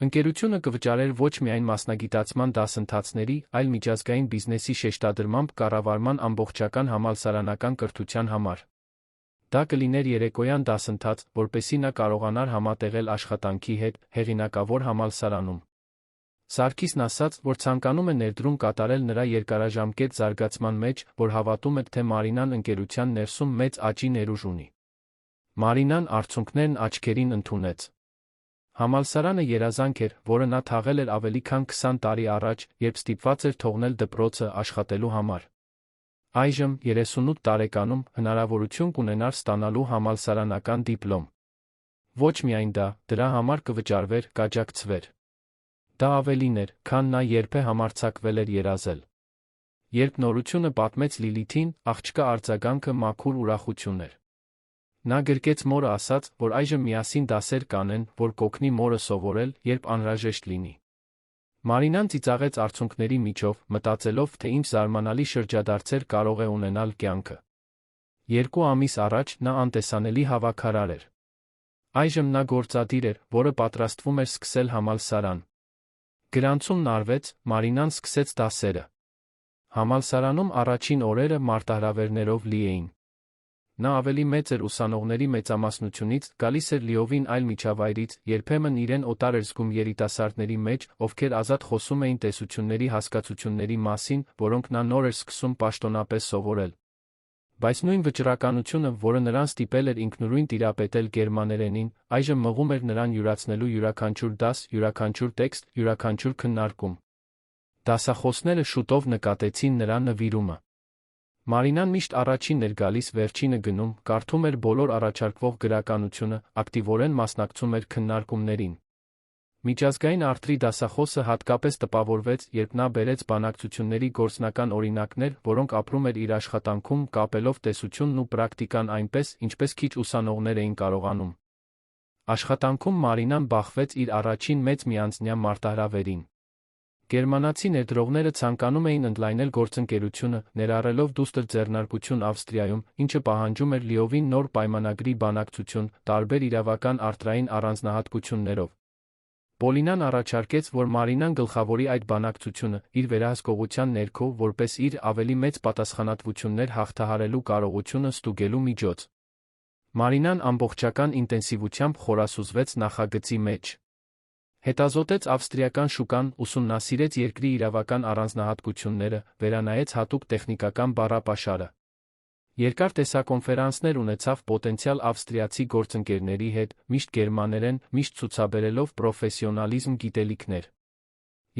Ընկերությունը կվճարեր ոչ միայն մասնագիտացման դասընթացների, այլ միջազգային բիզնեսի շեշտադրմամբ կառավարման ամբողջական համալսարանական կրթության համար։ Դա կլիներ երեկոյան դասընթաց, որպեսզի նա կարողանար համատեղել աշխատանքի հետ, հեղինակավոր համալսարանում։ Սարգիսն ասաց, որ ցանկանում է ներդրում կատարել նրա երկարաժամկետ զարգացման մեջ, որ հավատում էր, թե Մարինան ընկերության ներսում մեծ աճի ներուժ ունի։ Մարինան արդյունքներն աչքերին ընդունեց։ Համալսարանը երազանք էր, որը նա թաղել էր ավելի քան 20 տարի առաջ, երբ ստիպված էր թողնել դպրոցը աշխատելու համար։ Այժմ, 38 տարեկանում, հնարավորություն կունենար ստանալու համալսարանական դիպլոմ։ Ոչ միայն դա, դրա համար կվճարվեր, կաջակցվեր։ Դա ավելին էր, քան նա երբե համարձակվել էր երազել։ Երբ նորությունը պատմեց Լիլիթին, աղջկա արձագանքը մաքուր ուրախություն էր։ Նա գրկեց մորը ասաց, որ այժմ միասին դասեր կանեն, որ կօգնի մորը սովորել, երբ անհրաժեշտ լինի։ Մարինան ծիծաղեց արցունքների միջով, մտածելով, թե ինչ զարմանալի շրջադարձեր կարող է ունենալ կյանքը։ 2 ամիս առաջ նա անտեսանելի հավաքարար էր։ Այժմ նա գործադիր էր, որը պատրաստվում էր սկսել համալսարան։ Գրանցումն արվեց, Մարինան սկսեց դասերը։ Համալսարանում առաջին օրերը մարտահրավերներով լի էին։ Նա ավելի մեծ էր ուսանողների մեծամասնությունից, գալիս էր լիովին այլ միջավայրից, երբեմն իրեն օտար էր զգում երիտասարդների մեջ, ովքեր ազատ խոսում էին տեսությունների հասկացությունների մասին, որոնք նա նոր էր սկսում պաշտոնապես սովորել։ Բայց նույն վճռականությունը, որը նրան ստիպել էր ինքնուրույն տիրապետել գերմաներենին, այժմ մղում էր նրան յուրացնելու յուրաքանչյուր դաս, յուրաքանչյուր տեքստ, յուրաքանչյուր քննարկում։ Դասախոսները շուտով նկատեցին նրա նվիրումը։ Մարինան միշտ առաջինն էր գալիս, վերջինը գնում, կարդում էր բոլոր առաջարկվող գրականությունը, ակտիվորեն մասնակցում էր քննարկումներին։ Միջազգային արթրի դասախոսը հատկապես տպավորվեց, երբ նա բերեց բանակցությունների գործնական օրինակներ, որոնք ապրում էր իր աշխատանքում, կապելով տեսությունն ու պրակտիկան այնպես, ինչպես քիչ ուսանողներ էին կարողանում։ Աշխատանքում Մարինան բախվեց իր առաջին մեծ միանձնյա մարտահրավերին։ Գերմանացի ներդրողները ցանկանում էին ընդլայնել գործընկերությունը, ներառելով դուստր ձեռնարկություն Ավստրիայում, ինչը պահանջում էր լիովին նոր պայմանագրի բանակցություն, տարբեր իրավական առևտրային առանձնահատկություններով։ Պոլինան առաջարկեց, որ Մարինան գլխավորի այդ բանակցությունը, իր վերահսկողության ներքո, որպես իր ավելի մեծ պատասխանատվություններ հաղթահարելու կարողությունը ստուգելու միջոց։ Մարինան ամբողջական ինտենսիվությամբ խորասուզվեց նախագծի մեջ։ Հետազոտեց ավստրիական շուկան, ուսումնասիրեց երկրի իրավական առանձնահատկությունները, վերանայեց հատուկ տեխնիկական բառապաշարը։ Երկար տեսակոնֆերանսներ ունեցավ պոտենցիալ ավստրիացի գործընկերների հետ, միշտ գերմաներեն, միշտ ցուցաբերելով պրոֆեսիոնալիզմ գիտելիքներ։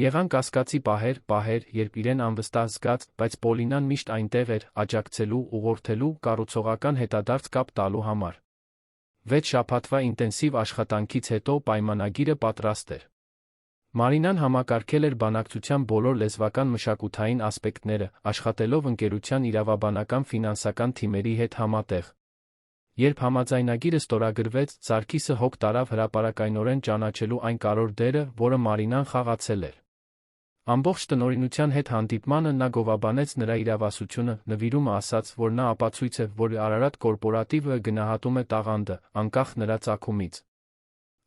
Եղան կասկածի պահեր, երբ իրեն անվստահ զգաց, բայց Պոլինան միշտ այնտեղ էր, աջակցելու, ուղղորդելու, կառուցողական հետադարձ կապ տալու համար։ 6 շաբաթվա ինտենսիվ աշխատանքից հետո պայմանագիրը պատրաստ էր։ Մարինան համակարգել էր բանակցության բոլոր լեզվական մշակութային ասպեկտները, աշխատելով ընկերության իրավաբանական ֆինանսական թիմերի հետ համատեղ։ Երբ համաձայնագիրը ստորագրվեց, Սարգիսը հոգ տարավ հրապարակայնորեն ճանաչելու այն կարևոր դերը, որը Մարինան խաղացել էր։ Ամբողջ տնօրինության հետ հանդիպմանը նա գովաբանեց նրա իրավասությունը, նվիրումը ասաց, որ նա ապացույց է, որ Արարատ կորպորատիվը գնահատում է տաղանդը, անկախ նրա ծագումից։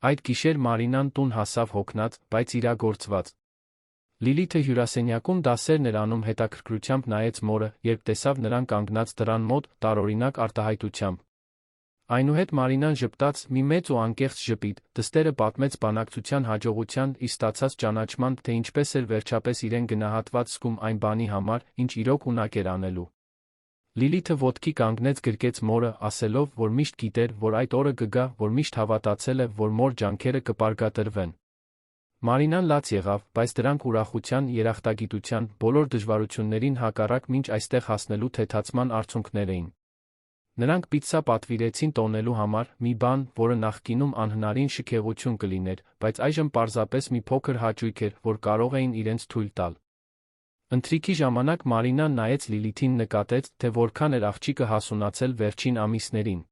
Այդ գիշեր Մարինան տուն հասավ հոգնած, բայց իրագործված։ Լիլիթը հյուրասենյակում դասերն էր անում, հետաքրքրությամբ նայեց մորը, երբ տեսավ նրան կանգնած դռան մոտ, տարօրինակ արտահայտությամբ։ Այնուհետ Մարինան ժպտաց, մի մեծ ու անկեղծ ժպիտ, դստերը պատմեց բանակցության հաջողության, իր ստացած ճանաչման, թե ինչպես էր վերջապես իրեն գնահատված զգում այն բանի համար, ինչ իրոք ունակ էր անելու։ Լիլիթը ոտքի կանգնեց, գրկեց մորը, ասելով, որ միշտ գիտեր, որ այդ օրը կգա, որ միշտ հավատացել է, որ մոր ջանքերը կպարգատրվեն։ Մարինան լաց եղավ, բայց դրանք ուրախության, երախտագիտության, բոլոր դժվարություններին հակառակ մինչ այստեղ հասնելու թեթացման արդյունքներ էին։ Նրանք պիցցա պատվիրեցին տոնելու համար, մի բան, որը նախկինում անհնարին շքեղություն կլիներ, բայց այժմ պարզապես մի փոքր հաճույք էր, որ կարող էին իրենց թույլ տալ։ Ընթրիքի ժամանակ Մարինան նայեց Լիլիթին, նկատեց, թե որքան էր աղջիկը հասունացել վերջին ամիսներին։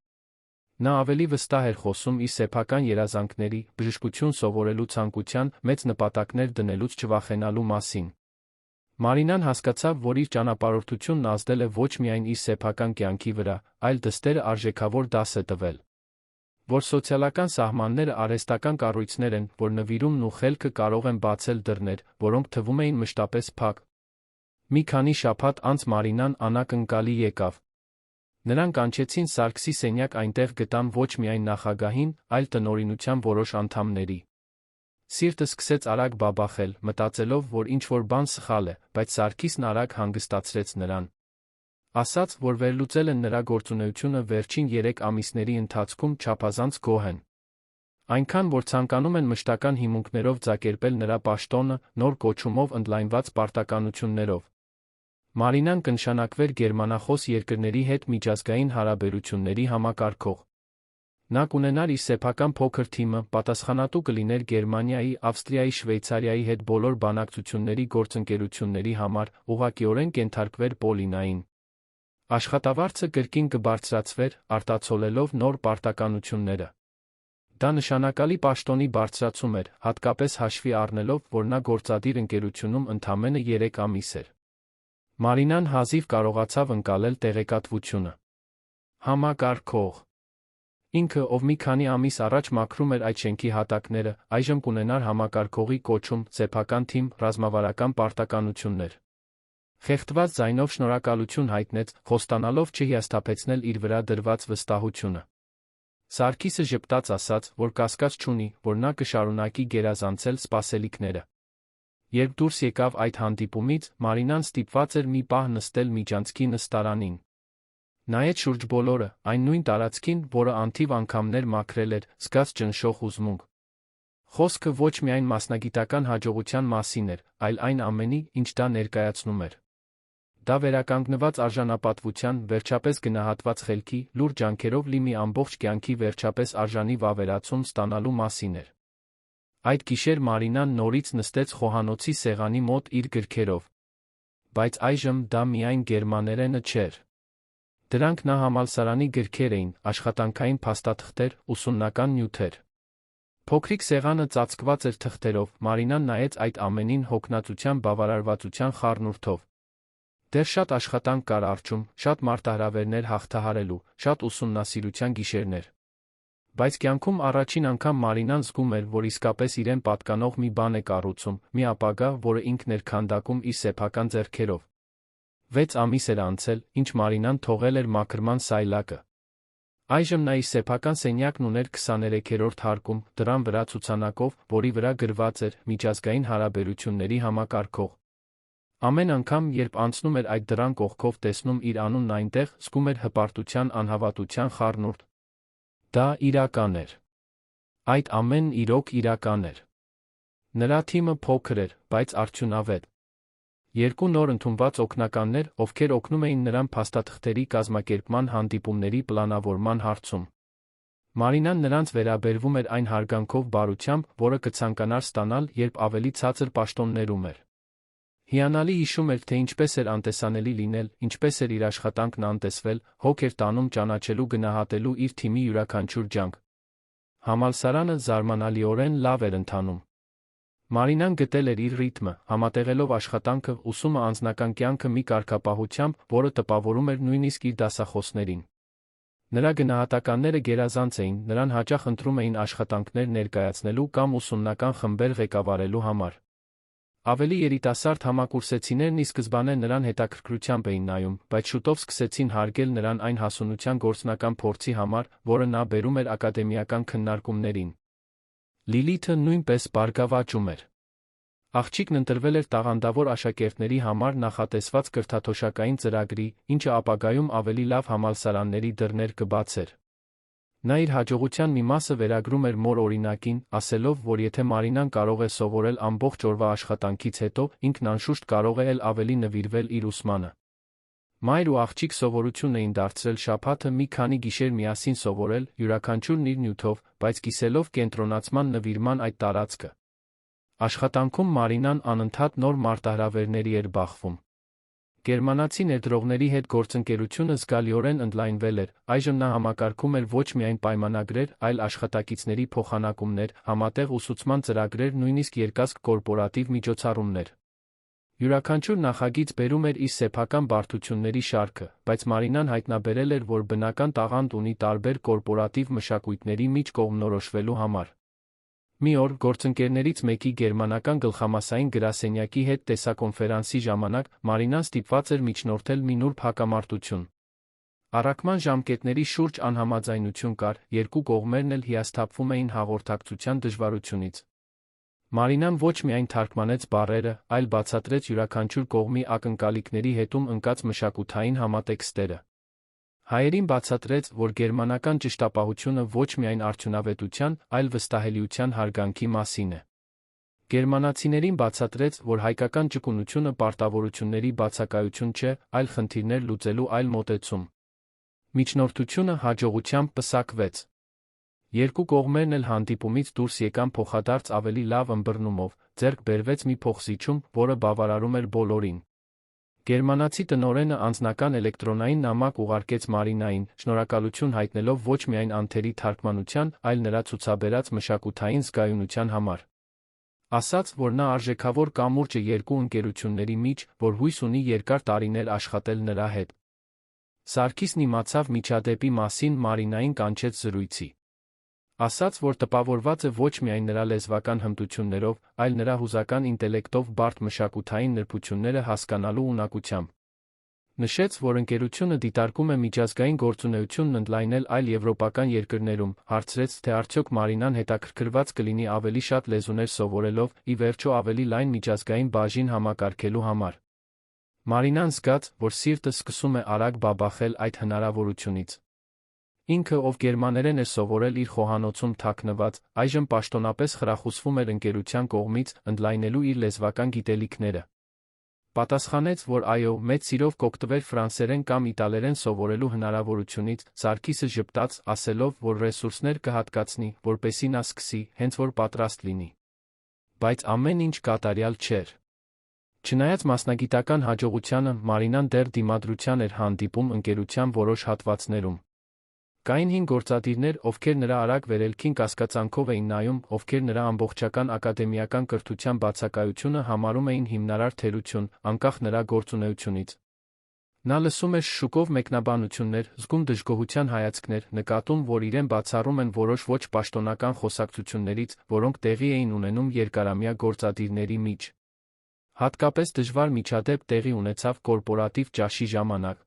Նա ավելի վստահ էր խոսում իր սեփական երազանքների, բժշկություն սովորելու ցանկության, մեծ նպատակներ դնելուց չվախենալու մասին։ Մարինան հասկացավ, որ իր ճանապարհորդությունն ազդել է ոչ միայն իր սեփական կյանքի վրա, այլ դստերը արժեքավոր դաս է տվել։ Որ սոցիալական սահմանները արհեստական կառույցներ են, որ նվիրումն ու խելքը կարող են բացել դռներ, որոնք թվում էին մշտապես փակ։ Մի քանի շաբաթ անց Մարինան անակնկալի եկավ։ Նրանք կանչեցին Սարգսի սենյակ, այնտեղ գտան ոչ միայն նախագահին, այլ տնօրինության որոշ անդամների։ Սիրտը սկսեց արագ բաբախել, մտածելով, որ ինչ-որ բան սխալ է, բայց Սարգիսն արագ հանգստացրեց նրան։ Ասաց, որ վերլուծել են նրա գործունեությունը վերջին 3 ամիսների ընթացքում, չափազանց գոհ են։ Այնքան, որ ցանկանում են մշտական հիմունքներով ձակերպել նրա պաշտոնը, նոր կոչումով ընդլայնված պարտականություններով։ Մարինան կնշանակվեր գերմանախոս երկրների հետ միջազգային հարաբերությունների համակարգող։ Նա կունենար իր սեփական փոքր թիմը, պատասխանատու կլիներ Գերմանիայի, Ավստրիայի, Շվեյցարիայի հետ բոլոր բանակցությունների գործընկերությունների համար, ուղղակիորեն կենթարկվեր Պոլինային։ Աշխատավարձը կրկին կբարձրացվեր, արտացոլելով նոր պարտականությունները։ Դա նշանակալի պաշտոնի բարձրացում էր, հատկապես հաշվի առնելով, որ նա գործադիր ընկերությունում ընդամենը 3 ամիս էր։ Մարինան հազիվ կարողացավ ընկալել տեղեկատվությունը։ Համակարգող։ Ինքը, ով մի քանի ամիս առաջ մաքրում էր այդ շենքի հատակները, այժմ կունենար համակարգողի կոչում, սեփական թիմ, ռազմավարական պարտականություններ։ Խեղդված ձայնով շնորհակալություն հայտնեց, խոստանալով չհիասթափեցնել իր վրա դրված վստահությունը։ Սարգիսը ժպտաց ասաց, որ կասկած չունի, որ նա կշարունակի գերազանցել սպասելիքները։ Երբ դուրս եկավ այդ հանդիպումից, Մարինան ստիպված էր մի պահ նստել միջանցքի նստարանին։ Նայեց շուրջ բոլորը, այն նույն տարածքին, որը անթիվ անգամներ մաքրել էր, զգաց ճնշող հուզմունք։ Խոսքը ոչ միայն մասնագիտական հաջողության մասին էր, այլ այն ամենի, ինչ դա ներկայացնում էր։ Դա վերականգնված արժանապատվության, վերջապես գնահատված խելքի, լուրջ ջանքերով լի մի ամբողջ կյանքի վերջապես արժանի վավերացում ստանալու մասին էր։ Այդ գիշեր Մարինան նորից նստեց խոհանոցի սեղանի մոտ իր գրքերով։ Բայց այժմ դա միայն գերմաներենը չէր։ Դրանք նա համալսարանի գրքեր էին, աշխատանքային փաստաթղթեր, ուսումնական նյութեր։ Փոքրիկ սեղանը ծածկված էր թղթերով, Մարինան նայեց այդ ամենին հոգնածության բավարարվածության խառնուրդով։ Դեռ շատ աշխատանք կար առջում, շատ մարտահրավերներ հաղթահարելու, շատ ուսումնասիրության գիշերներ։ Բայց կյանքում առաջին անգամ Մարինան զգում էր, որ իսկապես իրեն պատկանող մի բան է կառուցում, մի ապագա, որը ինքն էր քանդակում իր սեփական ձեռքերով։ 6 ամիս էր անցել, ինչ Մարինան թողել էր մաքրման սայլակը։ Այժմ նա իր սեփական սենյակն ուներ 23-րդ հարկում, դռան վրա ցուցանակով, որի վրա գրված էր «Միջազգային հարաբերությունների համակարգող»։ Ամեն անգամ, երբ անցնում էր այդ դռան կողքով, տեսնում իր անունն այնտեղ, զգում էր հպարտության անհավատության խառնուրդ։ Դա իրական էր։ Այդ ամենն իրոք իրական էր։ Նրա թիմը փոքր էր, բայց արդյունավետ։ 2 նոր ընդունված օգնականներ, ովքեր օգնում էին նրան փաստաթղթերի կազմակերպման հանդիպումների պլանավորման հարցում։ Մարինան նրանց վերաբերվում էր այն հարգանքով բարությամբ, որը կցանկանար ստանալ, երբ ավելի ցածր պաշտոններում էր։ Հիանալի հիշում էր, թե ինչպես էր անտեսանելի լինել, ինչպես էր իր աշխատանքն անտեսվել, հոգ էր տանում ճանաչելու գնահատելու իր թիմի յուրաքանչյուր ջանք։ Համալսարանը զարմանալիորեն լավ էր ընթանում։ Մարինան գտել էր իր ռիթմը, համատեղելով աշխատանքը, ուսումը անձնական կյանքը մի կարգապահությամբ, որը տպավորում էր նույնիսկ իր դասախոսներին։ Նրա գնահատականները գերազանց էին, նրան հաճախ ընտրում էին աշխատանքներ ներկայացնելու կամ ուսումնական խմբեր ղեկավարելու համար։ Ավելի երիտասարդ համակուրսեցիներն ի սկզբանե նրան հետաքրքրությամբ էին նայում, բայց շուտով սկսեցին հարգել նրան այն հասունության գործնական փորձի համար, որը նա բերում էր ակադեմիական քննարկումներին։ Լիլիթը նույնպես բարգավաճում էր։ Աղջիկն ընտրվել էր տաղանդավոր աշակերտների համար նախատեսված կրթաթոշակային ծրագրի, ինչը ապագայում ավելի լավ համալսարանների դռներ կբացեր։ Նա իր հաջողության մի մասը վերագրում էր մոր օրինակին, ասելով, որ եթե Մարինան կարող է սովորել ամբողջ օրվա աշխատանքից հետո, ինքն անշուշտ կարող է էլ ավելի նվիրվել իր ուսմանը։ Մայր ու աղջիկ սովորություն էին դարձրել շաբաթը մի քանի գիշեր միասին սովորել, յուրաքանչյուրն իր նյութով, բայց կիսելով կենտրոնացման նվիրման այդ տարածքը։ Աշխատանքում Մարինան անընդհատ նոր մարտահրավերների էր բախվում։ Գերմանացի ներդրողների հետ գործընկերությունը զգալիորեն ընդլայնվել էր, այժմ նա համակարգում էր ոչ միայն պայմանագրեր, այլ աշխատակիցների փոխանակումներ, համատեղ ուսուցման ծրագրեր, նույնիսկ երկազգ կորպորատիվ միջոցառումներ։ Յուրաքանչյուր նախագիծ բերում էր իր սեփական բարդությունների շարքը, բայց Մարինան հայտնաբերել էր, որ բնական տաղանդ ունի տարբեր կորպորատիվ մշակույթների միջ կողմնորոշվելու համար։ Մի օր գործընկերներից մեկի գերմանական գլխամասային գրասենյակի հետ տեսակոնֆերանսի ժամանակ Մարինան ստիպված էր միջնորդել մի նուրբ հակամարտություն։ Առաքման ժամկետների շուրջ անհամաձայնություն կար, երկու կողմերն էլ հիասթափվում էին հաղորդակցության դժվարությունից։ Մարինան ոչ միայն թարգմանեց բառերը, այլ բացատրեց յուրաքանչյուր կողմի ակնկալիքների հետում ընկած մշակութային համատեքստերը։ Հայերին բացատրեց, որ գերմանական ճշտապահությունը ոչ միայն արդյունավետության, այլ վստահելիության հարգանքի մասին է։ Գերմանացիներին բացատրեց, որ հայկական ճկունությունը պարտավորությունների բացակայություն չէ, այլ խնդիրներ լուծելու այլ մոտեցում։ Միջնորդությունը հաջողությամբ պսակվեց։ Երկու կողմերն էլ հանդիպումից դուրս եկան փոխադարձ ավելի լավ ըմբռնումով, ձեռք բերվեց մի փոխզիջում, որը բավարարում էր բոլորին։ Գերմանացի տնօրենը անձնական էլեկտրոնային նամակ ուղարկեց Մարինային, շնորհակալություն հայտնելով ոչ միայն անթերի թարգմանության, այլ նրա ցուցաբերած մշակութային զգայունության համար։ Ասաց, որ նա արժեքավոր կամուրջ է երկու ընկերությունների միջ, որ հույս ունի երկար տարիներ աշխատել նրա հետ։ Սարգիսն իմացավ միջադեպի մասին, Մարինային կանչեց զրույցի։ Ասաց, որ տպավորված է ոչ միայն նրա լեզվական հմտություններով, այլ նրա հուզական ինտելեկտով բարդ մշակութային նրբությունները հասկանալու ունակությամբ։ Նշեց, որ ընկերությունը դիտարկում է միջազգային գործունեությունն ընդլայնել այլ եվրոպական երկրներում, հարցրեց, թե արդյոք Մարինան հետաքրքրված կլինի ավելի շատ լեզուներ սովորելով, ի վերջո ավելի լայն միջազգային բաժին համակարգելու համար։ Մարինան զգաց, որ սիրտը սկսում է արագ բաբախել այդ հնարավորությունից։ Ինքը, ով գերմաներեն էր սովորել իր խոհանոցում թաքնված, այժմ պաշտոնապես խրախուսվում էր ընկերության կողմից ընդլայնելու իր լեզվական գիտելիքները։ Պատասխանեց, որ այո, մեծ սիրով կօգտվեր ֆրանսերեն կամ իտալերեն սովորելու հնարավորությունից, Սարգիսը ժպտաց, ասելով, որ ռեսուրսներ կհատկացնի, որպեսզի նա սկսի, հենց որ պատրաստ լինի։ Բայց ամեն ինչ կատարյալ չէր։ Չնայած մասնագիտական հաջողությանը, Մարինան դեռ դիմադրության էր հանդիպում ընկերության որոշ հատվածներում։ Կային 5 գործադիրներ, ովքեր նրա արագ վերելքին կասկածանքով էին նայում, ովքեր նրա ամբողջական ակադեմիական կրթության բացակայությունը համարում էին հիմնարար թերություն, անկախ նրա գործունեությունից։ Նա լսում էր շշուկով մեկնաբանություններ, զգում դժգոհության հայացքներ, նկատում, որ իրեն բացառում են որոշ ոչ պաշտոնական խոսակցություններից, որոնք տեղի էին ունենում երկարամյա գործադիրների միջ։ Հատկապես դժվար միջադեպ տեղի ունեցավ կորպորատիվ ճաշի ժամանակ։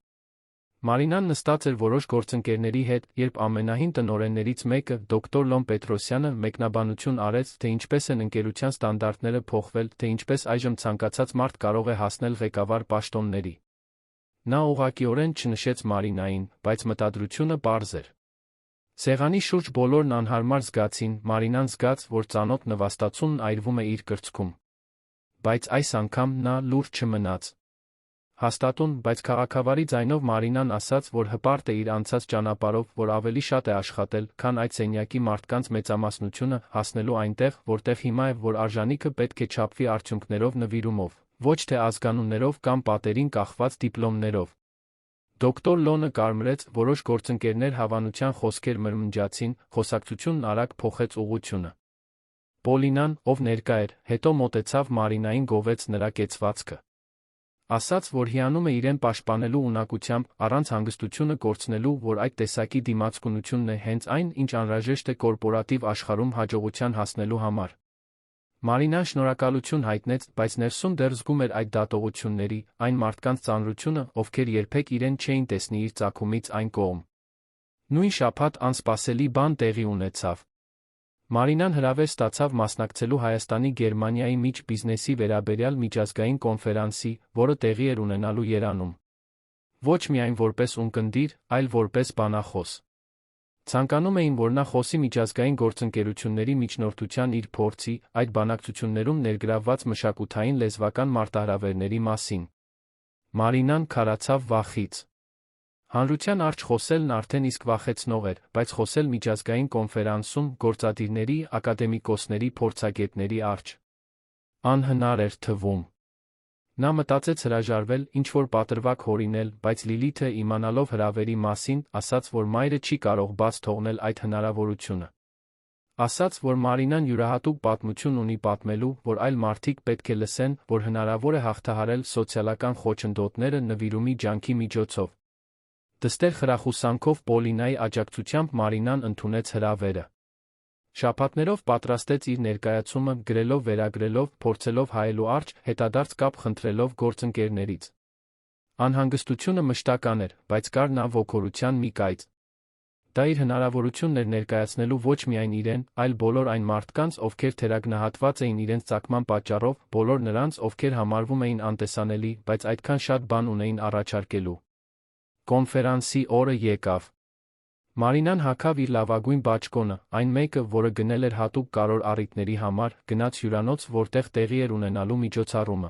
Մարինան նստած էր որոշ գործընկերների հետ, երբ ամենահին տնօրեններից մեկը, դոկտոր Լոն Պետրոսյանը, մեկնաբանություն արեց, թե ինչպես են ընկերության ստանդարտները փոխվել, թե ինչպես այժմ ցանկացած մարդ կարող է հասնել ղեկավար պաշտոնների։ Նա ուղղակիորեն չնշեց Մարինային, բայց մտադրությունը պարզ էր։ Սեղանի շուրջ բոլորն անհարմար զգացին, Մարինան զգաց, որ ծանոթ նվաստացումն այրվում է իր կրծքում։ Բայց այս անգամ նա լուրջ չմնաց։ Հաստատուն, բայց քաղաքավարի ձայնով Մարինան ասաց, որ հպարտ է իր անցած ճանապարհով, որ ավելի շատ է աշխատել, քան այդ սենյակի մարդկանց մեծամասնությունը, հասնելու այնտեղ, որտեղ հիմա է, որ արժանիքը պետք է չափվի արդյունքներով, նվիրումով, ոչ թե ազգանուններով կամ պատերին կախված դիպլոմներով։ Դոկտոր Լոնը կարմրեց, որոշ գործընկերներ հավանության խոսքեր մրմնջացին, խոսակցությունն արագ փոխեց ուղղությունը։ Պոլինան, ով ներկա էր, հետո մոտեցավ Մարինային, գովեց նրա կեցվածքը։ Ասաց, որ հիանում է իրեն պաշտպանելու ունակությամբ, առանց հանգստությունը կորցնելու, որ այդ տեսակի դիմացկունությունն է հենց այն, ինչ անհրաժեշտ է կորպորատիվ աշխարհում հաջողության հասնելու համար։ Մարինան շնորհակալություն հայտնեց, բայց ներսում դեռ զգում էր այդ դատողությունների, այն մարդկանց ծանրությունը, ովքեր երբեք իրեն չէին տեսնի իր ծագումից այն կողմ։ Նույն շաբաթ անսպասելի բան տեղի ունեցավ։ Մարինան հրավեր ստացավ մասնակցելու Հայաստանի-Գերմանիայի միջ բիզնեսի վերաբերյալ միջազգային կոնֆերանսի, որը տեղի էր ունենալու Երևանում։ Ոչ միայն որպես ունկնդիր, այլ որպես բանախոս։ Ցանկանում էին, որ նա խոսի միջազգային գործընկերությունների միջնորդության իր փորձի, այդ բանակցություններում ներգրավված մշակութային լեզվական մարտահրավերների մասին։ Մարինան քարացավ վախից։ Հանրության առջ խոսելն արդեն իսկ վախեցնող էր, բայց խոսել միջազգային կոնֆերանսում գործադիրների, ակադեմիկոսների, փորձագետների առջ անհնար էր թվում։ Նա մտածեց հրաժարվել, ինչ-որ պատրվակ հորինել, բայց Լիլիթը, իմանալով հրավերի մասին, ասաց, որ մայրը չի կարող բաց թողնել այդ հնարավորությունը։ Ասաց, որ Մարինան յուրահատուկ պատմություն ունի պատմելու, որ այլ մարդիկ պետք է լսեն, որ հնարավոր է հաղթահարել սոցիալական խոչընդոտները նվիրումի ջանքի միջոցով։ Դստեր խրախուսանքով Պոլինայի աջակցությամբ Մարինան ընդունեց հրավերը։ Շաբաթներով պատրաստեց իր ներկայացումը, գրելով, վերագրելով, փորձելով հայելու առջ, հետադարձ կապ խնդրելով գործընկերներից։ Անհանգստությունը մշտական էր, բայց կար նա ոգորության մի կայծ։ Դա իր հնարավորությունն էր ներկայացնելու ոչ միայն իրեն, այլ բոլոր այն մարդկանց, ովքեր թերագնահատված էին իրենց ծագման պատճառով, բոլոր նրանց, ովքեր համարվում էին անտեսանելի, բայց այդքան շատ բան ունեին առաջարկելու։ Կոնֆերանսի օրը եկավ։ Մարինան հագավ իր լավագույն բաճկոնը, այն մեկը, որը գնել էր հատուկ կարևոր առիթների համար, գնաց հյուրանոց, որտեղ տեղի էր ունենալու միջոցառումը։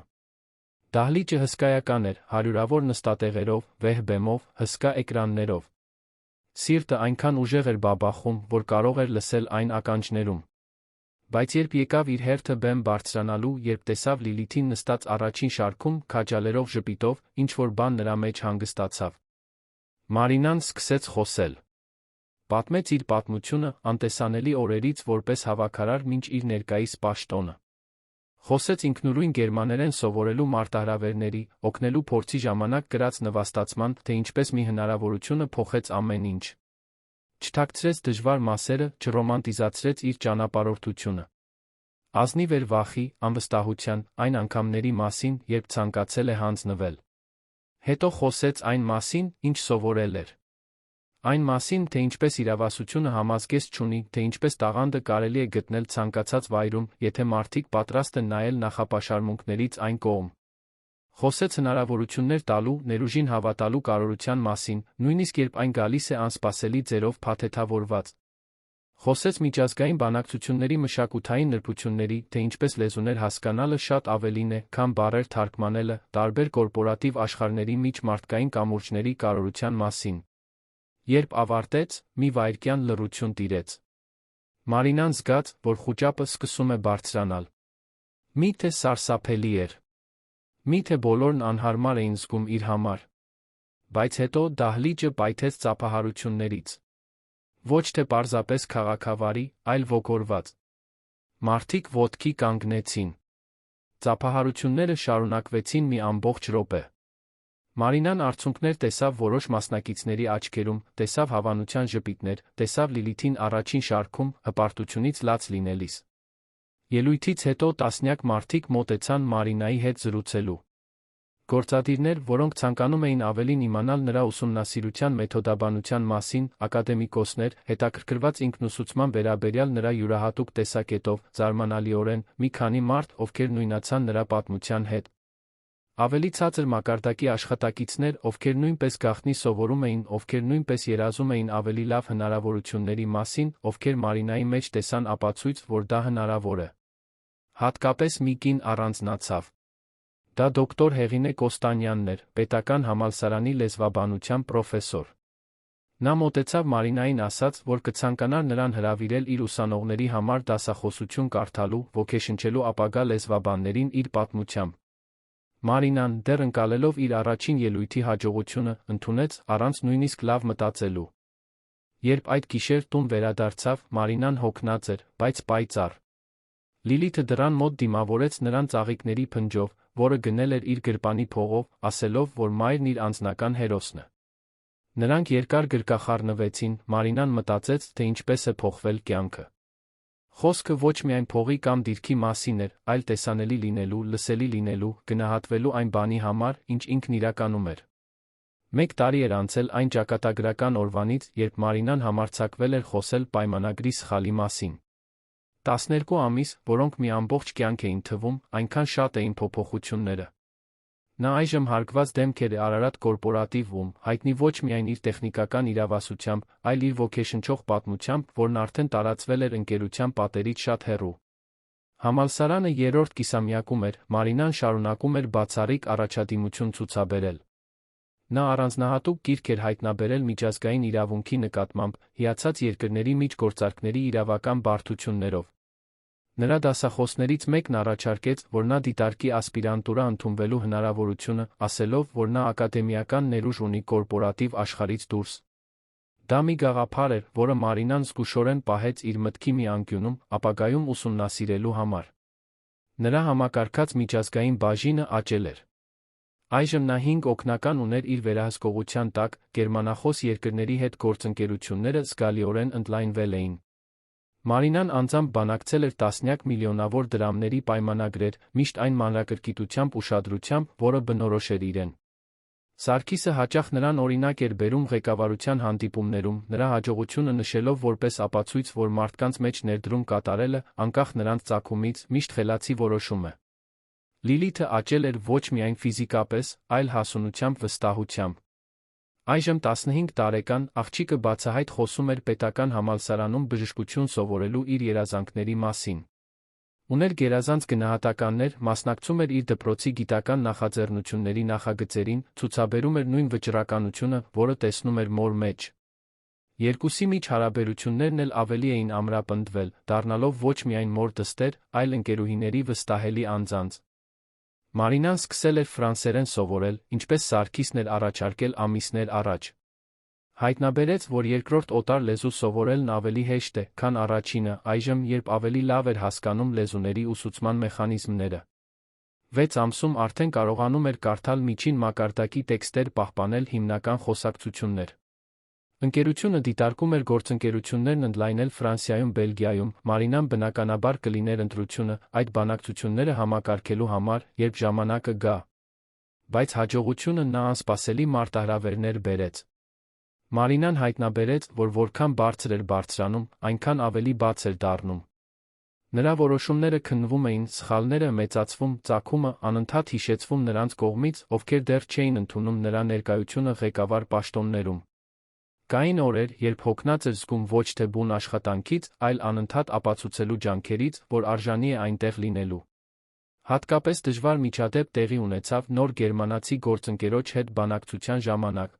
Դահլիճը հսկայական էր, հարյուրավոր նստատեղերով, վեհ բեմով, հսկա էկրաններով։ Սիրտը այնքան ուժեղ էր բաբախում, որ կարող էր լսել այն ականջներում։ Բայց երբ եկավ իր հերթը բեմ բարձրանալու, երբ տեսավ Լիլիթին նստած առաջին շարքում, քաջալերող ժպիտով, ինչ-որ բան նրա մեջ հանգստացավ։ Մարինան սկսեց խոսել։ Պատմեց իր պատմությունը անտեսանելի օրերից որպես հավաքարար մինչ իր ներկայիս պաշտոնը։ Խոսեց ինքնուրույն գերմաներեն սովորելու մարտահրավերների, օգնելու փորձի ժամանակ կրած նվաստացման, թե ինչպես մի հնարավորությունը փոխեց ամեն ինչ։ Չթաքցրեց դժվար մասերը, չռոմանտիզացրեց իր ճանապարհորդությունը։ Ազնիվ էր վախի, անվստահության, այն անգամների մասին, երբ ցանկացել է հանձնվել։ Հետո խոսեց այն մասին, ինչ սովորել էր։ Այն մասին, թե ինչպես իրավասությունը համազգեստ չունի, թե ինչպես տաղանդը կարելի է գտնել ցանկացած վայրում, եթե մարդիկ պատրաստ են նայել նախապաշարմունքներից այն կողմ։ Խոսեց հնարավորություններ տալու, ներուժին հավատալու կարողության մասին, նույնիսկ երբ այն գալիս է անսպասելի ձերով փաթեթավորված։ Խոսեց միջազգային բանակցությունների մշակութային նրբությունների, թե ինչպես լեզուներ հասկանալը շատ ավելին է, քան բառեր թարգմանելը, տարբեր կորպորատիվ աշխարհների միջմարտկային կամուրջների կարողության մասին։ Երբ ավարտեց, մի վայրկյան լռություն տիրեց։ Մարինան զգաց, որ խուճապը սկսում է բարձրանալ։ Միթե սարսափելի էր։ Միթե բոլորն անհարմար էին զգում իր համար։ Բայց հետո դահլիճը պայթեց ծափահարություններից։ Ոչ թե պարզապես քաղաքավարի, այլ ոգորված։ Մարդիկ ոտքի կանգնեցին։ Ծափահարությունները շարունակվեցին մի ամբողջ րոպե։ Մարինան արցունքներ տեսավ որոշ մասնակիցների աչքերում, տեսավ հավանության ժպիտներ, տեսավ Լիլիթին առաջին շարքում, հպարտությունից լաց լինելիս։ Ելույթից հետո տասնյակ մարդիկ մոտեցան Մարինայի հետ զրուցելու։ Գործադիրներ, որոնք ցանկանում էին ավելին իմանալ նրա ուսումնասիրության մեթոդաբանության մասին, ակադեմիկոսներ, հետաքրքրված ինքնուսուցման վերաբերյալ նրա յուրահատուկ տեսակետով, զարմանալիորեն, մի քանի մարդ, ովքեր նույնացան նրա պատմության հետ։ Ավելի ցածր մակարդակի աշխատակիցներ, ովքեր նույնպես գաղտնի սովորում էին, ովքեր նույնպես երազում էին ավելի լավ հնարավորությունների մասին, ովքեր Մարինայի մեջ տեսան ապացույց, որ դա հնարավոր է։ Հատկապես մի կին առանձնացավ։ Դա դոկտոր Հեղինե Կոստանյանն էր, պետական համալսարանի լեզվաբանության պրոֆեսոր։ Նա մոտեցավ Մարինային ասաց, որ կցանկանար նրան հրավիրել իր ուսանողների համար դասախոսություն կարդալու, ոգեշնչելու ապագա լեզվաբաններին իր պատմությամբ։ Մարինան, դեռ ընկալելով իր առաջին ելույթի հաջողությունը, ընդունեց առանց նույնիսկ լավ մտածելու։ Երբ այդ գիշեր տուն վերադարձավ, Մարինան հոգնած էր, բայց պայծառ։ Լիլիթը դռան մոտ դիմավորեց նրան ծաղիկների փնջով, որը գնել էր իր գրպանի փողով, ասելով, որ մայրն իր անձնական հերոսն է։ Նրանք երկար գրկախառնվեցին, Մարինան մտածեց, թե ինչպես է փոխվել կյանքը։ Խոսքը ոչ միայն փողի կամ դիրքի մասին էր, այլ տեսանելի լինելու, լսելի լինելու, գնահատվելու այն բանի համար, ինչ ինքն իրականում էր։ 1 տարի էր անցել այն ճակատագրական օրվանից, երբ Մարինան համարձակվել էր խոսել պայմանագրի սխալի մասին։ 12 ամիս, որոնք մի ամբողջ կյանք էին թվում, այնքան շատ էին փոփոխությունները։ Նա այժմ հարգված դեմք էր Արարատ կորպորատիվում, հայտնի ոչ միայն իր տեխնիկական իրավասությամբ, այլ իր ոգեշնչող պատմությամբ, որն արդեն տարածվել էր ընկերության պատերից շատ հեռու։ Համալսարանը 3-րդ կիսամյակում էր, Մարինան շարունակում էր բացառիկ առաջադիմություն ցուցաբերել։ Նա առանձնահատուկ գիրք էր հայտնաբերել միջազգային իրավունքի նկատմամբ, հիացած երկրների միջգործարկների իրավական բարդություններով։ Նրա դասախոսներից մեկն առաջարկեց, որ նա դիտարկի ասպիրանտուրա ընդունվելու հնարավորությունը, ասելով, որ նա ակադեմիական ներուժ ունի կորպորատիվ աշխարհից դուրս։ Դա մի գաղափար էր, որը Մարինան զգուշորեն պահեց իր մտքի մի անկյունում, ապագայում ուսումնասիրելու համար։ Նրա համակարգած միջազգային բաժինը աճել էր։ Այժմ նա 5 օգնական ուներ իր վերահսկողության տակ, գերմանախոս երկրների հետ գործընկերությունները զգալիորեն ընդլայնվել էին։ Մարինան անձամբ բանակցել էր տասնյակ միլիոնավոր դրամների պայմանագրեր, միշտ այն մանրակրկիտությամբ ուշադրությամբ, որը բնորոշ էր իրեն։ Սարգիսը հաճախ նրան օրինակ էր բերում ղեկավարության հանդիպումներում, նրա հաջողությունը նշելով որպես ապացույց, որ մարդկանց մեջ ներդրում կատարելը, անկախ նրանց ծագումից, միշտ խելացի որոշում է։ Լիլիթը աճել էր ոչ միայն ֆիզիկապես, այլ հասունությամբ, վստահությամբ։ Այժմ 15 տարեկան աղջիկը բացահայտ խոսում էր պետական համալսարանում բժշկություն սովորելու իր երազանքների մասին։ Ուներ գերազանց գնահատականներ, մասնակցում էր իր դպրոցի գիտական նախաձեռնությունների նախագծերին, ցուցաբերում էր նույն վճռականությունը, որը տեսնում էր մոր մեջ։ Երկուսի միջ հարաբերություններն էլ ավելի էին ամրապնդվել, դառնալով ոչ միայն մոր դստեր, այլ ընկերուհիների վստահելի անձանց։ Մարինան սկսել էր ֆրանսերեն սովորել, ինչպես Սարգիսն էր առաջարկել ամիսներ առաջ։ Հայտնաբերեց, որ երկրորդ օտար լեզու սովորելն ավելի հեշտ է, քան առաջինը, այժմ, երբ ավելի լավ էր հասկանում լեզուների ուսուցման մեխանիզմները։ 6 ամսում արդեն կարողանում էր կարդալ միջին մակարդակի տեքստեր, պահպանել հիմնական խոսակցություններ։ Ընկերությունը դիտարկում էր գործընկերություններն ընդլայնել Ֆրանսիայում, Բելգիայում, Մարինան բնականաբար կլիներ ընտրությունը այդ բանակցությունները համակարգելու համար, երբ ժամանակը գա։ Բայց հաջողությունը նա անսպասելի մարտահրավերներ բերեց։ Մարինան հայտնաբերեց, որ որքան բարձր էր բարձրանում, այնքան ավելի բաց էր դառնում։ Նրա որոշումները քննվում էին, սխալները մեծացվում, ծագումը անընդհատ հիշեցվում նրանց կողմից, ովքեր դեռ չէին ընդունում նրա ներկայությունը ղեկավար պաշտոններում։ Կային օրեր, երբ հոգնած էր զգում ոչ թե բուն աշխատանքից, այլ անընդհատ ապացուցելու ջանքերից, որ արժանի է այնտեղ լինելու։ Հատկապես դժվար միջադեպ տեղի ունեցավ նոր գերմանացի գործընկերոջ հետ բանակցության ժամանակ։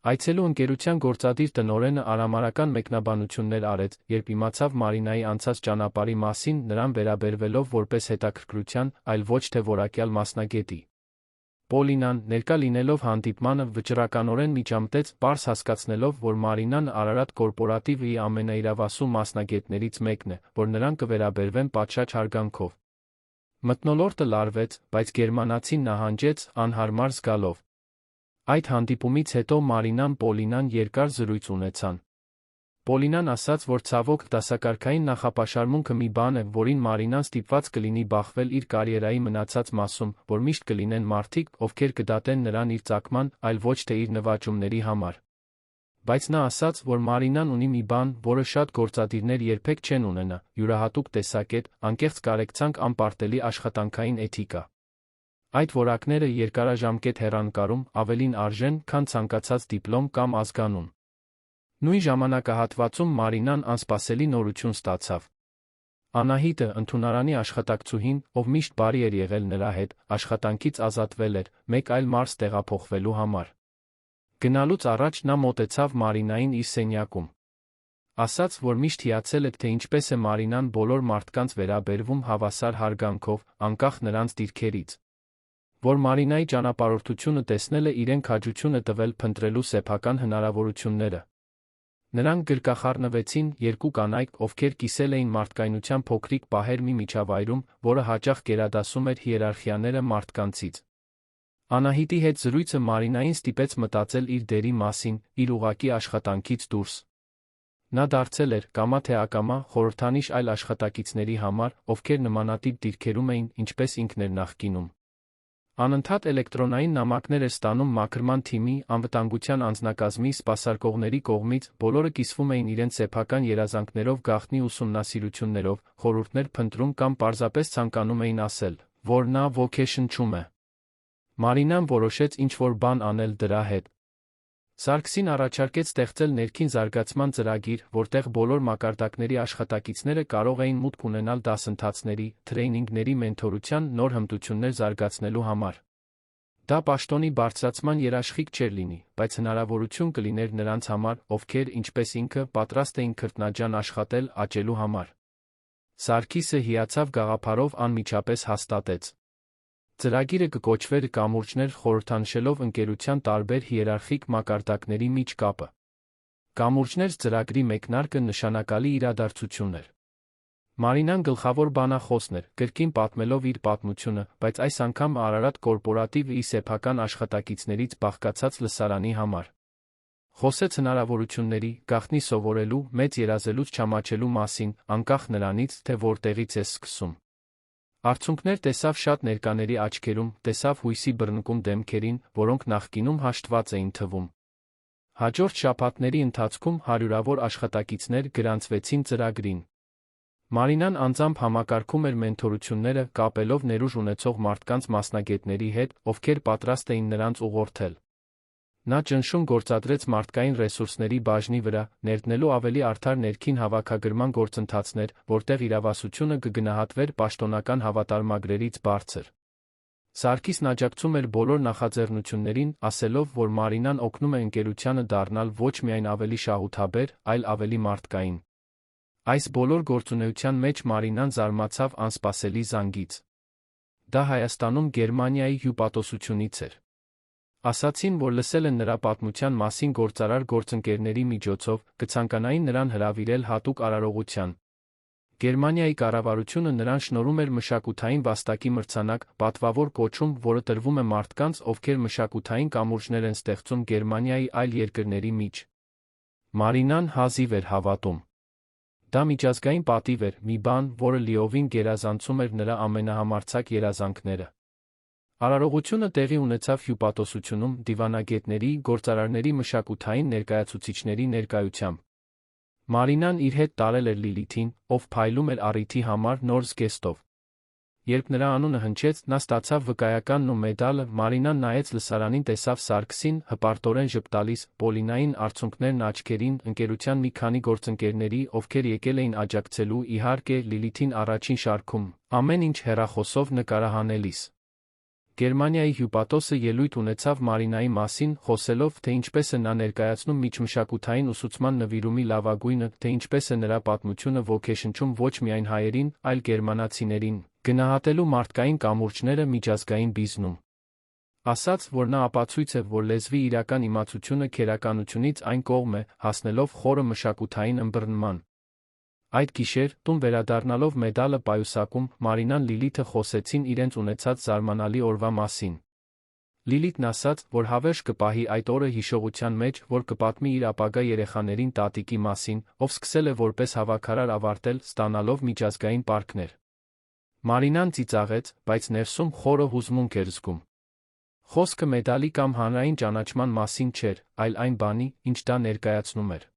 Այցելու ընկերության գործադիր տնօրենը արամարական մեկնաբանություններ արեց, երբ իմացավ Մարինայի անցած ճանապարհի մասին, նրան վերաբերվելով որպես հետաքրքրության, այլ ոչ թե որակյալ մասնագետի։ Պոլինան, ներկա լինելով հանդիպմանը, վճռականորեն միջամտեց, պարզ հասկացնելով, որ Մարինան Արարատ կորպորատիվի ամենաիրավասու մասնագետներից մեկն է, որ նրան կվերաբերվեն պատշաճ հարգանքով։ Մթնոլորտը լարվեց, բայց գերմանացին նահանջեց, անհարմար զգալով։ Այդ հանդիպումից հետո Մարինան Պոլինան երկար զրույց ունեցան։ Պոլինան ասաց, որ ցավոք դասակարգային նախապաշարմունքը մի բան է, որին Մարինան ստիպված կլինի բախվել իր կարիերայի մնացած մասում, որ միշտ կլինեն մարդիկ, ովքեր կդատեն նրան իր ծագման, այլ ոչ թե իր նվաճումների համար։ Բայց նա ասաց, որ Մարինան ունի մի բան, որը շատ գործադիրներ երբեք չեն ունենա՝ յուրահատուկ տեսակետ, անկեղծ կարեկցանք, անպարտելի աշխատանքային էթիկա։ Այդ որակները երկարաժամկետ հեռանկարում ավելին արժեն, քան ցանկացած դիպլոմ կամ ազգանուն։ Նույն ժամանակահատվածում Մարինան անսպասելի նորություն ստացավ։ Անահիտը, ընդունարանի աշխատակցուհին, ով միշտ բարի էր եղել նրա հետ, աշխատանքից ազատվել էր, մեկ այլ մարզ տեղափոխվելու համար։ Գնալուց առաջ նա մոտեցավ Մարինային իր սենյակում։ Ասաց, որ միշտ հիացել է, թե ինչպես է Մարինան բոլոր մարդկանց վերաբերվում հավասար հարգանքով, անկախ նրանց դիրքերից։ Որ Մարինայի ճանապարհորդությունը տեսնել է իրեն քաջություն է տվել փնտրելու սեփական հնարավորությունները։ Նրանք գրկախառնվեցին, երկու կանայք, ովքեր կիսել էին մարդկայնության փոքրիկ պահեր մի միջավայրում, որը հաճախ գերադասում էր հիերարխիաները մարդկանցից։ Անահիտի հետ զրույցը Մարինային ստիպեց մտածել իր դերի մասին, իր ուղղակի աշխատանքից դուրս։ Նա դարձել էր, կամա թե ակամա, խորհրդանիշ այլ աշխատակիցների համար, ովքեր նմանատիպ դիրքերում էին, ինչպես ինքն էր նախկինում։ Անընդհատ էլեկտրոնային նամակներ էր ստանում մաքրման թիմի, անվտանգության անձնակազմի, սպասարկողների կողմից, բոլորը կիսվում էին իրենց սեփական երազանքներով, գաղտնի ուսումնասիրություններով, խորհուրդներ փնտրում կամ պարզապես ցանկանում էին ասել, որ նա ոգեշնչում է։ Մարինան որոշեց ինչ-որ բան անել դրա հետ։ Սարգսին առաջարկեց ստեղծել ներքին զարգացման ծրագիր, որտեղ բոլոր մակարդակների աշխատակիցները կարող էին մուտք ունենալ դասընթացների, թրեյնինգների, մենթորության, նոր հմտություններ զարգացնելու համար։ Դա պաշտոնի բարձրացման երաշխիք չէր լինի, բայց հնարավորություն կլիներ նրանց համար, ովքեր, ինչպես ինքը, պատրաստ էին քրտնաջան աշխատել, աճելու համար։ Սարգիսը հիացավ գաղափարով անմիջապես հաստատեց։ Ծրագիրը կկոչվեր «Կամուրջներ», խորհրդանշելով ընկերության տարբեր հիերարխիկ մակարդակների միջ կապը։ «Կամուրջներ» ծրագրի մեկնարկը նշանակալի իրադարձություն էր։ Մարինան գլխավոր բանախոսն էր, կրկին պատմելով իր պատմությունը, բայց այս անգամ Արարատ կորպորատիվի սեփական աշխատակիցներից բաղկացած լսարանի համար։ Խոսեց հնարավորությունների, գաղտնի սովորելու, մեծ երազելուց չամաչելու մասին, անկախ նրանից, թե որտեղից է սկսում։ Արդյունքներ տեսավ շատ ներկաների աչքերում, տեսավ հույսի բռնկում դեմքերին, որոնք նախկինում հաշտված էին թվում։ Հաջորդ շաբաթների ընթացքում հարյուրավոր աշխատակիցներ գրանցվեցին ծրագրին։ Մարինան անձամբ համակարգում էր մենթորությունները, կապելով ներուժ ունեցող մարդկանց մասնագետների հետ, ովքեր պատրաստ էին նրանց ուղղորդել։ Նա ճնշում գործադրեց մարդկային ռեսուրսների բաժնի վրա, ներդնելու ավելի արդար ներքին հավաքագրման գործընթացներ, որտեղ իրավասությունը կգնահատվեր պաշտոնական հավատարմագրերից բարձր։ Սարգիսն աջակցում էր բոլոր նախաձեռնություններին, ասելով, որ Մարինան օգնում է ընկերությանը դառնալ ոչ միայն ավելի շահութաբեր, այլ ավելի մարդկային։ Այս բոլոր գործունեության մեջ Մարինան զարմացավ անսպասելի զանգից։ Դա Հայաստանում Գերմանիայի հյուպատոսությունից էր։ Ասացին, որ լսել են նրա պատմության մասին գործարար գործընկերների միջոցով, կցանկանային նրան հրավիրել հատուկ արարողության։ Գերմանիայի կառավարությունը նրան շնորհում էր մշակութային վաստակի մրցանակ, պատվավոր կոչում, որը տրվում է մարդկանց, ովքեր մշակութային կամուրջներ են ստեղծում Գերմանիայի այլ երկրների մեջ։ Մարինան հազիվ էր հավատում։ Դա միջազգային պատիվ էր, մի բան, որը լիովին գերազանցում էր նրա ամենահամարձակ երազանքները։ Արարողությունը տեղի ունեցավ հյուպատոսությունում դիվանագետների, գործարարների մշակութային ներկայացուցիչների ներկայությամբ։ Մարինան իր հետ տարել էր Լիլիթին, ով փայլում էր առիթի համար նոր զգեստով։ Երբ նրա անունը հնչեց, նա ստացավ վկայականն ու մեդալը, Մարինան նայեց լսարանին, տեսավ Սարգսին, հպարտորեն ժպտալիս, Պոլինային, արցունքներն աչքերին, ընկերության մի քանի գործընկերների, ովքեր եկել էին աջակցելու, իհարկե, Լիլիթին առաջին շարքում, ամեն ինչ հեռախոսով նկարահանելիս։ Գերմանիայի հյուպատոսը ելույթ ունեցավ Մարինայի մասին, խոսելով, թե ինչպես է նա ներկայացնում միջմշակութային ուսուցման նվիրումի լավագույնը, թե ինչպես է նրա պատմությունը ոգեշնչում ոչ միայն հայերին, այլ գերմանացիներին, գնահատելու մարդկային կամուրջները միջազգային բիզնում։ Ասաց, որ նա ապացույց է, որ լեզվի իրական իմացությունը քերականությունից այն կողմ է, հասնելով խորը մշակութային ըմբռնման։ Այդ գիշեր, տուն վերադառնալով մեդալը պայուսակում, Մարինան Լիլիթը խոսեցին իրենց ունեցած զարմանալի օրվա մասին։ Լիլիթն ասաց, որ հավերժ կպահի այդ օրը հիշողության մեջ, որ կպատմի իր ապագա երեխաներին տատիկի մասին, ով սկսել է որպես հավաքարար ավարտել, ստանալով միջազգային պարգներ։ Մարինան ծիծաղեց, բայց ներսում խորը հուզմունք էր զգում։ Խոսքը մեդալի կամ հանրային ճանաչման մասին չէր, այլ այն բանի, ինչ դա ներկայացնում էր։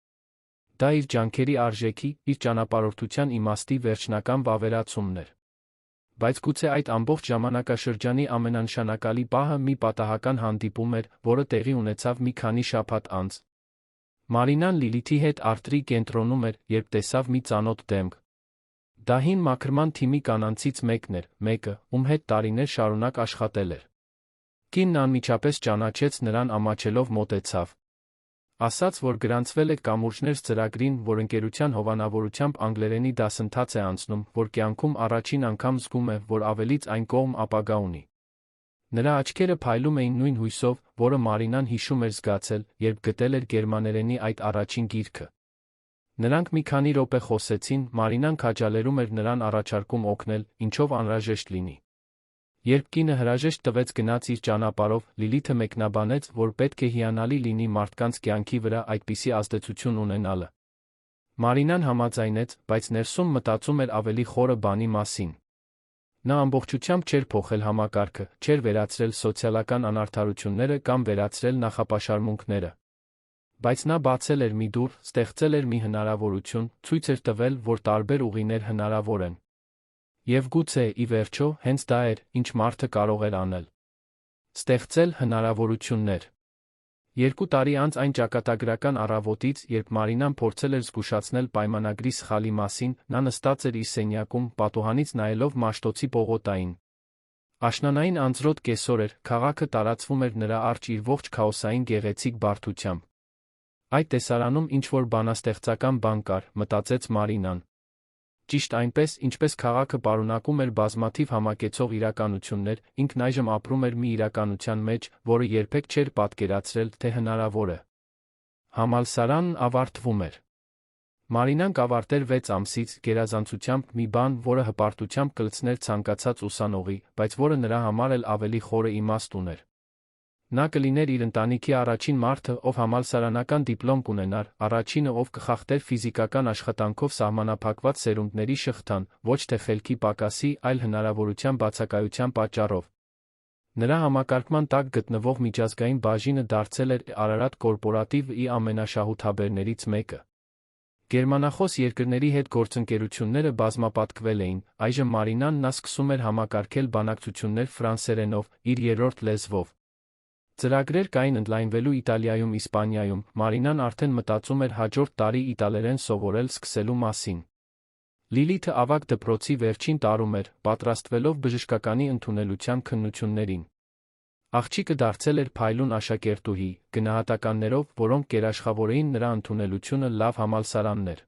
Դա իր ջանքերի արժեքի, իր ճանապարհորդության իմաստի վերջնական վավերացումն էր։ Բայց գուցե այդ ամբողջ ժամանակաշրջանի ամենանշանակալի պահը մի պատահական հանդիպում էր, որը տեղի ունեցավ մի քանի շաբաթ անց։ Մարինան Լիլիթի հետ արտրի կենտրոնում էր, երբ տեսավ մի ծանոթ դեմք։ Դա հին մաքրման թիմի կանանցից մեկն էր, մեկը, ում հետ տարիներ շարունակ աշխատել էր։ Կինն անմիջապես ճանաչեց նրան, ամաչելով մոտեցավ։ Ասաց, որ գրանցվել է կամուրջներ ծրագրին, որ ընկերության հովանավորությամբ անգլերենի դասընթաց է անցնում, որ կյանքում առաջին անգամ զգում է, որ ավելից այն կողմ ապագա ունի։ Նրա աչքերը փայլում էին նույն հույսով, որը Մարինան հիշում էր զգացել, երբ գտել էր գերմաներենի այդ առաջին գիրքը։ Նրանք մի քանի րոպե խոսեցին, Մարինան քաջալերում էր նրան առաջարկում օգնել, ինչով անհրաժեշտ լինի։ Երբ կինը հրաժեշտ տվեց գնաց իր ճանապարհով, Լիլիթը մեկնաբանեց, որ պետք է հիանալի լինի մարդկանց կյանքի վրա այդպիսի ազդեցություն ունենալը։ Մարինան համաձայնեց, բայց ներսում մտածում էր ավելի խորը բանի մասին։ Նա ամբողջությամբ չէր փոխել համակարգը, չէր վերացրել սոցիալական անարդարությունները կամ վերացրել նախապաշարմունքները։ Բայց նա բացել էր մի դուռ, ստեղծել էր մի հնարավորություն, ցույց էր տվել, որ տարբեր ուղիներ հնարավոր են։ Եվ գուցե, ի վերջո, հենց դա էր, ինչ մարդը կարող էր անել։ Ստեղծել հնարավորություններ։ 2 տարի անց այն ճակատագրական առավոտից, երբ Մարինան փորձել էր զգուշացնել պայմանագրի սխալի մասին, նա նստած էր իր սենյակում, պատուհանից նայելով Մաշտոցի պողոտային։ Աշնանային անձրոտ կեսօր էր, քաղաքը տարածվում էր նրա առջ իր ողջ քաոսային գեղեցիկ բարդությամբ։ Այդ տեսարանում ինչ-որ բանաստեղծական բան կար, մտածեց Մարինան։ Ճիշտ այնպես, ինչպես քաղաքը պարունակում էր բազմաթիվ համակեցող իրականություններ, ինքն այժմ ապրում էր մի իրականության մեջ, որը երբեք չէր պատկերացրել, թե հնարավոր է։ Համալսարանն ավարտվում էր։ Մարինան կավարտեր 6 ամսից, գերազանցությամբ մի բան, որը հպարտությամբ կլցներ ցանկացած ուսանողի, բայց որը նրա համար էլ ավելի խորը իմաստ ուներ։ Նա կլիներ իր ընտանիքի առաջին մարդը, ով համալսարանական դիպլոմ կունենար, առաջինը, ով կխախտեր ֆիզիկական աշխատանքով սահմանափակված սերունդների շղթան, ոչ թե խելքի պակասի, այլ հնարավորության բացակայության պատճառով։ Նրա համակարգման տակ գտնվող միջազգային բաժինը դարձել էր Արարատ կորպորատիվ-ի ամենաշահութաբերներից մեկը։ Գերմանախոս երկրների հետ գործընկերությունները բազմապատկվել էին, այժմ Մարինան նա սկսում էր համակարգել բանակցություններ ֆրանսերենով, իր երրորդ լեզվով։ Ծրագրեր կային ընդլայնվելու Իտալիայում, Իսպանիայում, Մարինան արդեն մտածում էր հաջորդ տարի իտալերեն սովորել սկսելու մասին։ Լիլիթը ավագ դպրոցի վերջին տարում էր, պատրաստվելով բժշկականի ընդունելության քննություններին։ Աղջիկը դարձել էր փայլուն աշակերտուհի, գնահատականներով, որոնք կերաշխավորեին նրա ընդունելությունը լավ համալսարաններ։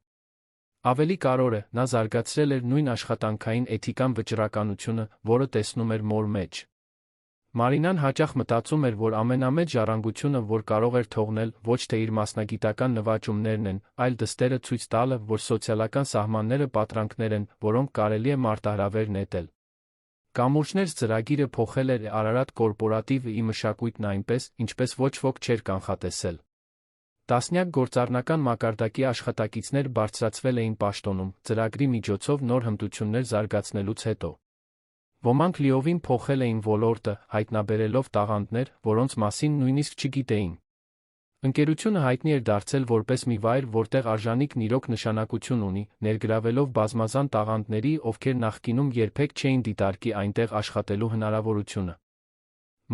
Ավելի կարևորը, նա զարգացրել էր նույն աշխատանքային էթիկան վճռականությունը, որը տեսնում էր մոր մեջ։ Մարինան հաճախ մտածում էր, որ ամենամեծ ժառանգությունը, որ կարող էր թողնել, ոչ թե իր մասնագիտական նվաճումներն են, այլ դստերը ցույց տալը, որ սոցիալական սահմանները պատրանքներ են, որոնք կարելի է մարտահրավեր նետել։ Կամուրջներս ծրագիրը փոխել էր Արարատ կորպորատիվի մշակույթն այնպես, ինչպես ոչ ոք չէր կանխատեսել։ Տասնյակ գործառնական մակարդակի աշխատակիցներ բարձրացվել էին պաշտոնում, ծրագրի միջոցով նոր հմտություններ զարգացնելուց հետո։ Ոմանք լիովին փոխել էին ոլորտը, հայտնաբերելով տաղանդներ, որոնց մասին նույնիսկ չգիտեին։ Ընկերությունը հայտնի էր դարձել որպես մի վայր, որտեղ արժանիքն իրոք նշանակություն ունի, ներգրավելով բազմազան տաղանդների, ովքեր նախկինում երբեք չէին դիտարկի այնտեղ աշխատելու հնարավորությունը։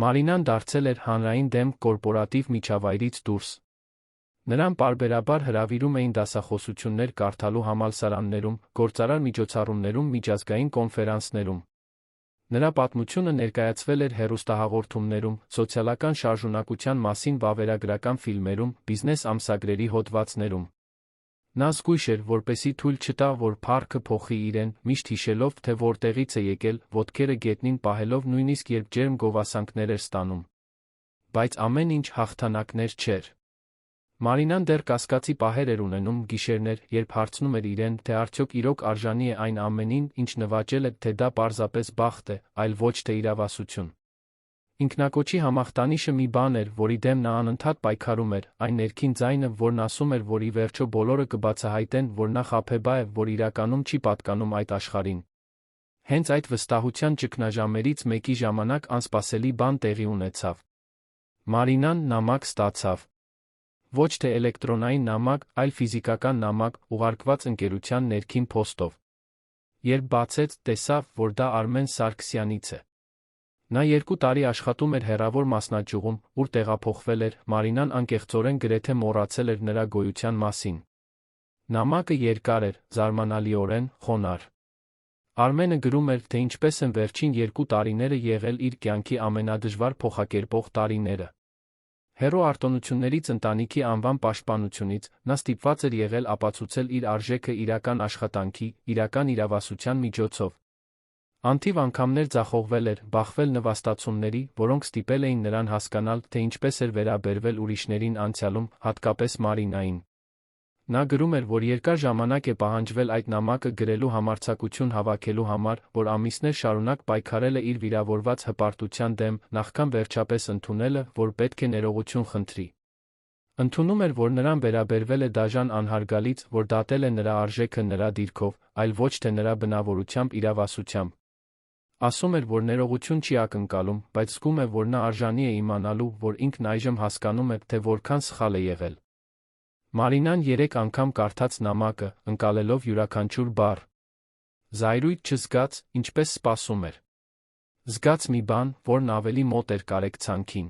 Մարինան դարձել էր հանրային դեմք կորպորատիվ միջավայրից դուրս։ Նրան պարբերաբար հրավիրում էին դասախոսություններ կարդալու համալսարաններում, գործարար միջոցառումներում, միջազգային կոնֆերանսներում։ Նրա պատմությունը ներկայացվել էր հեռուստահաղորդումներում, սոցիալական շարժունակության մասին վավերագրական ֆիլմերում, բիզնես ամսագրերի հոդվածներում։ Նա զգույշ էր, որպեսզի թույլ չտա, որ փառքը փոխի իրեն, միշտ հիշելով, թե որտեղից է եկել, ոտքերը գետնին պահելով նույնիսկ երբ ջերմ գովասանքներ էր ստանում։ Բայց ամեն ինչ հաղթանակներ չէր։ Մարինան դեռ կասկածի պահեր էր ունենում, գիշերներ, երբ հարցնում էր իրեն, թե արդյոք իրոք արժանի է այն ամենին, ինչ նվաճել է, թե դա պարզապես բախտ է, այլ ոչ թե իրավասություն։ Ինքնակոչի համախտանիշը մի բան էր, որի դեմ նա անընդհատ պայքարում էր, այն ներքին ձայնը, որն ասում էր, որ ի վերջո բոլորը կբացահայտեն, որ նա խաբեբա է, որ իրականում չի պատկանում այդ աշխարհին։ Հենց այդ վստահության ճգնաժամերից մեկի ժամանակ անսպասելի բան տեղի ունեցավ։ Մարինան նամակ ստացավ։ Ոչ թե էլեկտրոնային նամակ, այլ ֆիզիկական նամակ, ուղարկված ընկերության ներքին փոստով։ Երբ բացեց, տեսավ, որ դա Արմեն Սարգսյանից է։ Նա 2 տարի աշխատում էր հեռավոր մասնաճյուղում, ուր տեղափոխվել էր, Մարինան անկեղծորեն գրեթե մոռացել էր նրա գոյության մասին։ Նամակը երկար էր, զարմանալիորեն խոնարհ։ Արմենը գրում էր, թե ինչպես են վերջին 2 տարիները եղել իր կյանքի ամենադժվար փոխակերպող տարիները։ Հեռու արտոնություններից ընտանիքի անվան պաշտպանությունից նա ստիպված էր եղել ապացուցել իր արժեքը իրական աշխատանքի, իրական իրավասության միջոցով։ Անթիվ անգամներ ձախողվել էր, բախվել նվաստացումների, որոնք ստիպել էին նրան հասկանալ, թե ինչպես էր վերաբերվել ուրիշներին անցյալում, հատկապես Մարինային։ Նա գրում էր, որ երկար ժամանակ է պահանջվել այդ նամակը գրելու համարձակություն հավաքելու համար, որ ամիսներ շարունակ պայքարել է իր վիրավորված հպարտության դեմ, նախքան վերջապես ընդունելը, որ պետք է ներողություն խնդրի։ Ընդունում էր, որ նրան վերաբերվել է դաժան անհարգալից, որ դատել է նրա արժեքը նրա դիրքով, այլ ոչ թե նրա բնավորությամբ իրավասությամբ։ Ասում էր, որ ներողություն չի ակնկալում, բայց զգում է, որ նա արժանի է իմանալու, որ ինքն այժմ հասկանում է, թե որքան սխալ է եղել։ Մարինան 3 անգամ կարդաց նամակը, ընկալելով յուրաքանչյուր բառ։ Զայրույթ չզգաց, ինչպես սպասում էր։ Զգաց մի բան, որն ավելի մոտ էր կարեկցանքին։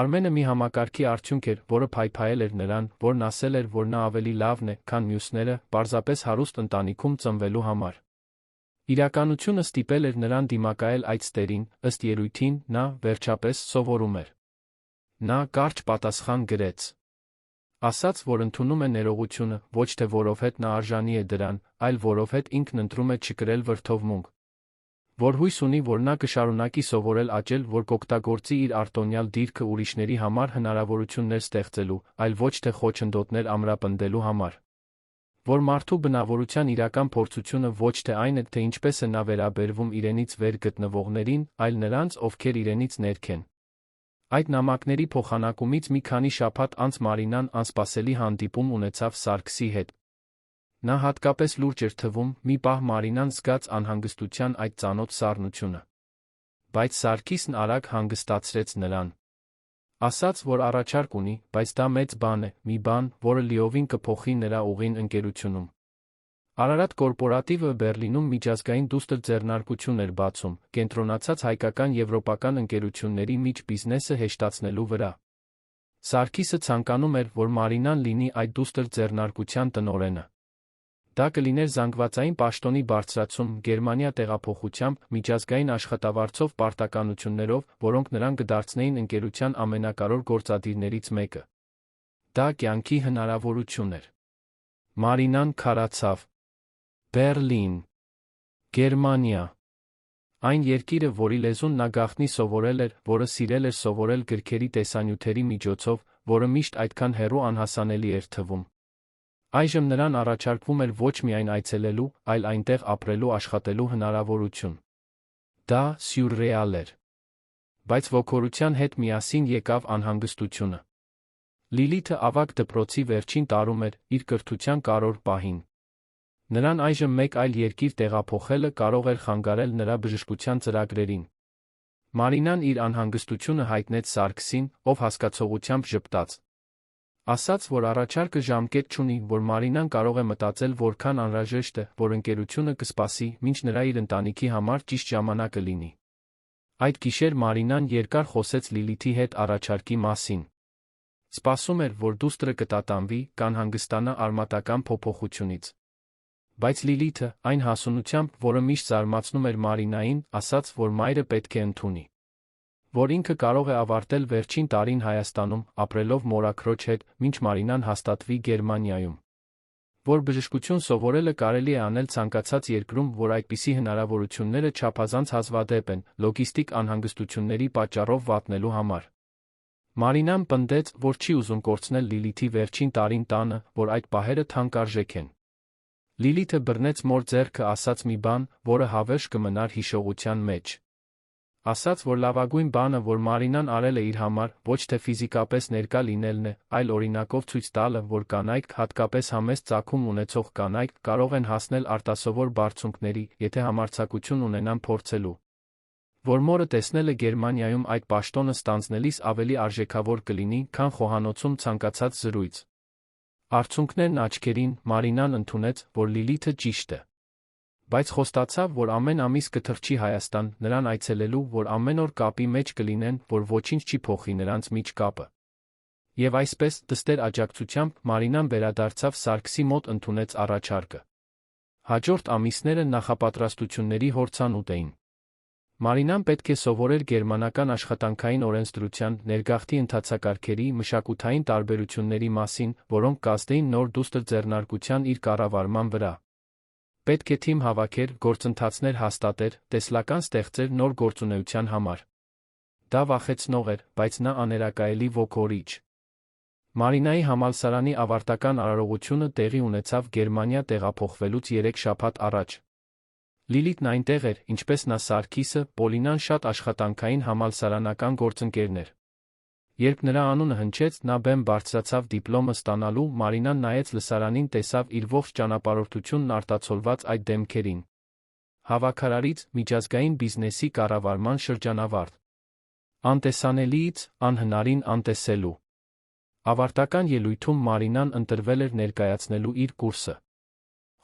Արմենը մի համակարգի արդյունք էր, որը փայփայել էր նրան, որն ասել էր, որ նա ավելի լավն է, քան մյուսները, պարզապես հարուստ ընտանիքում ծնվելու համար։ Իրականությունը ստիպել էր նրան դիմակայել այդ ստերին, ըստ ելույթին, նա, վերջապես, սովորում էր։ Նա կարճ պատասխան գրեց։ Ասաց, որ ընդունում է ներողությունը, ոչ թե որովհետև նա արժանի է դրան, այլ որովհետև ինքն ընտրում է չկրել վրդովմունք։ Որ հույս ունի, որ նա կշարունակի սովորել աճել, որ կօգտագործի իր արտոնյալ դիրքը ուրիշների համար հնարավորություններ ստեղծելու, այլ ոչ թե խոչընդոտներ ամրապնդելու համար։ Որ մարդու բնավորության իրական փորձությունը ոչ թե այն է, թե ինչպես է նա վերաբերվում իրենից վեր գտնվողներին, այլ նրանց, ովքեր իրենից ներք են։ Այդ նամակների փոխանակումից մի քանի շաբաթ անց Մարինան անսպասելի հանդիպում ունեցավ Սարգսի հետ։ Նա հատկապես լուրջ էր թվում, մի պահ Մարինան զգաց անհանգստության այդ ծանոթ սառնությունը։ Բայց Սարգիսն արագ հանգստացրեց նրան։ Ասաց, որ առաջարկ ունի, բայց դա մեծ բան է, մի բան, որը լիովին կփոխի նրա ուղին ընկերությունում։ Արարատ կորպորատիվը Բեռլինում միջազգային դուստր ձեռնարկություն էր բացում, կենտրոնացած հայկական եվրոպական ընկերությունների միջ բիզնեսը հեշտացնելու վրա։ Սարգիսը ցանկանում էր, որ Մարինան լինի այդ դուստր ձեռնարկության տնօրենը։ Դա կլիներ զանգվածային պաշտոնի բարձրացում Գերմանիա տեղափոխությամբ միջազգային աշխատավարձով պարտականություններով, որոնք նրան կդարձնեին ընկերության ամենակարևոր գործադիրներից մեկը։ Դա կյանքի հնարավորություն էր։ Մարինան քարացավ։ Բեռլին, Գերմանիա։ Այն երկիրը, որի լեզուն նա գաղտնի սովորել էր, որը սիրել էր սովորել գրքերի տեսանյութերի միջոցով, որը միշտ այդքան հեռու անհասանելի էր թվում։ Այժմ նրան առաջարկվում էր ոչ միայն այցելելու, այլ այնտեղ ապրելու աշխատելու հնարավորություն։ Դա սյուրռեալ էր։ Բայց ոգորության հետ միասին եկավ անհանգստությունը։ Լիլիթը ավագ դպրոցի վերջին տարում էր, իր կրթության կարևոր պահին։ Նրան այժմ մեկ այլ երկիր տեղափոխելը կարող էր խանգարել նրա բժշկության ծրագրերին։ Մարինան իր անհանգստությունը հայտնեց Սարգսին, ով հասկացողությամբ ժպտաց։ Ասաց, որ առաջարկը ժամկետ չունի, որ Մարինան կարող է մտածել որքան անհրաժեշտ է, որ ընկերությունը կսպասի, մինչ նրա իր ընտանիքի համար ճիշտ ժամանակը լինի։ Այդ գիշեր Մարինան երկար խոսեց Լիլիթի հետ առաջարկի մասին։ Սպասում էր, որ դուստրը կտատանվի, կանհանգստանա արմատական փոփոխությունից։ Բայց Լիլիթը, այն հասունությամբ, որը միշտ զարմացնում էր Մարինային, ասաց, որ մայրը պետք է ընդունի։ Որ ինքը կարող է ավարտել վերջին տարին Հայաստանում, ապրելով մորաքրոջ հետ, մինչ Մարինան հաստատվի Գերմանիայում։ Որ բժշկություն սովորելը կարելի է անել ցանկացած երկրում, որ այդպիսի հնարավորությունները չափազանց հազվադեպ են, լոգիստիկ անհանգստությունների պատճառով վատնելու համար։ Մարինան պնդեց, որ չի ուզում կորցնել Լիլիթի վերջին տարին տանը, որ այդ պահերը թանկարժեք են։ Լիլիթը բռնեց մոր ձեռքը, ասաց մի բան, որը հավերժ կմնար հիշողության մեջ։ Ասաց, որ լավագույն բանը, որ Մարինան արել է իր համար, ոչ թե ֆիզիկապես ներկա լինելն է, այլ օրինակով ցույց տալը, որ կանայք, հատկապես համեստ ծագում ունեցող կանայք, կարող են հասնել արտասովոր բարձունքների, եթե համարձակություն ունենան փորձելու։ Որ մորը տեսնելը Գերմանիայում այդ պաշտոնը ստանձնելիս ավելի արժեքավոր կլինի, քան խոհանոցում ցանկացած զրույց։ Արցունքներն աչքերին, Մարինան ընդունեց, որ Լիլիթը ճիշտ է։ Բայց խոստացավ, որ ամեն ամիս կթռչի Հայաստան, նրան այցելելու, որ ամեն օր կապի մեջ կլինեն, որ ոչինչ չի փոխի նրանց միջ կապը։ Եվ այսպես, դստեր աջակցությամբ, Մարինան վերադարձավ Սարգսի մոտ, ընդունեց առաջարկը։ Հաջորդ ամիսները նախապատրաստությունների հորցանուտ էին։ Մարինան պետք է սովորեր գերմանական աշխատանքային օրենսդրության, ներգաղթի ընթացակարգերի, մշակութային տարբերությունների մասին, որոնք կազդեին նոր դուստր ձեռնարկության իր կառավարման վրա։ Պետք է թիմ հավաքեր, գործընթացներ հաստատեր, տեսլական ստեղծեր նոր գործունեության համար։ Դա վախեցնող էր, բայց նա աներակայելի ոգորիչ։ Մարինայի համալսարանի ավարտական արարողությունը տեղի ունեցավ Գերմանիա տեղափոխվելուց 3 շաբաթ առաջ։ Լիլիթն այնտեղ էր, ինչպես նա Սարգիսը, Պոլինան շատ աշխատանքային համալսարանական գործընկերներ։ Երբ նրա անունը հնչեց, նա բեմ բարձրացավ դիպլոմը ստանալու, Մարինան նայեց լսարանին, տեսավ իր ողջ ճանապարհորդությունն արտացոլված այդ դեմքերին։ Հավաքարարից, միջազգային բիզնեսի կառավարման շրջանավարտ։ Անտեսանելիից, անհնարին անտեսելու։ Ավարտական ելույթում Մարինան ընտրվել էր ներկայացնելու իր կուրսը։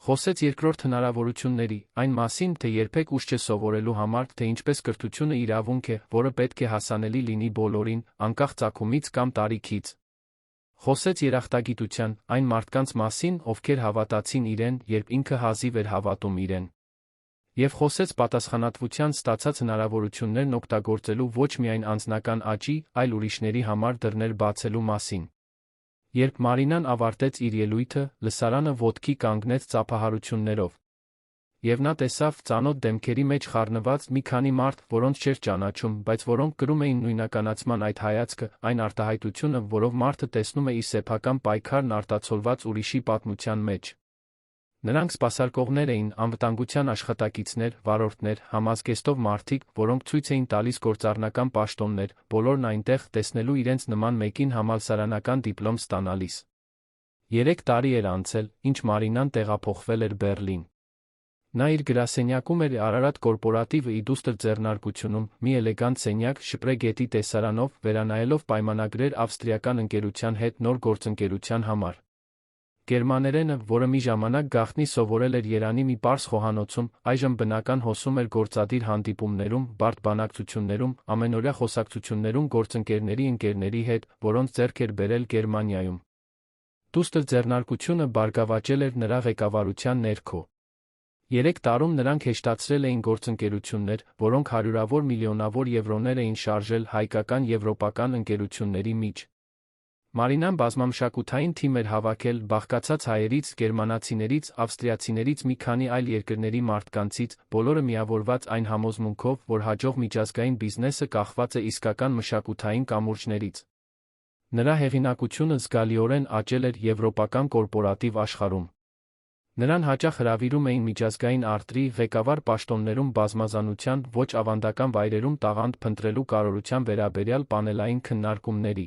Խոսեց երկրորդ հնարավորությունների, այն մասին, թե երբեք ուշ չէ սովորելու համար, թե ինչպես կրթությունը իրավունք է, որը պետք է հասանելի լինի բոլորին, անկախ ծագումից կամ տարիքից։ Խոսեց երախտագիտության, այն մարդկանց մասին, ովքեր հավատացին իրեն, երբ ինքը հազիվ էր հավատում իրեն։ Եվ խոսեց պատասխանատվության ստացած հնարավորություններն օգտագործելու ոչ միայն անձնական աճի, այլ ուրիշների համար դռներ բացելու մասին։ Երբ Մարինան ավարտեց իր ելույթը, լսարանը ոտքի կանգնեց ծափահարություններով։ Եվ նա տեսավ ծանոթ դեմքերի մեջ խառնված մի քանի մարդ, որոնց չէր ճանաչում, բայց որոնք կրում էին նույնականացման այդ հայացքը, այն արտահայտությունը, որով մարդը տեսնում է իր սեփական պայքարն արտացոլված ուրիշի պատմության մեջ։ Նրանք սպասարկողներ էին, անվտանգության աշխատակիցներ, վարորդներ, համազգեստով մարդիկ, որոնք ցույց էին տալիս գործառնական պաշտոններ, բոլորն այնտեղ տեսնելու իրենց նման մեկին համալսարանական դիպլոմ ստանալիս։ 3 տարի էր անցել, ինչ Մարինան տեղափոխվել էր Բեռլին։ Նա իր գրասենյակում էր Արարատ կորպորատիվ իդուստր ձեռնարկությունում, մի էլեգանտ սենյակ, Շպրե գետի տեսարանով, վերանայելով պայմանագրեր ավստրիական ընկերության հետ նոր գործընկերության համար։ Գերմաներենը, որը մի ժամանակ գաղտնի սովորել էր Երանի մի պարզ խոհանոցում, այժմ բնական հոսում էր գործադիր հանդիպումներում, բարդ բանակցություններում, ամենօրյա խոսակցություններում գործընկերների ընկերների հետ, որոնց ձեռք էր բերել Գերմանիայում։ Դուստր ձեռնարկությունը բարգավաճել էր նրա ղեկավարության ներքո։ 3 տարում նրանք հեշտացրել էին գործընկերություններ, որոնք հարյուրավոր միլիոնավոր եվրոներ էին շարժել հայկական-եվրոպական ընկերությունների միջ։ Մարինան բազմամշակութային թիմ էր հավաքել, բաղկացած հայերից, գերմանացիներից, ավստրիացիներից մի քանի այլ երկրների մարդկանցից, բոլորը միավորված այն համոզմունքով, որ հաջող միջազգային բիզնեսը կախված է իսկական մշակութային կամուրջներից։ Նրա հեղինակությունը զգալիորեն աճել էր եվրոպական կորպորատիվ աշխարհում։ Նրան հաճախ հրավիրում էին միջազգային արտրի ղեկավար պաշտոններում բազմազանության ոչ ավանդական վայրերում տաղանդ փնտրելու կարողության վերաբերյալ պանելային քննարկումների։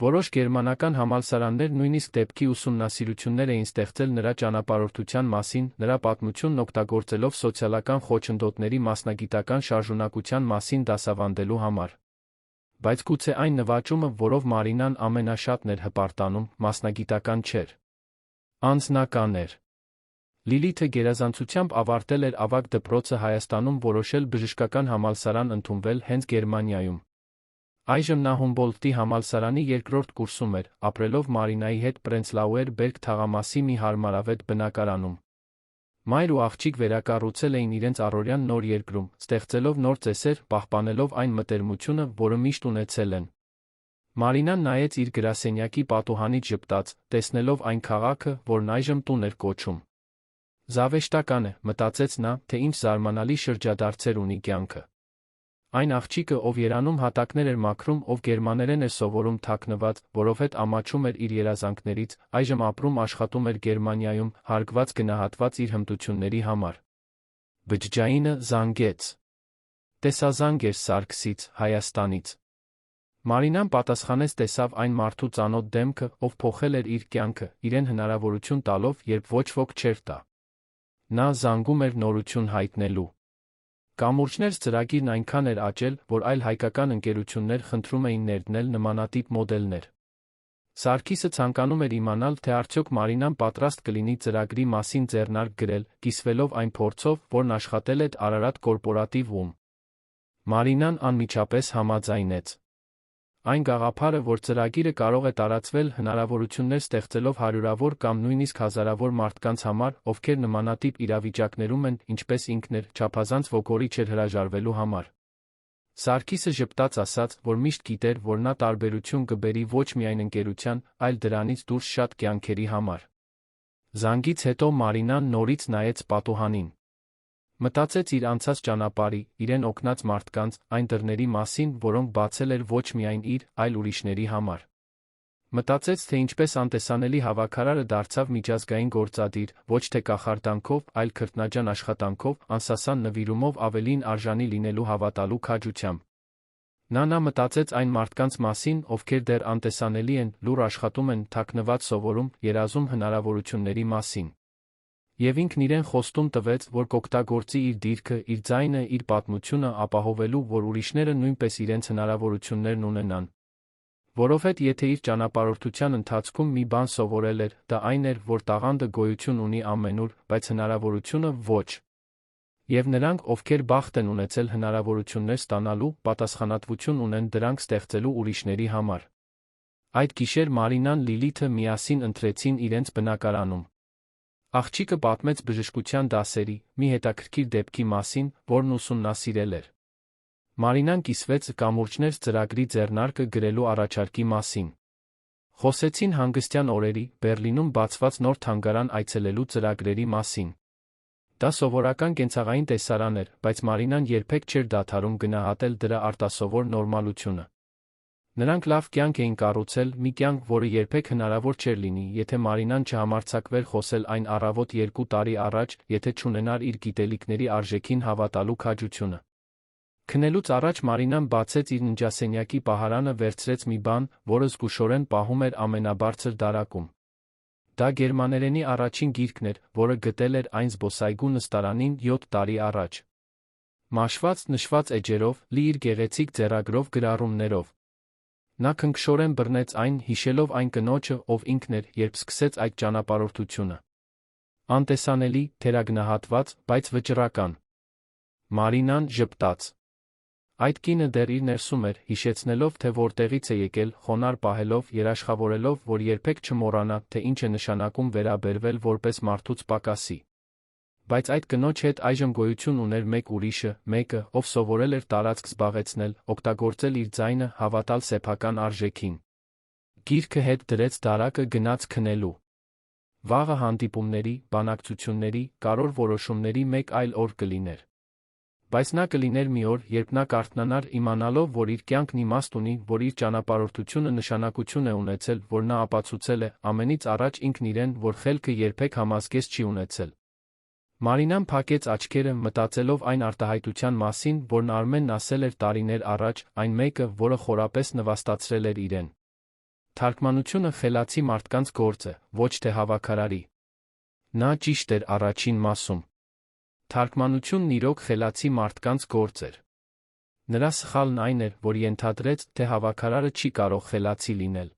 Որոշ գերմանական համալսարաններ նույնիսկ դեպքի ուսումնասիրություններ էին ստեղծել նրա ճանապարհորդության մասին, նրա պատմությունն օգտագործելով սոցիալական խոչընդոտների մասնագիտական շարժունակության մասին դասավանդելու համար։ Բայց գուցե այն նվաճումը, որով Մարինան ամենաշատն էր հպարտանում, մասնագիտական չէր։ Անձնական էր։ Լիլիթը գերազանցությամբ ավարտել էր ավագ դպրոցը Հայաստանում, որոշել բժշկական համալսարան ընդունվել հենց Գերմանիայում։ Այժմ նա Հումբոլդտի համալսարանի երկրորդ կուրսում էր, ապրելով Մարինայի հետ Պրենցլաուեր Բերգ թաղամասի մի հարմարավետ բնակարանում։ Մայր ու աղջիկ վերակառուցել էին իրենց առօրյան նոր երկրում, ստեղծելով նոր ծեսեր, պահպանելով այն մտերմությունը, որը միշտ ունեցել են։ Մարինան նայեց իր գրասենյակի պատուհանից ժպտաց, տեսնելով այն քաղաքը, որն այժմ տուն էր կոչում։ Զավեշտական է, մտածեց նա, թե ինչ զարմանալի շրջադարձեր ունի կյանքը։ Այն աղջիկը, ով Երանում հատակներ էր մաքրում, ով գերմաներեն էր սովորում թաքնված, որովհետև ամաչում էր իր երազանքներից, այժմ ապրում աշխատում էր Գերմանիայում, հարգված գնահատված իր հմտությունների համար։ Բջջայինը զանգեց։ Տեսազանգ էր Սարգսից, Հայաստանից։ Մարինան պատասխանեց, տեսավ այն մարդու ծանոթ դեմքը, ով փոխել էր իր կյանքը, իրեն հնարավորություն տալով, երբ ոչ ոք չէր տա։ Նա զանգում էր նորություն հայտնելու։ Կամուրջներս ծրագիրն այնքան էր աճել, որ այլ հայկական ընկերություններ խնդրում էին ներդնել նմանատիպ մոդելներ։ Սարգիսը ցանկանում էր իմանալ, թե արդյոք Մարինան պատրաստ կլինի ծրագրի մասին ձեռնարկ գրել, կիսվելով այն փորձով, որն աշխատել է Արարատ կորպորատիվում։ Մարինան անմիջապես համաձայնեց։ Այն գաղափարը, որ ծրագիրը կարող է տարածվել հնարավորություններ ստեղծելով հարյուրավոր կամ նույնիսկ հազարավոր մարդկանց համար, ովքեր նմանատիպ իրավիճակներում են, ինչպես ինքն էր, չափազանց ոգորիչ էր հրաժարվելու համար։ Սարգիսը ժպտաց ասաց, որ միշտ գիտեր, որ նա տարբերություն կբերի ոչ միայն ընկերության, այլ դրանից դուրս շատ կյանքերի համար։ Զանգից հետո Մարինան նորից նայեց պատուհանին։ Մտածեց իր անցած ճանապարհի, իրեն օգնած մարդկանց, այն դռների մասին, որոնք բացել էր ոչ միայն իր, այլ ուրիշների համար։ Մտածեց, թե ինչպես անտեսանելի հավաքարարը դարձավ միջազգային գործադիր, ոչ թե կախարդանքով, այլ քրտնաջան աշխատանքով, անսասան նվիրումով ավելին արժանի լինելու հավատալու քաջությամբ։ Նա մտածեց այն մարդկանց մասին, ովքեր դեռ անտեսանելի են, լուռ աշխատում են, թաքնված սովորում, երազում հնարավորությունների մասին։ Եվ ինքն իրեն խոստում տվեց, որ կօգտագործի իր դիրքը, իր ձայնը, իր պատմությունը ապահովելու, որ ուրիշները նույնպես իրենց հնարավորություններն ունենան։ Որովհետև եթե իր ճանապարհորդության ընթացքում մի բան սովորել էր, դա այն էր, որ տաղանդը գոյություն ունի ամենուր, բայց հնարավորությունը ոչ։ Եվ նրանք, ովքեր բախտ են ունեցել հնարավորություններ ստանալու, պատասխանատվություն ունեն դրանք ստեղծելու ուրիշների համար։ Այդ գիշեր Մարինան Լիլիթը միասին ընթրեցին իրենց բնակարանում։ Աղջիկը պատմեց բժշկության դասերի մի հետաքրքիր դեպքի մասին, որն ուսումնասիրել էր։ Մարինան կիսվեց կամուրջներս ծրագրի ձեռնարկը գրելու առաջարկի մասին։ Խոսեցին հանգստյան օրերի, Բեռլինում բացված նոր թանգարան այցելելու ծրագրերի մասին։ Դա սովորական կենցաղային տեսարան էր, բայց Մարինան երբեք չէր դադարում գնահատել դրա արտասովոր նորմալությունը։ Նրանք լավ կյանք էին կառուցել, մի կյանք, որը երբեք հնարավոր չէր լինի, եթե Մարինան չհամարձակվեր խոսել այն առավոտ 2 տարի առաջ, եթե չունենար իր գիտելիքների արժեքին հավատալու քաջությունը։ Քնելուց առաջ Մարինան բացեց իր ննջասենյակի պահարանը, վերցրեց մի բան, որը զգուշորեն պահում էր ամենաբարձր դարակում։ Դա գերմաներենի առաջին գիրքն էր, որը գտել էր այն զբոսայգու նստարանին 7 տարի առաջ։ Մաշված, նշված էջերով, լի իր գեղեցիկ ձեռագրով գրառումներով։ Նա քնքշորեն բռնեց այն, հիշելով այն կնոջը, ով ինքն էր, երբ սկսեց այդ ճանապարհորդությունը։ Անտեսանելի, թերագնահատված, բայց վճռական։ Մարինան ժպտաց։ Այդ կինը դեռ իր ներսում էր, հիշեցնելով, թե որտեղից է եկել, խոնարհ պահելով, երաշխավորելով, որ երբեք չմոռանա, թե ինչ է նշանակում վերաբերվել որպես մարդուց պակասի։ Բայց այդ կնոջ հետ այժմ գոյություն ուներ մեկ ուրիշը, մեկը, ով սովորել էր տարածք զբաղեցնել, օգտագործել իր ձայնը, հավատալ սեփական արժեքին։ Գիրքը հետ դրեց դարակը, գնաց քնելու։ Վաղը հանդիպումների, բանակցությունների, կարևոր որոշումների մեկ այլ օր կլիներ։ Բայց նա կլիներ մի օր, երբ նա կարթնանար, իմանալով, որ իր կյանքն իմաստ ունի, որ իր ճանապարհորդությունը նշանակություն է ունեցել, որ նա ապացուցել է, ամենից առաջ ինքն իրեն, որ խելքը երբեք համազգեստ չի ունեցել։ Մարինան փակեց աչքերը, մտածելով այն արտահայտության մասին, որն Արմենն ասել էր տարիներ առաջ, այն մեկը, որը խորապես նվաստացրել էր իրեն։ Թարգմանությունը խելացի մարդկանց գործ է, ոչ թե հավաքարարի։ Նա ճիշտ էր առաջին մասում։ Թարգմանությունն իրոք խելացի մարդկանց գործ էր։ Նրա սխալն այն էր, որ ենթադրեց, թե հավաքարարը չի կարող խելացի լինել։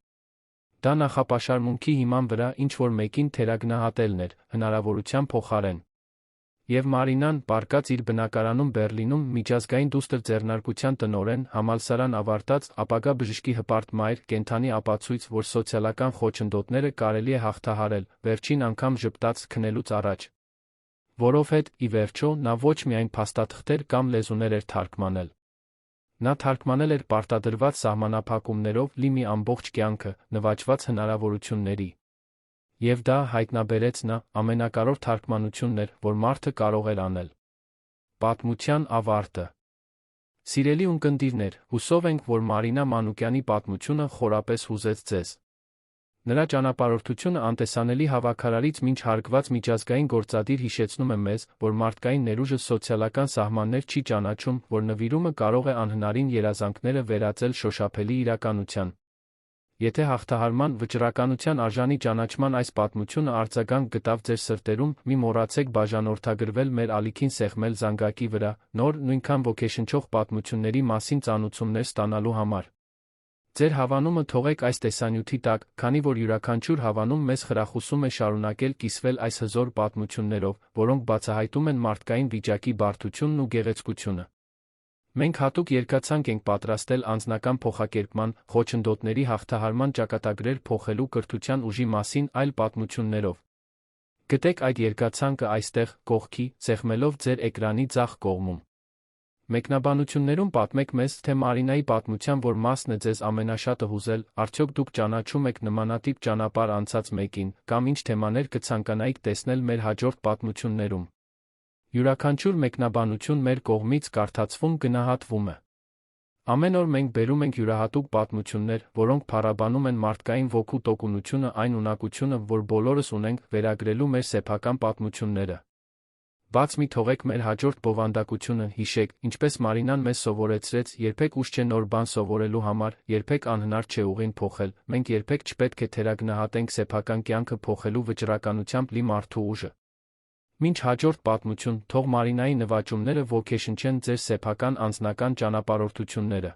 Դա նախապաշարմունքի հիման վրա ինչ-որ մեկին թերագնահատելն էր, հնարավորության փոխարեն։ Եվ Մարինան, պառկած իր բնակարանում Բեռլինում, միջազգային դուստր ձեռնարկության տնօրեն, համալսարան ավարտած, ապագա բժշկի հպարտ մայր, կենդանի ապացույց, որ սոցիալական խոչընդոտները կարելի է հաղթահարել, վերջին անգամ ժպտաց քնելուց առաջ։ Որովհետև, ի վերջո, նա ոչ միայն փաստաթղթեր կամ լեզուներ էր թարգմանել։ Նա թարգմանել էր պարտադրված սահմանափակումներով լի մի ամբողջ կյանքը, նվաճված հնարավորությունների։ Եվ դա, հայտնաբերեց նա, ամենակարևոր թարգմանությունն էր, որ մարդը կարող էր անել։ Պատմության ավարտը։ Սիրելի ունկնդիրներ, հուսով ենք, որ Մարինա Մանուկյանի պատմությունը խորապես հուզեց ձեզ։ Նրա ճանապարհորդությունը անտեսանելի հավաքարարից մինչ հարգված միջազգային գործադիր հիշեցնում է մեզ, որ մարդկային ներուժը սոցիալական սահմաններ չի ճանաչում, որ նվիրումը կարող է անհնարին երազանքները վերածել շոշափելի իրականության։ Եթե հաղթահարման, վճռականության արժանի ճանաչման այս պատմությունը արձագանք գտավ ձեր սրտերում, մի մոռացեք բաժանորդագրվել մեր ալիքին սեղմել զանգակի վրա, նոր, նույնքան ոգեշնչող պատմությունների մասին ծանոթություններ ստանալու համար։ Ձեր հավանումը թողեք այս տեսանյութի տակ, քանի որ յուրաքանչյուր հավանում մեզ խրախուսում է շարունակել կիսվել այս հզոր պատմություններով, որոնք բացահայտում են մարդկային վիճակի բարդությունն ու գեղեցկությունը։ Մենք հատուկ երկացանք ենք պատրաստել անձնական փոխակերպման, խոչընդոտների հաղթահարման ճակատագրեր փոխելու կրթության ուժի մասին այլ պատմություններով։ Գտեք այդ երկացանկը այստեղ, կողքի, սեղմելով ձեր էկրանի ձախ կողմում։ Մեկնաբանություններում պատմեք մեզ, թե Մարինայի պատմության որ մասն է ձեզ ամենաշատը հուզել, արդյոք դուք ճանաչում եք նմանատիպ ճանապարհ անցած մեկին, կամ ինչ թեմաներ կցանկանայիք տեսնել մեր հաջորդ պատմություններում։ Յուրաքանչյուր մեկնաբանություն մեր կողմից կարդացվում գնահատվում է։ Ամեն օր մենք բերում ենք յուրահատուկ պատմություններ, որոնք փառաբանում են մարդկային ոգու տոկունությունը, այն ունակությունը, որ բոլորս ունենք, վերագրելու մեր սեփական պատմությունները։ Բաց մի թողեք մեր հաջորդ բովանդակությունը, հիշեք, ինչպես Մարինան մեզ սովորեցրեց, երբեք ուշ չէ նոր բան սովորելու համար, երբեք անհնար չէ ուղին փոխել, մենք երբեք չպետք է թերագնահատենք սեփական կյանքը փոխելու վճռականությամբ լի մարդու ուժը։ Մինչ հաջորդ պատմություն, թող Մարինայի նվաճումները ոգեշնչեն ձեր սեփական անձնական ճանապարհորդությունները։